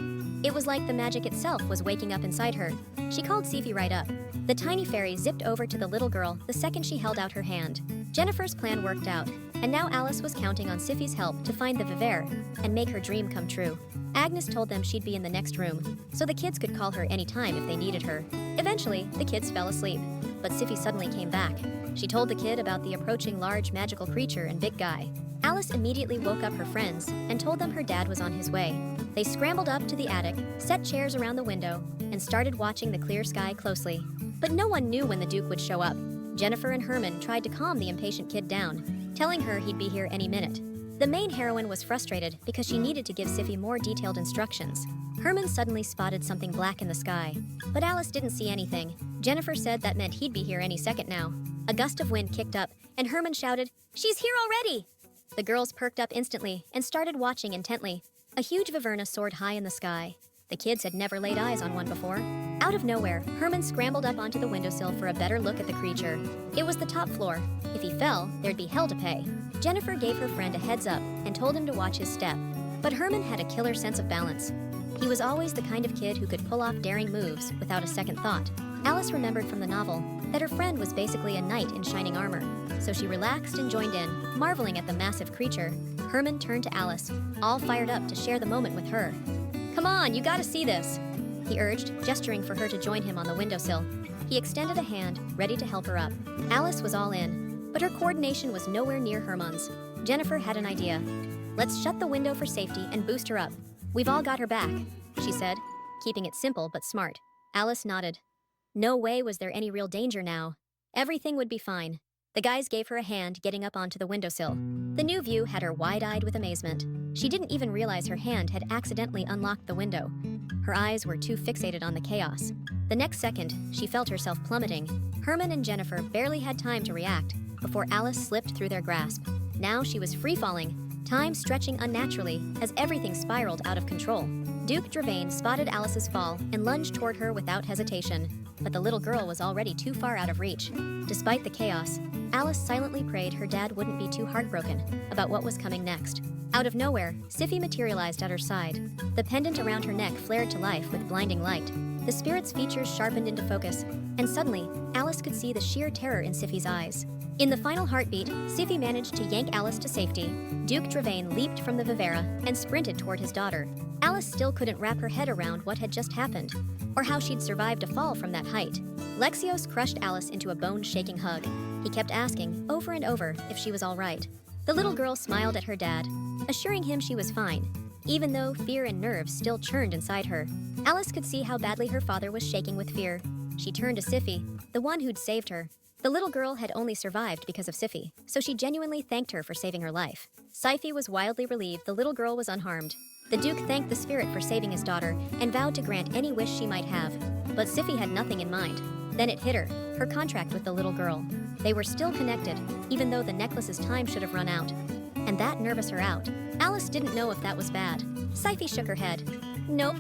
It was like the magic itself was waking up inside her. She called Sifi right up. The tiny fairy zipped over to the little girl the second she held out her hand. Jennifer's plan worked out, and now Alice was counting on Sifi's help to find the vivere and make her dream come true. Agnes told them she'd be in the next room, so the kids could call her anytime if they needed her. Eventually, the kids fell asleep, but Sifi suddenly came back. She told the kid about the approaching large magical creature and big guy. Alice immediately woke up her friends and told them her dad was on his way. They scrambled up to the attic, set chairs around the window, and started watching the clear sky closely. But no one knew when the Duke would show up. Jennifer and Herman tried to calm the impatient kid down, telling her he'd be here any minute. The main heroine was frustrated because she needed to give Sifi more detailed instructions. Herman suddenly spotted something black in the sky, but Alice didn't see anything. Jennifer said that meant he'd be here any second now. A gust of wind kicked up, and Herman shouted, "She's here already!" The girls perked up instantly and started watching intently. A huge viverna soared high in the sky. The kids had never laid eyes on one before. Out of nowhere, Herman scrambled up onto the windowsill for a better look at the creature. It was the top floor. If he fell, there'd be hell to pay. Jennifer gave her friend a heads up and told him to watch his step. But Herman had a killer sense of balance. He was always the kind of kid who could pull off daring moves without a second thought. Alice remembered from the novel that her friend was basically a knight in shining armor, so she relaxed and joined in, marveling at the massive creature. Herman turned to Alice, all fired up to share the moment with her. "Come on, you gotta see this," he urged, gesturing for her to join him on the windowsill. He extended a hand, ready to help her up. Alice was all in, but her coordination was nowhere near Herman's. Jennifer had an idea. "Let's shut the window for safety and boost her up. We've all got her back," she said, keeping it simple but smart. Alice nodded. No way was there any real danger now. Everything would be fine. The guys gave her a hand getting up onto the windowsill. The new view had her wide-eyed with amazement. She didn't even realize her hand had accidentally unlocked the window. Her eyes were too fixated on the chaos. The next second, she felt herself plummeting. Herman and Jennifer barely had time to react before Alice slipped through their grasp. Now she was free-falling, time stretching unnaturally as everything spiraled out of control. Duke Dravain spotted Alice's fall and lunged toward her without hesitation, but the little girl was already too far out of reach. Despite the chaos, Alice silently prayed her dad wouldn't be too heartbroken about what was coming next. Out of nowhere, Siffi materialized at her side. The pendant around her neck flared to life with blinding light. The spirit's features sharpened into focus, and suddenly, Alice could see the sheer terror in Siffi's eyes. In the final heartbeat, Siffi managed to yank Alice to safety. Duke Dravain leaped from the vivera and sprinted toward his daughter. Alice still couldn't wrap her head around what had just happened, or how she'd survived a fall from that height. Lexios crushed Alice into a bone-shaking hug. He kept asking, over and over, if she was all right. The little girl smiled at her dad, assuring him she was fine, even though fear and nerves still churned inside her. Alice could see how badly her father was shaking with fear. She turned to Siffi, the one who'd saved her. The little girl had only survived because of Siffi, so she genuinely thanked her for saving her life. Siffi was wildly relieved the little girl was unharmed. The Duke thanked the spirit for saving his daughter and vowed to grant any wish she might have. But Siffi had nothing in mind. Then it hit her contract with the little girl. They were still connected, even though the necklace's time should have run out. And that nervous her out. Alice didn't know if that was bad. Siffi shook her head. Nope.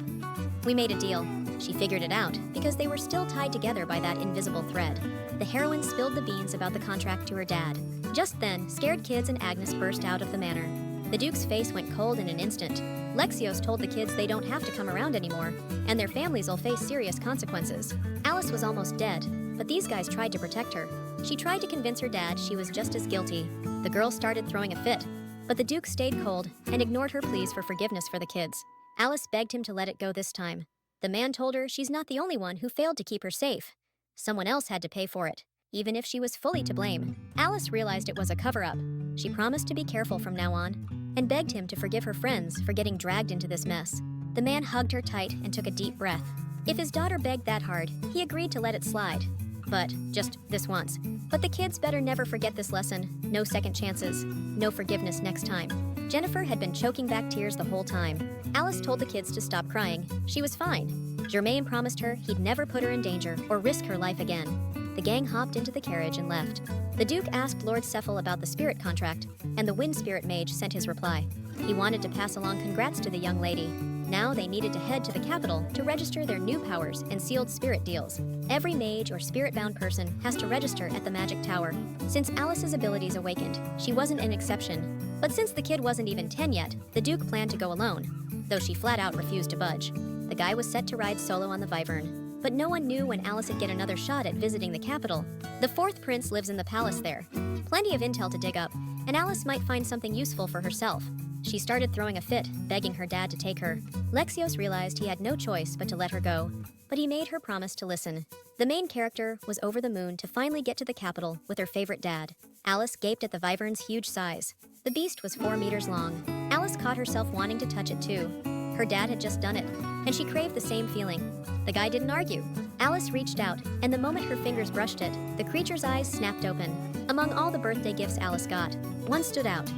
We made a deal. She figured it out because they were still tied together by that invisible thread. The heroine spilled the beans about the contract to her dad. Just then, scared kids and Agnes burst out of the manor. The Duke's face went cold in an instant. Lexios told the kids they don't have to come around anymore, and their families'll face serious consequences. Alice was almost dead, but these guys tried to protect her. She tried to convince her dad she was just as guilty. The girl started throwing a fit, but the Duke stayed cold and ignored her pleas for forgiveness for the kids. Alice begged him to let it go this time. The man told her she's not the only one who failed to keep her safe. Someone else had to pay for it, even if she was fully to blame. Alice realized it was a cover-up. She promised to be careful from now on, and begged him to forgive her friends for getting dragged into this mess. The man hugged her tight and took a deep breath. If his daughter begged that hard, he agreed to let it slide. But just this once. But the kids better never forget this lesson. No second chances. No forgiveness next time. Jennifer had been choking back tears the whole time. Alice told the kids to stop crying. She was fine. Germain promised her he'd never put her in danger or risk her life again. The gang hopped into the carriage and left. The Duke asked Lord Cephal about the spirit contract, and the wind spirit mage sent his reply. He wanted to pass along congrats to the young lady. Now they needed to head to the capital to register their new powers and sealed spirit deals. Every mage or spirit-bound person has to register at the magic tower. Since Alice's abilities awakened, she wasn't an exception. But since the kid wasn't even 10 yet, the Duke planned to go alone, though she flat out refused to budge. The guy was set to ride solo on the Wyvern, but no one knew when Alice would get another shot at visiting the capital. The fourth prince lives in the palace there. Plenty of intel to dig up, and Alice might find something useful for herself. She started throwing a fit, begging her dad to take her. Lexios realized he had no choice but to let her go, but he made her promise to listen. The main character was over the moon to finally get to the capital with her favorite dad. Alice gaped at the Wyvern's huge size. The beast was 4 meters long. Alice caught herself wanting to touch it too. Her dad had just done it, and she craved the same feeling. The guy didn't argue. Alice reached out, and the moment her fingers brushed it, the creature's eyes snapped open. Among all the birthday gifts Alice got, one stood out.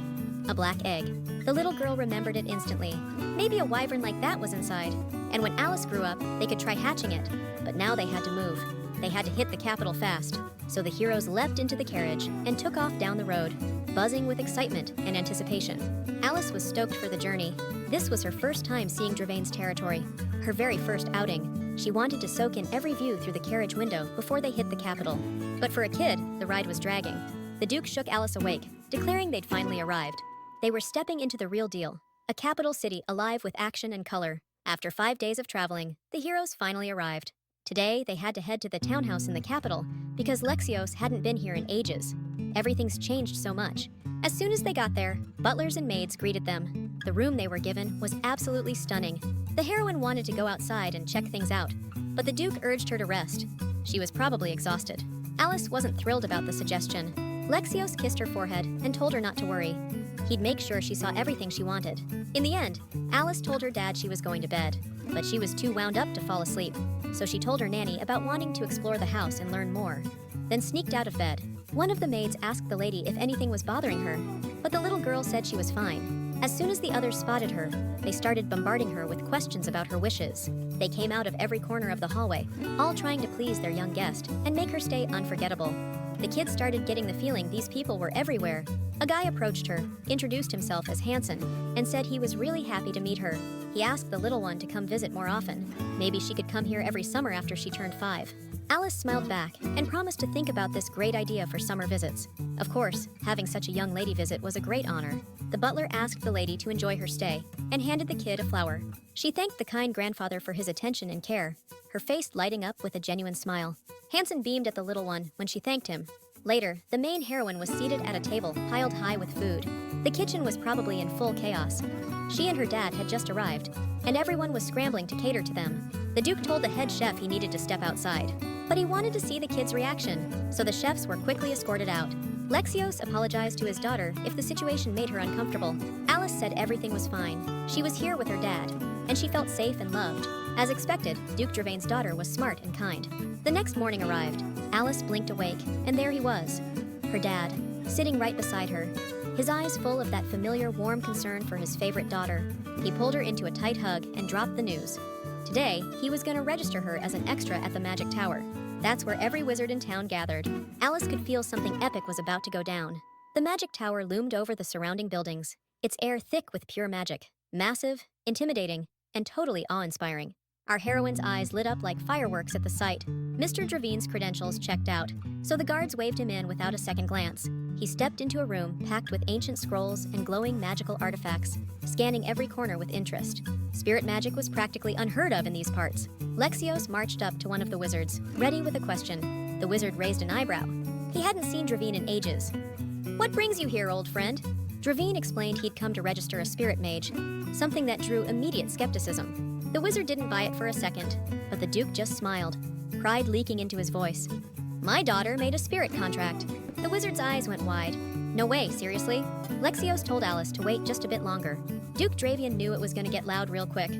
A black egg. The little girl remembered it instantly. Maybe a wyvern like that was inside. And when Alice grew up, they could try hatching it. But now they had to move. They had to hit the capital fast. So the heroes leapt into the carriage and took off down the road, buzzing with excitement and anticipation. Alice was stoked for the journey. This was her first time seeing Dravain's territory, her very first outing. She wanted to soak in every view through the carriage window before they hit the capital. But for a kid, the ride was dragging. The Duke shook Alice awake, declaring they'd finally arrived. They were stepping into the real deal, a capital city alive with action and color. After 5 days of traveling, the heroes finally arrived. Today, they had to head to the townhouse in the capital because Lexios hadn't been here in ages. Everything's changed so much. As soon as they got there, butlers and maids greeted them. The room they were given was absolutely stunning. The heroine wanted to go outside and check things out, but the Duke urged her to rest. She was probably exhausted. Alice wasn't thrilled about the suggestion. Lexios kissed her forehead and told her not to worry. He'd make sure she saw everything she wanted. In the end, Alice told her dad she was going to bed, but she was too wound up to fall asleep, so she told her nanny about wanting to explore the house and learn more, then sneaked out of bed. One of the maids asked the lady if anything was bothering her, but the little girl said she was fine. As soon as the others spotted her, they started bombarding her with questions about her wishes. They came out of every corner of the hallway, all trying to please their young guest and make her stay unforgettable. The kids started getting the feeling these people were everywhere. A guy approached her, introduced himself as Hanson, and said he was really happy to meet her. He asked the little one to come visit more often. Maybe she could come here every summer after she turned 5. Alice smiled back and promised to think about this great idea for summer visits. Of course, having such a young lady visit was a great honor. The butler asked the lady to enjoy her stay and handed the kid a flower. She thanked the kind grandfather for his attention and care, her face lighting up with a genuine smile. Hanson beamed at the little one when she thanked him. Later, the main heroine was seated at a table piled high with food. The kitchen was probably in full chaos. She and her dad had just arrived, and everyone was scrambling to cater to them. The Duke told the head chef he needed to step outside, but he wanted to see the kids' reaction, so the chefs were quickly escorted out. Lexios apologized to his daughter if the situation made her uncomfortable. Alice said everything was fine. She was here with her dad, and she felt safe and loved. As expected, Duke Dravain's daughter was smart and kind. The next morning arrived. Alice blinked awake, and there he was, her dad, sitting right beside her, his eyes full of that familiar warm concern for his favorite daughter. He pulled her into a tight hug and dropped the news. Today, he was going to register her as an extra at the Magic Tower. That's where every wizard in town gathered. Alice could feel something epic was about to go down. The Magic Tower loomed over the surrounding buildings, its air thick with pure magic, massive, intimidating, and totally awe-inspiring. Our heroine's eyes lit up like fireworks at the sight. Mr. Dravain's credentials checked out, so the guards waved him in without a second glance. He stepped into a room packed with ancient scrolls and glowing magical artifacts, scanning every corner with interest. Spirit magic was practically unheard of in these parts. Lexios marched up to one of the wizards, ready with a question. The wizard raised an eyebrow. He hadn't seen Dravain in ages. "What brings you here, old friend?" Dravain explained he'd come to register a spirit mage, something that drew immediate skepticism. The wizard didn't buy it for a second, but the Duke just smiled, pride leaking into his voice. "My daughter made a spirit contract." The wizard's eyes went wide. "No way, seriously?" Lexios told Alice to wait just a bit longer. Duke Dravain knew it was going to get loud real quick.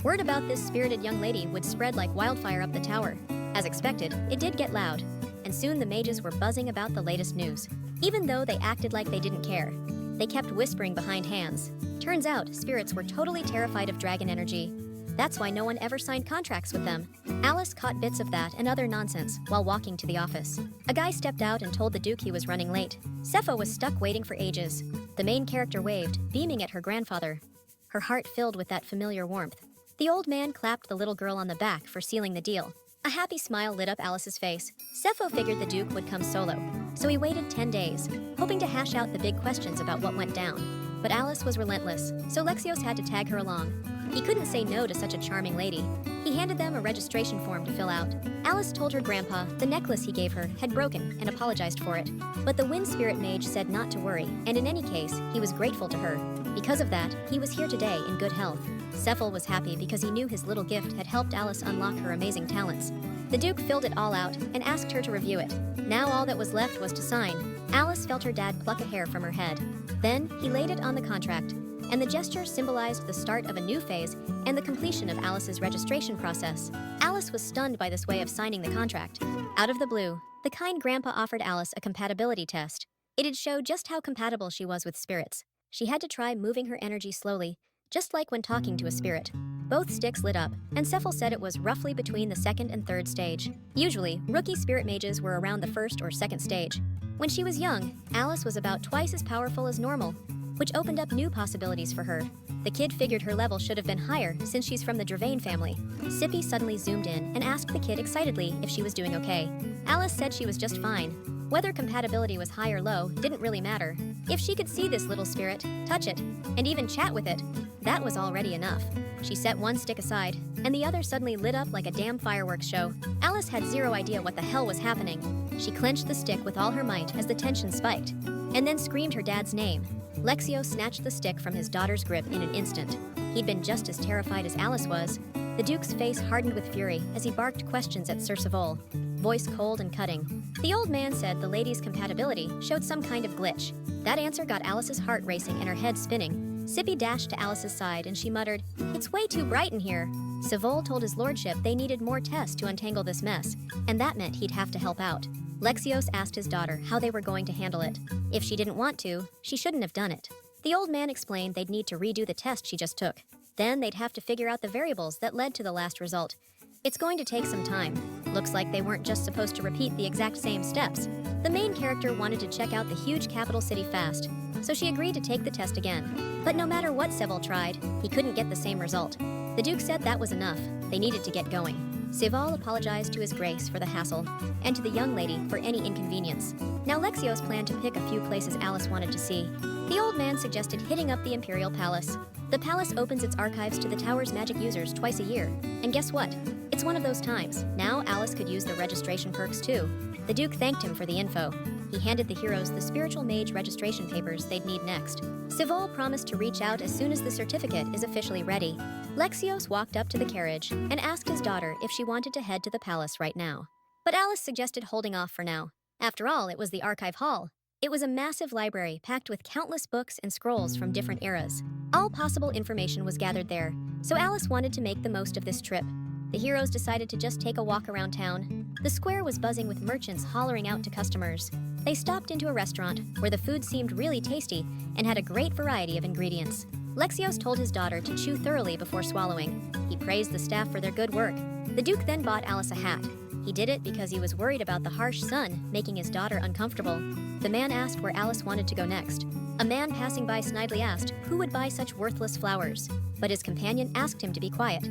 Word about this spirited young lady would spread like wildfire up the tower. As expected, it did get loud, and soon the mages were buzzing about the latest news. Even though they acted like they didn't care, they kept whispering behind hands. Turns out, spirits were totally terrified of dragon energy. That's why no one ever signed contracts with them. Alice caught bits of that and other nonsense while walking to the office. A guy stepped out and told the Duke he was running late. Sepho was stuck waiting for ages. The main character waved, beaming at her grandfather. Her heart filled with that familiar warmth. The old man clapped the little girl on the back for sealing the deal. A happy smile lit up Alice's face. Sepho figured the Duke would come solo, so he waited 10 days, hoping to hash out the big questions about what went down. But Alice was relentless, so Lexios had to tag her along. He couldn't say no to such a charming lady. He handed them a registration form to fill out. Alice told her grandpa the necklace he gave her had broken and apologized for it. But the wind spirit mage said not to worry, and in any case, he was grateful to her. Because of that, he was here today in good health. Sepho was happy because he knew his little gift had helped Alice unlock her amazing talents. The Duke filled it all out and asked her to review it. Now all that was left was to sign. Alice felt her dad pluck a hair from her head. Then he laid it on the contract, and the gesture symbolized the start of a new phase and the completion of Alice's registration process. Alice was stunned by this way of signing the contract. Out of the blue, the kind grandpa offered Alice a compatibility test. It'd show just how compatible she was with spirits. She had to try moving her energy slowly, just like when talking to a spirit. Both sticks lit up, and Cephal said it was roughly between the second and third stage. Usually, rookie spirit mages were around the first or second stage. When she was young, Alice was about twice as powerful as normal, which opened up new possibilities for her. The kid figured her level should have been higher since she's from the Dravain family. Sippy suddenly zoomed in and asked the kid excitedly if she was doing okay. Alice said she was just fine. Whether compatibility was high or low didn't really matter. If she could see this little spirit, touch it, and even chat with it, that was already enough. She set one stick aside, and the other suddenly lit up like a damn fireworks show. Alice had zero idea what the hell was happening. She clenched the stick with all her might as the tension spiked, and then screamed her dad's name. Lexios snatched the stick from his daughter's grip in an instant. He'd been just as terrified as Alice was. The Duke's face hardened with fury as he barked questions at Sir Savol, voice cold and cutting. The old man said the lady's compatibility showed some kind of glitch. That answer got Alice's heart racing and her head spinning. Sippy dashed to Alice's side and she muttered, "It's way too bright in here." Savol told his lordship they needed more tests to untangle this mess, and that meant he'd have to help out. Lexios asked his daughter how they were going to handle it. If she didn't want to, she shouldn't have done it. The old man explained they'd need to redo the test she just took. Then they'd have to figure out the variables that led to the last result. It's going to take some time. Looks like they weren't just supposed to repeat the exact same steps. The main character wanted to check out the huge capital city fast, so she agreed to take the test again. But no matter what Seville tried, he couldn't get the same result. The Duke said that was enough. They needed to get going. Sival apologized to his grace for the hassle, and to the young lady for any inconvenience. Now Lexios planned to pick a few places Alice wanted to see. The old man suggested hitting up the Imperial Palace. The palace opens its archives to the tower's magic users twice a year. And guess what? It's one of those times. Now Alice could use the registration perks too. The Duke thanked him for the info. He handed the heroes the spiritual mage registration papers they'd need next. Sival promised to reach out as soon as the certificate is officially ready. Lexios walked up to the carriage and asked his daughter if she wanted to head to the palace right now. But Alice suggested holding off for now. After all, it was the archive hall. It was a massive library packed with countless books and scrolls from different eras. All possible information was gathered there, so Alice wanted to make the most of this trip. The heroes decided to just take a walk around town. The square was buzzing with merchants hollering out to customers. They stopped into a restaurant where the food seemed really tasty and had a great variety of ingredients. Lexios told his daughter to chew thoroughly before swallowing. He praised the staff for their good work. The Duke then bought Alice a hat. He did it because he was worried about the harsh sun making his daughter uncomfortable. The man asked where Alice wanted to go next. A man passing by snidely asked who would buy such worthless flowers, but his companion asked him to be quiet.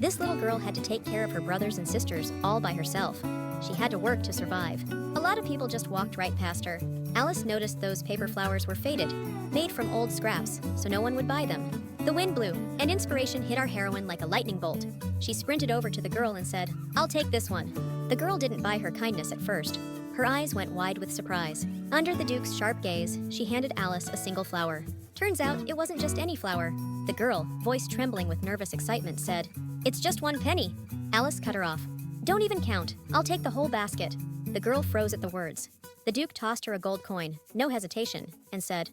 This little girl had to take care of her brothers and sisters all by herself. She had to work to survive. A lot of people just walked right past her. Alice noticed those paper flowers were faded, made from old scraps, so no one would buy them. The wind blew, and inspiration hit our heroine like a lightning bolt. She sprinted over to the girl and said, "I'll take this one." The girl didn't buy her kindness at first. Her eyes went wide with surprise. Under the Duke's sharp gaze, she handed Alice a single flower. Turns out it wasn't just any flower. The girl, voice trembling with nervous excitement, said, "It's just 1 penny." Alice cut her off. "Don't even count. I'll take the whole basket." The girl froze at the words. The Duke tossed her a gold coin, no hesitation, and said,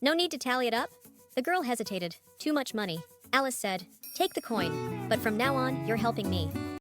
"No need to tally it up?" The girl hesitated. "Too much money." Alice said, "Take the coin, but from now on, you're helping me."